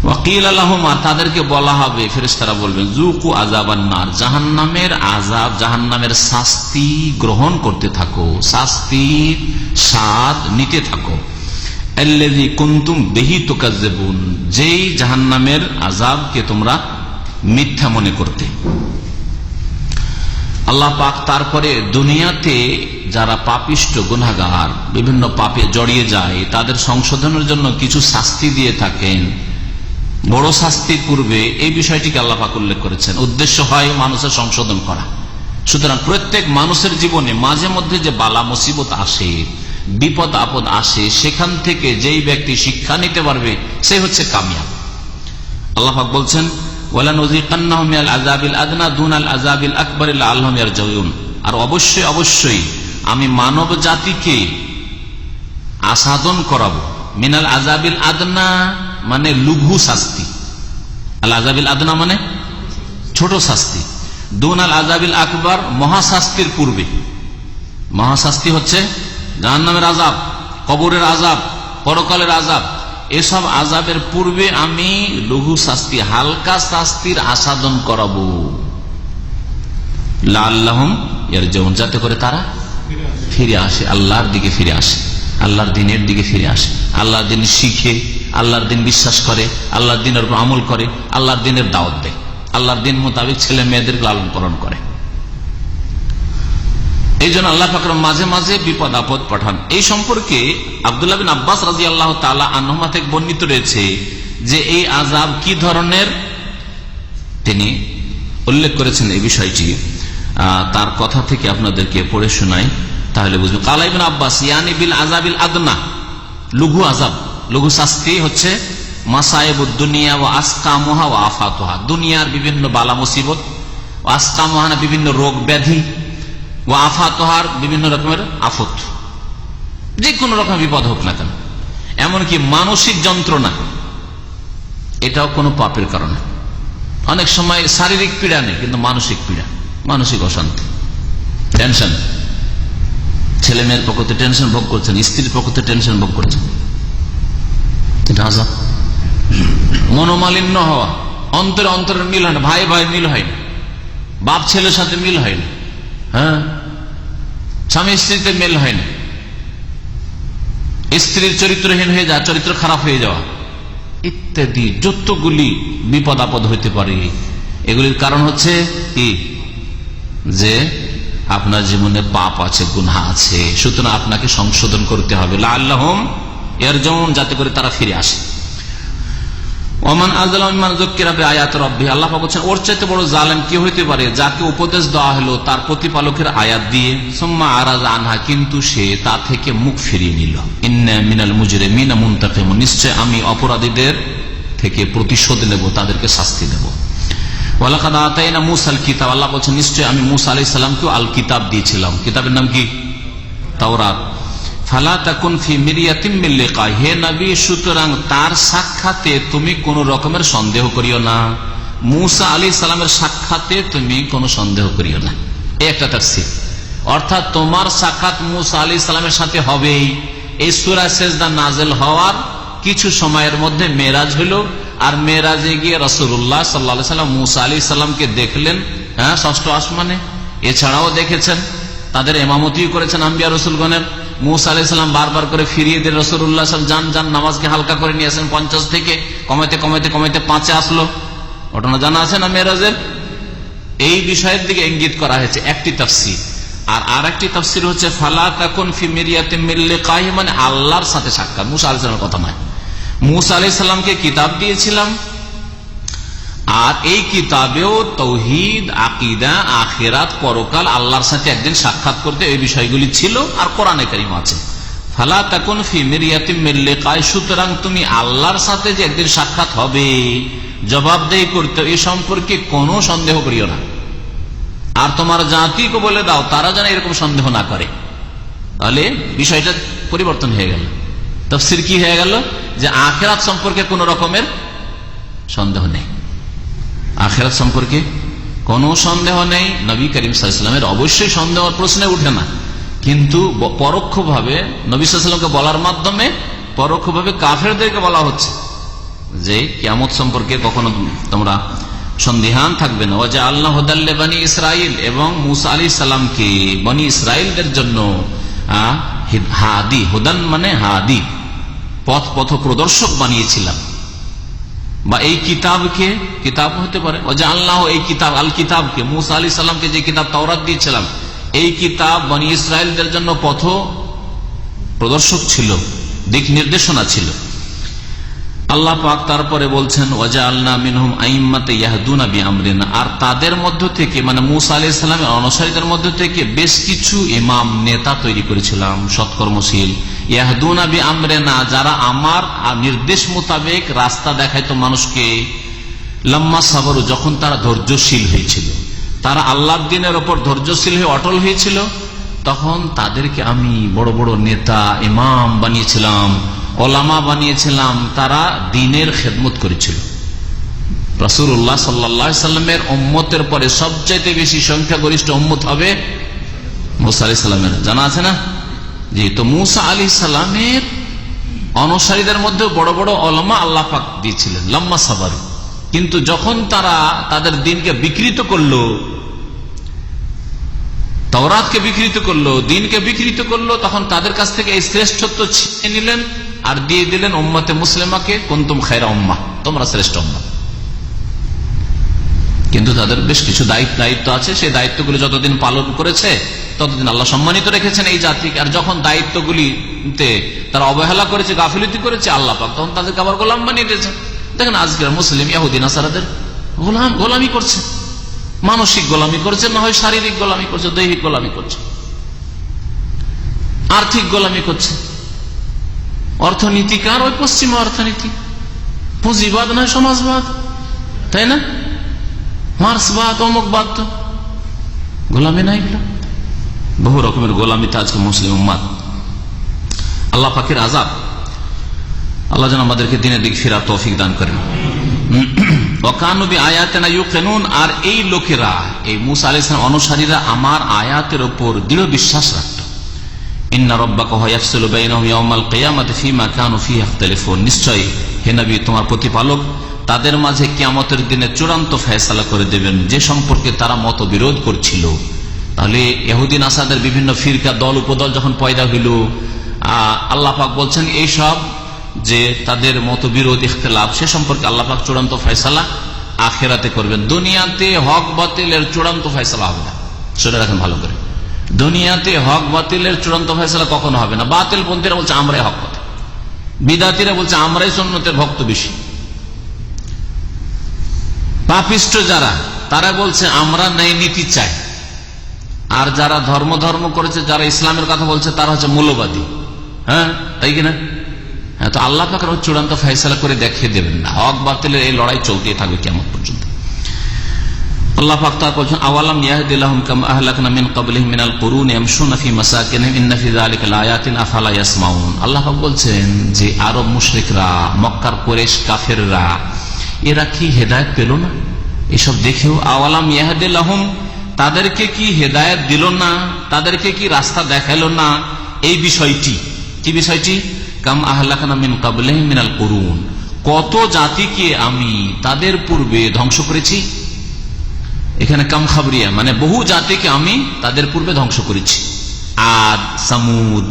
C: ওয়াকিল লাহুমা, তাদেরকে বলা হবে, ফেরেশতারা বলবেন, যুকু আযাবান নার, জাহান্নামের আযাব, জাহান্নামের শাস্তি গ্রহণ করতে থাকো, শাস্তির স্বাদ নিতে থাকো। আল্লাযী কুনতুম বিহি তুকাজ্জিবুন, যেই জাহান্নামের আযাবকে তোমরা মিথ্যা মনে করতে। আল্লাহ পাক তারপরে দুনিয়াতে যারা পাপিষ্ট গুনাহগার বিভিন্ন পাপে জড়িয়ে যায় তাদের সংশোধনের জন্য কিছু শাস্তি দিয়ে থাকেন। বড় শাস্তির পূর্বে এই বিষয়টিকে আল্লাহ পাক উল্লেখ করেছেন। উদ্দেশ্য হয় মানুষের সংশোধন করা। সুতরাং প্রত্যেক মানুষের জীবনে মাঝে মধ্যে যে বালা মুসিবত আসে, বিপদ আপদ আসে, সেখান থেকে যেই ব্যক্তি শিক্ষা নিতে পারবে সে হচ্ছে কামিয়াব। আল্লাহ পাক বলছেন, ওয়ালানুযিকান্নাহুম মিনাল আযাবিল আদনা দুনাল আযাবিল আকবার লাআল্লাহুম ইয়ারজিউন, আর অবশ্যই অবশ্যই আমি মানব জাতিকে আসাদন করাবো। মিনাল আযাবিল আদনা মানে লঘু শাস্তি, আল আযাবিল আদনা মানে ছোট শাস্তি, দুনাল আযাবিল আকবার মহাশাস্তির পূর্বে। মহাশাস্তি হচ্ছে জাহান্নামের আযাব, কবরের আযাব, পরকালের আযাব। এসব আযাবের পূর্বে আমি লঘু শাস্তি, হালকা শাস্তির আসাদন করাবো। লাআল্লাহুম ইয়ারজিউন, যাতে করে তারা ফিরে আসে, আল্লাহর দিকে ফিরে আসে, আল্লাহর দিনের দিকে ফিরে আসে, আল্লাহর দিন শিখে, আল্লাহর দিন বিশ্বাস করে, আল্লাহর দিনের উপর আমল করে, আল্লাহর দিনের দাওয়াত দেয়, আল্লাহর দিন মোতাবেক ছেলে মেয়েদের লালন পালন করে। এই জন্য আল্লাহ পাক মাঝে মাঝে বিপদ আপদ পাঠান। এই সম্পর্কে আব্দুল্লাহ বিন আব্বাস রাদিয়াল্লাহু তাআলা আনহুমা থেকে বর্ণিত রয়েছে যে এই আযাব কি ধরনের তিনি উল্লেখ করেছেন এই বিষয়টি। তার কথা থেকে আপনাদেরকে পড়ে শোনাই, তাহলে বুঝবেন। কালা ইবনে আব্বাস ইয়ানি বিল আযাবিল আদনা, লঘু আযাব, লঘু শাস্তি হচ্ছে মাসায়েবুদ দুনিয়া ওয়া আসকামুহা ওয়া আফাতুহা, দুনিয়ার বিভিন্ন বালা মুসিবত, ওয়া আসকামুহা বিভিন্ন রোগ ব্যাধি, ওয়া আফাতুহার বিভিন্ন রকমের আফত, যে কোনো রকম বিপদ হোক না কেন, এমনকি মানসিক যন্ত্রণা, এটাও কোনো পাপের কারণে। অনেক সময় শারীরিক পীড়া নেই, কিন্তু মানসিক পীড়া, মানসিক অশান্তি, টেনশন, ছেলে মেয়ের পক্ষে টেনশন ভোগ করছেন, স্ত্রীর পক্ষে টেনশন ভোগ করছেন, এটা আযাব। মনোমালিন্য হওয়া, অন্তরে অন্তরের মিল হয় না, ভাই ভাই মিল হয় না, বাপ ছেলের সাথে মিল হয় না, হ্যাঁ, স্বামী স্ত্রীতে মিল হয় না, স্ত্রীর চরিত্রহীন হয়ে যাওয়া, চরিত্র খারাপ হয়ে যাওয়া ইত্যাদি যতগুলি বিপদ আপদ হইতে পারে, এগুলির কারণ হচ্ছে কি, যে আপনার জীবনে পাপ আছে, গুনাহ আছে। সুতরাং আপনাকে সংশোধন করতে হবে। লাআল্লাহুম ইয়ারজিউন, যাতে করে তারা ফিরে আসে। ওমান আযলামু মিম্মান যুক্কিরা বিআয়াতি রাব্বিহি, আল্লাহ পাক বলেন ওর চাইতে বড় জালেম কি হইতে পারে, যাকে উপদেশ দেওয়া হলো তার প্রতিপালকের আয়াত দিয়ে, সুম্মা আরাযা আনহা, কিন্তু সে তা থেকে মুখ ফিরিয়ে নিল। ইন্না মিনাল মুজরিমিনা মুনতাকিমুন, নিশ্চয় আমি অপরাধীদের থেকে প্রতিশোধ নেব, তাদেরকে শাস্তি দেব। ওয়ালাকাদ আতাইনা মূসাল কিতাব, আল্লাহ বলেন নিশ্চয় আমি মূসা আলাইহিস সালামকে আল কিতাব দিয়েছিলাম। কিতাবের নাম কি? তাওরাত। ফালা তাকুন ফি মিরিয়াতিম মিন লিকা, হে নবী সুতরাং তার সাক্ষাতে তুমি কোন রকমের সন্দেহ করিও না। মূসা আলাইহিস সালামের সাক্ষাতে তুমি কোনো সন্দেহ করিও না, এই একটা তাফসীর। অর্থাৎ তোমার সাক্ষাৎ মূসা আলাইহিস সালামের সাথে হবেই। এই সূরা সিজদা নাযিল হওয়ার কিছু সময়ের মধ্যে মেরাজ হলো, আর মেরাজে গিয়ে রাসূলুল্লাহ সাল্লাল্লাহু আলাইহি ওয়াসাল্লাম মূসা আলাইহিস সালামকে দেখলেন, হ্যাঁ, ষষ্ঠ আসমানে। এছাড়াও দেখেছেন, তাদের ইমামতি করেছেন আম্বিয়া রাসূলগণের। মূসা আলাইহিস সালাম বারবার করে ফিরিয়ে দিয়ে রাসূলুল্লাহ সাল্লাল্লাহু আলাইহি ওয়াসাল্লাম যান নামাজকে হালকা করে নিয়েছেন, 50 থেকে কমাইতে কমাইতে কমাইতে 5-এ আসলো। ঘটনা জানা আছে না মেরাজের? এই বিষয়ের দিকে ইঙ্গিত করা হয়েছে একটি তাফসীর। আর আরেকটি তাফসীর হচ্ছে ফালা তাকুন ফি মিরিয়াতিম মিন লিকাহি, মানে আল্লাহর সাথে সাক্ষাৎ, মূসা আলাইহিস সালামের কথা নয়। মূসা আলাইহিস সালামকে কিতাব দিয়েছিলাম, আর এই কিতাবেও তৌহিদ, আকীদা, আখিরাত, পরকাল, আল্লাহর সাথে একদিন সাক্ষাৎ করতে এই বিষয়গুলি ছিল, আর কোরআনে কারীম আছে। ফালা তাকুন ফি মিরয়াতিম মিন লিকায়, সুতরাং তুমি আল্লাহর সাথে যে একদিন সাক্ষাৎ হবে, জবাবদেহি করতে, এই সম্পর্কে কোনো সন্দেহ করিও না। আর তোমার জাতিকে বলে দাও তারা যেন এরকম সন্দেহ না করে। তাহলে বিষয়টা পরিবর্তন হয়ে গেল। তাফসীর কি হয়ে গেল? যে আখিরাত সম্পর্কে কোন রকমের সন্দেহ নেই, আখিরাত সম্পর্কে কোনো সন্দেহ নেই। নবী করিম সাল্লাল্লাহু আলাইহি ওয়াসাল্লামের অবশ্যই সন্দেহের প্রশ্নে উঠে না, কিন্তু পরোক্ষভাবে নবী সাল্লাল্লাহু আলাইহি ওয়াসাল্লামকে বলার মাধ্যমে পরোক্ষভাবে কাফেরদেরকে বলা হচ্ছে যে কিয়ামত সম্পর্কে কখনো তোমরা সন্দেহান থাকবে না। ওয়াজা আল্লাহ হুদাল্লে বনি ইসরাইল, এবং মুসা আলাইহিস সালামকে বনি ইসরাইলদের জন্য হাদি, হুদান মানে হাদি, পথ প্রদর্শক বানিয়েছিলাম। বা এই কিতাবকে, কিতাব হতে পারে, ওয়াজা আল্লাহ, এই কিতাব, আল কিতাবকে, মুসা আলাইহিস সালামকে যে কিতাব তাওরাত দিয়েছিলাম, এই কিতাব বনি ইসরাইলদের জন্য পথ প্রদর্শক ছিল, দিক নির্দেশনা ছিল। আল্লাহ পাক তারপরে বলছেন ওয়াজআলনা মিনহুম আইম্মাতান ইয়াহদুনা বিআমরিনা, আর তাদের মধ্য থেকে, মানে মুসা আলাইহিস সালামের অনুসারীদের মধ্য থেকে বেশ কিছু ইমাম, নেতা তৈরি করেছিলাম, সৎকর্মশীল। ইয়াহদুনা বিআমরিনা, যারা আমার নির্দেশ মোতাবেক রাস্তা দেখাইতো মানুষকে। লাম্মা সাবরু, যখন তারা ধৈর্যশীল হয়েছিল, তারা আল্লাহর দ্বীনের ওপর ধৈর্যশীল হয়ে অটল হয়েছিল, তখন তাদেরকে আমি বড় বড় নেতা, ইমাম বানিয়েছিলাম, ওলামা বানিয়েছিলাম। তারা দ্বীনের খেদমত করেছিল। রাসূলুল্লাহ সাল্লাল্লাহু আলাইহি সাল্লামের উম্মতের পরে সবচাইতে বেশি সংখ্যাগরিষ্ঠ উম্মত হবে মুসা আলাইহিস সালামের, জানা আছে না? জি। তো মুসা আলাইহিস সালামের অনুসারীদের মধ্যে বড় বড় ওলামা আল্লাহ পাক দিয়েছিলেন, লাম্মা সাবারু। কিন্তু যখন তারা তাদের দ্বীনকে বিকৃত করলো, তাওরাতকে বিকৃত করলো, দ্বীনকে বিকৃত করলো, তখন তাদের কাছ থেকে এই শ্রেষ্ঠত্ব ছিনিয়ে নিলেন আর দিয়ে দিলেন উম্মতে মুসলিমাকে, কুনতুম খায়রা উম্মাহ, তোমরা শ্রেষ্ঠ উম্মাহ। কিন্তু তাদের বেশ কিছু দায়িত্ব আছে, সেই দায়িত্বগুলি যতদিন পালন করেছে ততদিন আল্লাহ সম্মানিত রেখেছেন এই জাতিকে। আর যখন দায়িত্বগুলিতে তারা অবহেলা করেছে, গাফিলতি করেছে, আল্লাহ পাক তখন তাদেরকে আবার গোলাম বানিয়ে দিয়েছেন। দেখেন আজকের মুসলিম ইহুদি নাসারাদের গোলামি করছে, মানসিক গোলামি করছে, না হয় শারীরিক গোলামি করছে, দৈহিক গোলামি করছে, আর্থিক গোলামি করছে। অর্থনীতিকার ওই পশ্চিমা অর্থনীতি, পুঁজিবাদ নয় সমাজবাদ, তাই না? মার্ক্সবাদ, অমুকবাদ, তো গোলামি নাই, বহু রকমের গোলামিতে আজকে মুসলিম উম্মাত। আল্লাহ পাকের আযাব, আল্লাহ যেন আমাদেরকে দিনের দিক ফেরার তৌফিক দান করেন। ওয়াকানু বিআয়াতিনা ইউকিনুন, আর এই লোকেরা, এই মুসা আলাইহিস সালাম অনুসারীরা আমার আয়াতের উপর দৃঢ় বিশ্বাস রাখত। ইন্না রাব্বাকা হুয়া ইয়াফসিলু বাইনাহুম ইয়াওমাল কিয়ামাতি ফীমা কানু ফীহি ইখতালিফুন, নিশ্চয়ই হে নবী তোমার প্রতিপালক তাদের মাঝে কিয়ামতের দিনে চূড়ান্ত ফয়সালা করে দেবেন যে সম্পর্কে তারা মতবিরোধ করছিল। তাহলে ইহুদি নাসারাদের বিভিন্ন ফিরকা, দল উপদল যখন পয়দা হইল, আল্লাহ পাক বলছেন এইসব যে তাদের মতবিরোধ, ইখতিলাফ, সে সম্পর্কে আল্লাহ পাক চূড়ান্ত ফয়সালা আখিরাতে করবেন। দুনিয়াতে হক বাতিলের চূড়ান্ত ফয়সালা হবে না, শুনে রাখেন ভালো করে। দুনিয়াতে হক বাতিলের চূড়ান্ত ফয়সালা কখনো হবে না। বাতিল পন্থীরা বলছে আমরাই হক পথে, বিদাতীরা বলছে আমরাই সুন্নতের ভক্ত বেশি, পাপিষ্ট যারা তারা বলছে আমরা ন্যায় নীতি চাই, আর যারা ধর্ম করেছে, যারা ইসলামের কথা বলছে তারা হচ্ছে মৌলবাদী। হ্যাঁ, তাই কিনা? হ্যাঁ। তো আল্লাহ পাক চূড়ান্ত ফয়সালা করে দেখিয়ে দেবেন না, হক বাতিলের এই লড়াই চলতেই থাকবে কিয়ামত পর্যন্ত। আল্লাহ পাক তাআলা বলেন আওয়ালাম ইয়াহদি লাহুম কামা আহলাকনা মিন ক্বাবলিহিম মিনাল কুরুনি ইয়ামশুনা ফি মাসাকিনিহিম ইন্না ফি যালিকা লাআয়াতিন আফালা ইয়াসমাউন। আল্লাহ পাক বলছেন যে আরব মুশরিকরা, মক্কার কুরাইশ কাফেররা, এরা কি হেদায়েত পেল না? এসব দেখেও আওয়ালাম ইয়াহদি লাহুম, তাদেরকে কি হেদায়েত দিল না, তাদেরকে কি রাস্তা দেখালো না? এই বিষয়টি, কি বিষয়টি? কাম আহলাকনা মিন ক্বাবলিহিম মিনাল কুরুন, কত জাতিকে আমি তাদের পূর্বে ধ্বংস করেছি। এখানে কাম খাবরিয়া মানে বহু জাতিকে আমি তাদের পূর্বে ধ্বংস করেছি। আদ, সামুদ,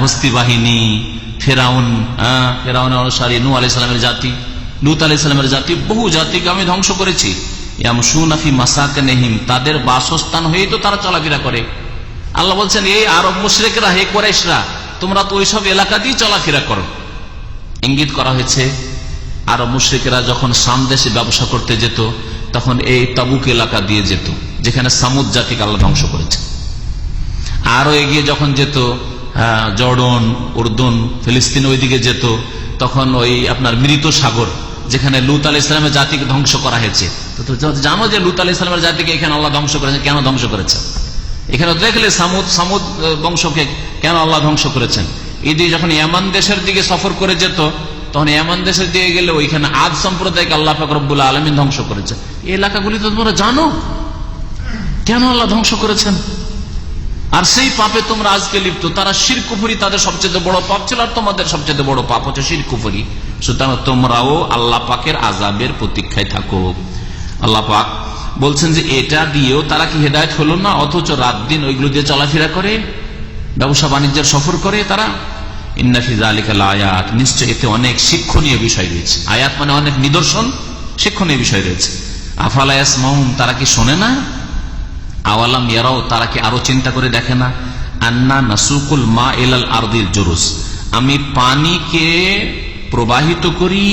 C: হস্তি বাহিনী, ফেরাউনের অনুসারী নূহ আলাইহিস সালামের জাতি, লূত আলাইহিস সালামের জাতি, বহু জাতিকে আমি ধ্বংস করেছি। ইয়ামশুনা ফি মাসাকিনিহিম, তাদের বাসস্থান হয়েই তো তারা চলাফেরা করে। আল্লাহ বলছেন এই আরব মুশরিকরা, হে কুরাইশরা, তোমরা তো ওইসব এলাকাতেই চলাফেরা করো। ইঙ্গিত করা হয়েছে আরব মুশরিকেরা যখন শাম দেশে ব্যবসা করতে যেত তখন এই তাবুক এলাকা দিয়ে যেত, যেখানে সামুদ জাতিকে আল্লাহ ধ্বংস করেছে। আরো এগিয়ে যখন যেত জর্ডন, উর্দুন, ফিলিস্তিন ওইদিকে যেত, তখন ওই আপনার মৃত সাগর, যেখানে লুত আলাইহিস সালামের জাতিকে ধ্বংস করা হয়েছে। তো জানো যে লুত আলাইহিস সালামের জাতিকে এখানে আল্লাহ ধ্বংস করেছেন। কেন ধ্বংস করেছেন? এখানে দেখলে সামুদ বংশকে কেন আল্লাহ ধ্বংস করেছেন। এদিকে যখন ইয়ামান দেশের দিকে সফর করে যেত, তখন ইয়ামান দেশের দিকে গেলে ওইখানে আদ সম্প্রদায়কে আল্লাহ পাক রব্বুল আলামিন ধ্বংস করেছে। এই এলাকাগুলি তো তোমরা জানো কেন আল্লাহ ধ্বংস করেছেন, আর সেই পাপে তোমরা আজকে লিপ্ত। তারা শিরক কুফরি তাদের সবচেয়ে বড় পাপ ছিল, আর তোমাদের সবচেয়ে বড় পাপ হচ্ছে শিরক কুফরি। সুতরাং তোমরাও আল্লাহ পাকের আযাবের প্রতীক্ষায় থাকো। আল্লাহ পাক বলছেন যে এটা দিয়েও তারা কি হেদায়েত হলো না, অথচ রাত দিন ওইগুলো দিয়ে চলাফেরা করে, ব্যবসা বাণিজ্যের সফর করে তারা। ইন্না ফি যালিকা লাআয়াত, নিশ্চয় এতে অনেক শিক্ষণীয় বিষয় রয়েছে। আয়াত মানে অনেক নিদর্শন, শিক্ষণীয় বিষয় রয়েছে। আফালা ইয়াসমাউন, তারা কি শোনে না? আওয়ালাম ইয়ারাও, তারা কি আরো চিন্তা করে দেখে না? আন্না নাসুকুল মা ইলাল আরদিল জুরুস, আমি পানিকে প্রবাহিত করি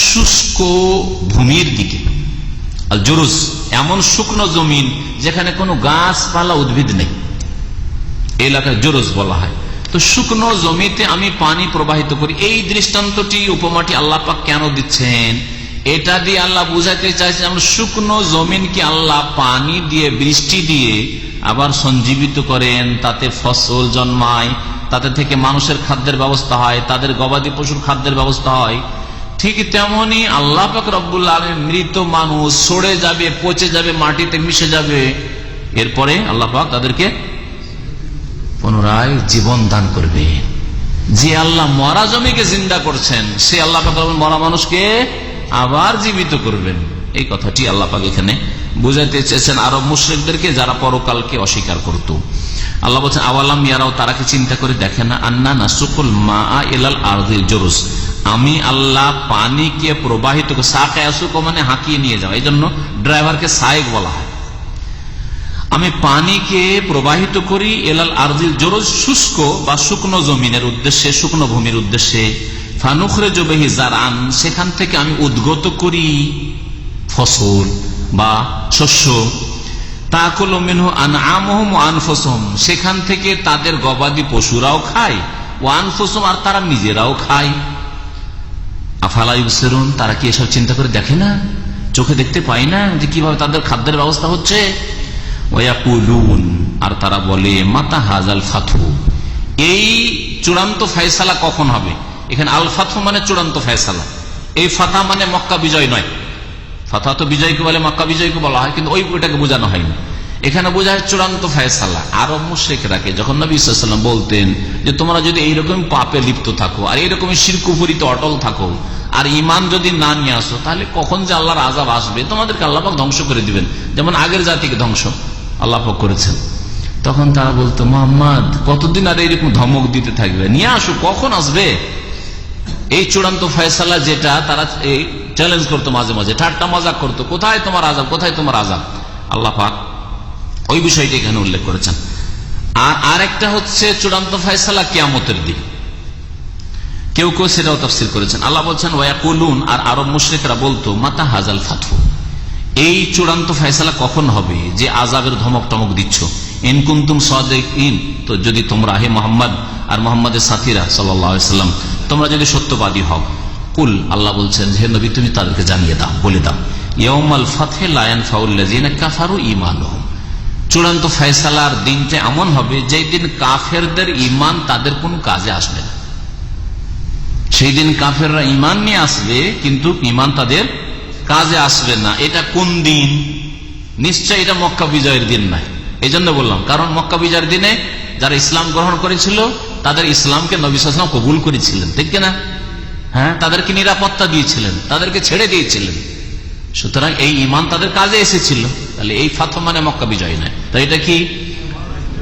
C: শুষ্ক ভূমির দিকে। আল জুরুস এমন শুকনো জমিন যেখানে কোনো গাছপালা উদ্ভিদ নেই, এই এলাকায় জুরুস বলা হয়। তো শুকনো জমিতে আমি পানি প্রবাহিত করি। এই দৃষ্টান্তটি, উপমাটি আল্লাহ পাক কেন দিচ্ছেন? এটা দিয়ে আল্লাহ বুঝাইতে চাইছে আমরা শুকনো জমিনকে আল্লাহ পানি দিয়ে, বৃষ্টি দিয়ে আবার সঞ্জীবিত করেন, তাতে ফসল জন্মায়, তাতে থেকে মানুষের খাদ্যের ব্যবস্থা হয়, তাদের গবাদি পশুর খাদ্যের ব্যবস্থা হয়। ঠিক তেমনি আল্লাহ পাক রব্বুল আলামিন মৃত মানুষ সড়ে যাবে, পচে যাবে, মাটিতে মিশে যাবে, এরপরে আল্লাহ পাক তাদেরকে পুনরায় জীবন দান করবে। যে আল্লাহ মরা জমিকে জিন্দা করছেন, সে আল্লাহ পাক মরা মানুষকে আবার জীবিত করবেন। এই কথাটি আল্লাহ পাক এখানে বুঝাইতে চেয়েছেন আরব মুশরিকদেরকে, যারা পরকালকে অস্বীকার করত। আল্লাহ বলছেন আওয়ালাম ইয়ারাও, তারা কি চিন্তা করে দেখে না? আন্না নাসুকুল মা ইলাল আরদিল জুরুস, আমি আল্লাহ পানিকে প্রবাহিত করি। সাকা ইয়াসুক মানে হাঁকিয়ে নিয়ে যাওয়া, এই জন্য ড্রাইভারকে সায়েক বলা হয়। আমি পানিকে প্রবাহিত করি এলাল আরদিল জুরুস, শুষ্ক বা শুকনো জমিনের উদ্দেশ্যে, শুকনো ভূমির উদ্দেশ্যে। ফানুখরিজু বিহি যারআন, সেখান থেকে আমি উদ্গত করি ফসল বা শস্য। তাকুলু মিনহু আনআমুহুম ওয়া আনফুসুহুম, সেখান থেকে তাদের গবাদি পশুরাও খায়, ওয়া আনফুসুহুম, আর তারা নিজেরাও খায়। আফালা ইউবসিরুন, তারা কি এসব চিন্তা করে দেখে না? চোখে দেখতে পায় না যে কিভাবে তাদের খাদ্যের ব্যবস্থা হচ্ছে? ওয়ায়াকুলুন, আর তারা বলে মাতা হাজাল ফাতহু, এই চূড়ান্ত ফয়সালা কখন হবে? এখানে আল ফাতহু মানে চূড়ান্ত ফয়সালা। এই ফাতা মানে মক্কা বিজয় নয়। ফাতা তো বিজয়কে বলে, মক্কা বিজয়কে বলা হয়, কিন্তু ওইটাকে বোঝানো হয়নি। এখানে বোঝায় চূড়ান্ত ফয়সালা। আরব মুশরিকরাকে যখন নবী সাল্লাল্লাহু আলাইহি ওয়াসাল্লাম বলতেন যে তোমরা যদি এইরকম পাপে লিপ্ত থাকো, আর এইরকম শিরক কুফরিতে অটল থাকো, আর ঈমান যদি না নিয়ে আসো, তাহলে কখন যে আল্লাহর আযাব আসবে, তোমাদেরকে আল্লাহ পাক ধ্বংস করে দিবেন, যেমন আগের জাতিকে ধ্বংস আল্লাহ পাক করেছেন। তখন তারা বলতো, মুহাম্মদ কতদিন আর এইরকম ধমক দিতে থাকবে, নিয়ে আসো, কখন আসবে এই চূড়ান্ত ফয়সালা? যেটা তারা চ্যালেঞ্জ করতো, মাঝে মাঝে ঠাট্টা মজাক করতো, কোথায় তোমার আযাব, কোথায় তোমার আযাব? আল্লাহ পাক ওই বিষয়টি এখানে উল্লেখ করেছেন। আর আরেকটা হচ্ছে চূড়ান্ত ফয়সালা কিয়ামতের দিন, কেউ কেউ সেটাও তাফসীর করেছেন। আল্লাহ বলছেন ওয়ায়াকুলুন, আর আরব মুশরিকরা বলতো মাতা হাজাল ফাতহু, এই চূড়ান্ত ফয়সালা কখন হবে যে আযাবের ধমক টমক দিচ্ছ? ইন কুনতুম সাদিকিন, তো যদি তোমরা হে মুহাম্মদ আর মুহাম্মাদের সাথীরা সাল্লাল্লাহু আলাইহি ওয়াসাল্লাম, তোমরা যদি সত্যবাদী হও, কুল, আল্লাহ বলছেন হে নবী তুমি তাদেরকে জানিয়ে দাও, বলে দাও, ইয়াউমাল ফাতহি লা ইয়ানফাউল লাযিনা কাফারু ঈমানুহুম, চূড়ান্ত ফয়সালার দিনটা এমন হবে যেই দিন কাফেরদের ঈমান তাদের কোনো কাজে আসবে না। সেই দিন কাফেররা ঈমান নিয়ে আসবে, কিন্তু ঈমান তাদের কাজে আসবে না। এটা কোন দিন? নিশ্চয় এটা মক্কা বিজয়ের দিন নয়। এই জন্য বললাম, কারণ মক্কা বিজয়ের দিনে যারা ইসলাম গ্রহণ করেছিল তাদের ইসলামকে নবী সাল্লাল্লাহু আলাইহি ওয়াসাল্লাম কবুল করেছিলেন, ঠিক কিনা? হ্যাঁ, তাদেরকে নিরাপত্তা দিয়েছিলেন, তাদেরকে ছেড়ে দিয়েছিলেন। সুতরাং এই ঈমান তাদের কাজে এসেছিল। তাহলে এই ফাতহ মানে মক্কা বিজয় নয়। তো এটা কি?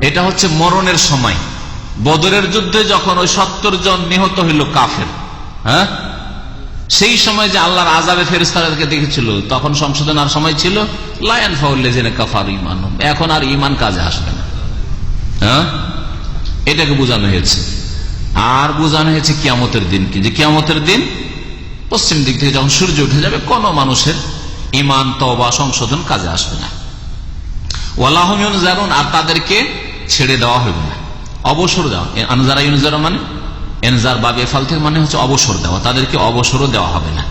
C: এটা হচ্ছে মরণের সময়। বদরের যুদ্ধে যখন ওই 70 জন নিহত হইল কাফের, হ্যাঁ, সেই সময় যে আল্লাহর আযাবে ফেরেশতাদেরকে দেখেছিল, তখন সংশোধনার সময় ছিল। লা ইয়ানফাউল লাযিনা কাফারু ঈমানুহুম, এখন আর ঈমান কাজে আসবে না। হ্যাঁ, এটাকে বোঝানো হয়েছে। আর বোঝানো হয়েছে কিয়ামতের দিন কি, যে কিয়ামতের দিন পশ্চিম দিক থেকে যখন সূর্য উঠে যাবে কোনো মানুষের ঈমান তওবা সংশোধন কাজে আসবে না। ওয়ালাহুম ইউনজারুন, আর তাদেরকে ছেড়ে দেওয়া হবে না, অবসর দেওয়া। আনজারা ইউনজারা মানে এনজার বা বেফাল থেকে মানে হচ্ছে অবসর দেওয়া, তাদেরকে অবসরও দেওয়া হবে না।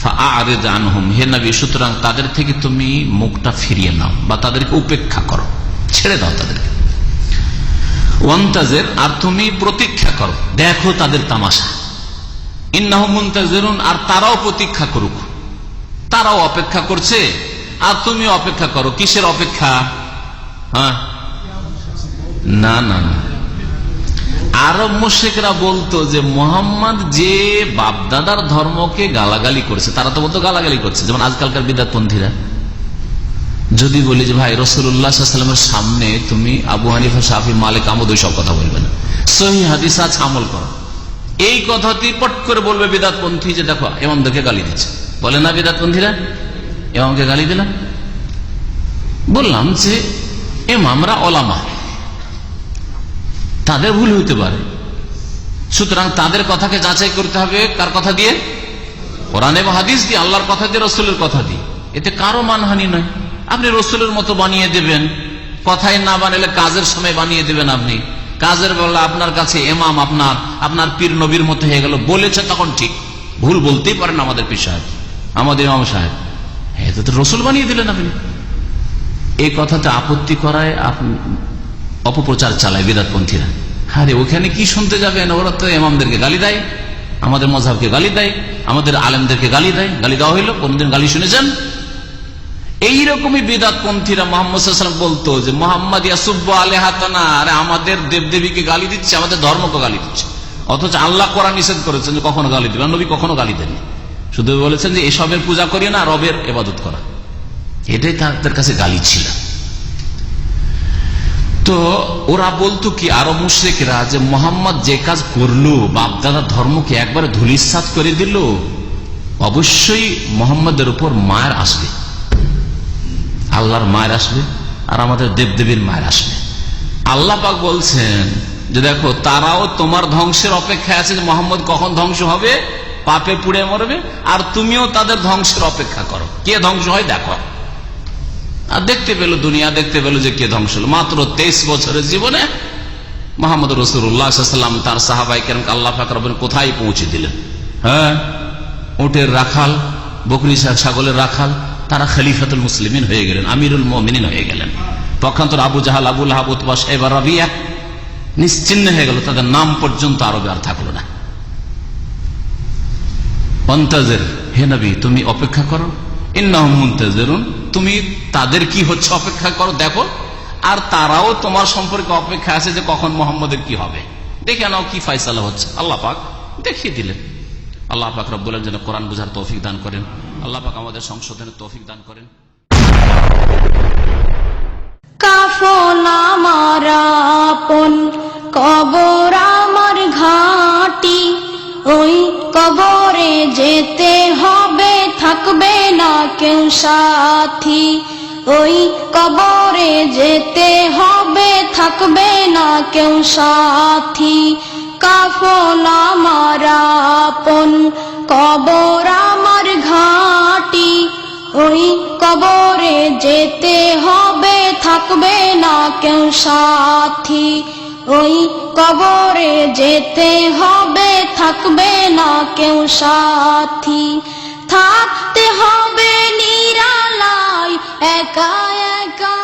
C: ফাআরিদ আনহুম, হে নবী সুতরাং তাদের থেকে তুমি মুখটা ফিরিয়ে নাও বা তাদেরকে উপেক্ষা করো, ছেড়ে দাও তাদেরকে। ওয়ান্তাজির, আর তুমি প্রতীক্ষা করো, দেখো তাদের তামাশা। ইন্নাহুম মুনতাজিরুন, আর তারাও প্রতীক্ষা করুক, তারাও অপেক্ষা করছে আর তুমি অপেক্ষা করো। কিসের অপেক্ষা? হ্যাঁ, না না না, আরব মুশরিকরা বলতো যে মোহাম্মদ যে বাপদাদার ধর্মকে গালাগালি করেছে, তারা তো বলতো গালাগালি করছে। যেমন আজকালকার বিদআতপন্থীরা যদি বলি যে ভাই রাসূলুল্লাহ সাল্লাল্লাহু আলাইহি ওয়াসাল্লামের সামনে তুমি আবু হানিফা, শাফি, মালিক, আহমদ ওই সব কথা বলবে না, সহিহ হাদিস আছে আমল করো, এই কথাটি পট করে বলবে বিদআতপন্থী যে দেখো ইমামদেরকে গালি দিচ্ছে। বলে না বিদআতপন্থীরা ইমামকে গালি দিলাম? বললাম যে ইমামরা ওলামা, তাদের ভুল হইতে পারে, সুতরাং তাদের কথাকে যাচাই করতে হবে কার কথা দিয়ে? কোরআন এবং হাদিস দিয়ে, আল্লাহর কথা দিয়ে, রসুলের কথা দিয়ে। এতে কারো মানহানি নয়। আপনি রসুলের মতো বানিয়ে দেবেন, কথাই না বানালে কাজের সময় বানিয়ে দেবেন। আপনি কাজের বেলা আপনার কাছে ইমাম আপনার পীর নবীর মতো হয়ে গেল, বলেছে তখন ঠিক, ভুল বলতেই পারেন আমাদের পীর সাহেব, আমাদের ইমাম সাহেব, এটা তো রসুল বানিয়ে দিলেন আপনি। এই কথাতে আপত্তি করায় অপপ্রচার চালায় বিদআতপন্থীরা। আরে ওখানে কি শুনতে যাবেন? ওরা তো ইমামদেরকে গালি দেয়, আমাদের মাযহাবকে গালি দেয়, আমাদের আলেমদেরকে গালি দেয়। গালি দেওয়া হইলো? কোনদিন গালি শুনেছেন? এইরকমই বিদআতপন্থীরা মুহাম্মদ সাল্লাল্লাহু আলাইহি ওয়াসাল্লাম বলতো যে মুহাম্মদ ইয়াসুব্বু আলিহাতানা, আরে আমাদের দেবদেবীকে গালি দিচ্ছে, আমাদের ধর্মকে গালি দিচ্ছে। অথচ আল্লাহ কোরআন নিষেধ করেছেন যে কখনো গালি দিবেন, নবী কখনো গালি দেননি, শুধু বলেছেন যে এসবের পূজা করিও না, রবের ইবাদত করা, এটাই তাদের কাছে গালি ছিল। তো ওরা বলতো কি, আরব মুশরিকরা, যে মোহাম্মদ যে কাজ করলো, বাপদাদার ধর্মকে একবারে ধূলিসাৎ করে দিল, অবশ্যই মোহাম্মদের উপর মায়ের আসবে, আল্লাহর মায়ের আসবে, আর আমাদের দেবদেবীর মায়ের আসবে। আল্লাহ পাক বলছেন যে দেখো তারাও তোমার ধ্বংসের অপেক্ষায় আছে, যে মোহাম্মদ কখন ধ্বংস হবে, পাপে পুড়ে মরবে, আর তুমিও তাদের ধ্বংসের অপেক্ষা করো, কে ধ্বংস হয় দেখো। আর দেখতে পেল, দুনিয়া দেখতে পেল যে কে ধ্বংস হলো। মাত্র 23 বছরের জীবনে মুহাম্মদ রাসূলুল্লাহ সাল্লাল্লাহু আলাইহি ওয়াসাল্লাম তার সাহাবায়ে কেরামকে আল্লাহ পাক রব্বুল কোথায় পৌঁছে দিলেন। হ্যাঁ, উটের রাখাল, বকরি ছাগলের রাখাল, তারা খলিফাতুল মুসলিমিন হয়ে গেলেন, আমিরুল মুমিনিন হয়ে গেলেন। পক্ষান্তর আবু জাহাল, আবু লাহাব, উতবা, শাইবা, রাবিয়া নিশ্চিহ্ন হয়ে গেল, তাদের নাম পর্যন্ত আরবে আর থাকলো না। মুনতাজির, হে নবী তুমি অপেক্ষা করো, ইন্নাহুম মুনতাজিরুন, তুমি তাদের কি হচ্ছে অপেক্ষা করো, দেখো, আর তারাও তোমার সম্পর্কে অপেক্ষা আছে যে কখন মুহাম্মদের কি হবে, দেখে নাও কি ফয়সালা হচ্ছে। আল্লাহ পাক দেখিয়ে দিলেন। আল্লাহ পাক রব্বুল আলামিন যেন কোরআন বুঝার তৌফিক দান করেন, আল্লাহ পাক আমাদের সংশোধনের তৌফিক দান করেন।
D: কাফন আমার আপন, কবর আমার ঘাঁটি, ওই কবরে যেতে হবে, থাকবে না কেউ সাথী। ওই কবরে যেতে হবে, থাকবে না কেউ সাথী। কাফন আমার আপন, কবর আমার ঘাঁটি, ওই কবরে যেতে হবে, থাকবে না কেউ সাথী। ওই কবরে যেতে হবে, থাকবে না কেউ সাথী। থাকতে হবে নিরালায়, একা একা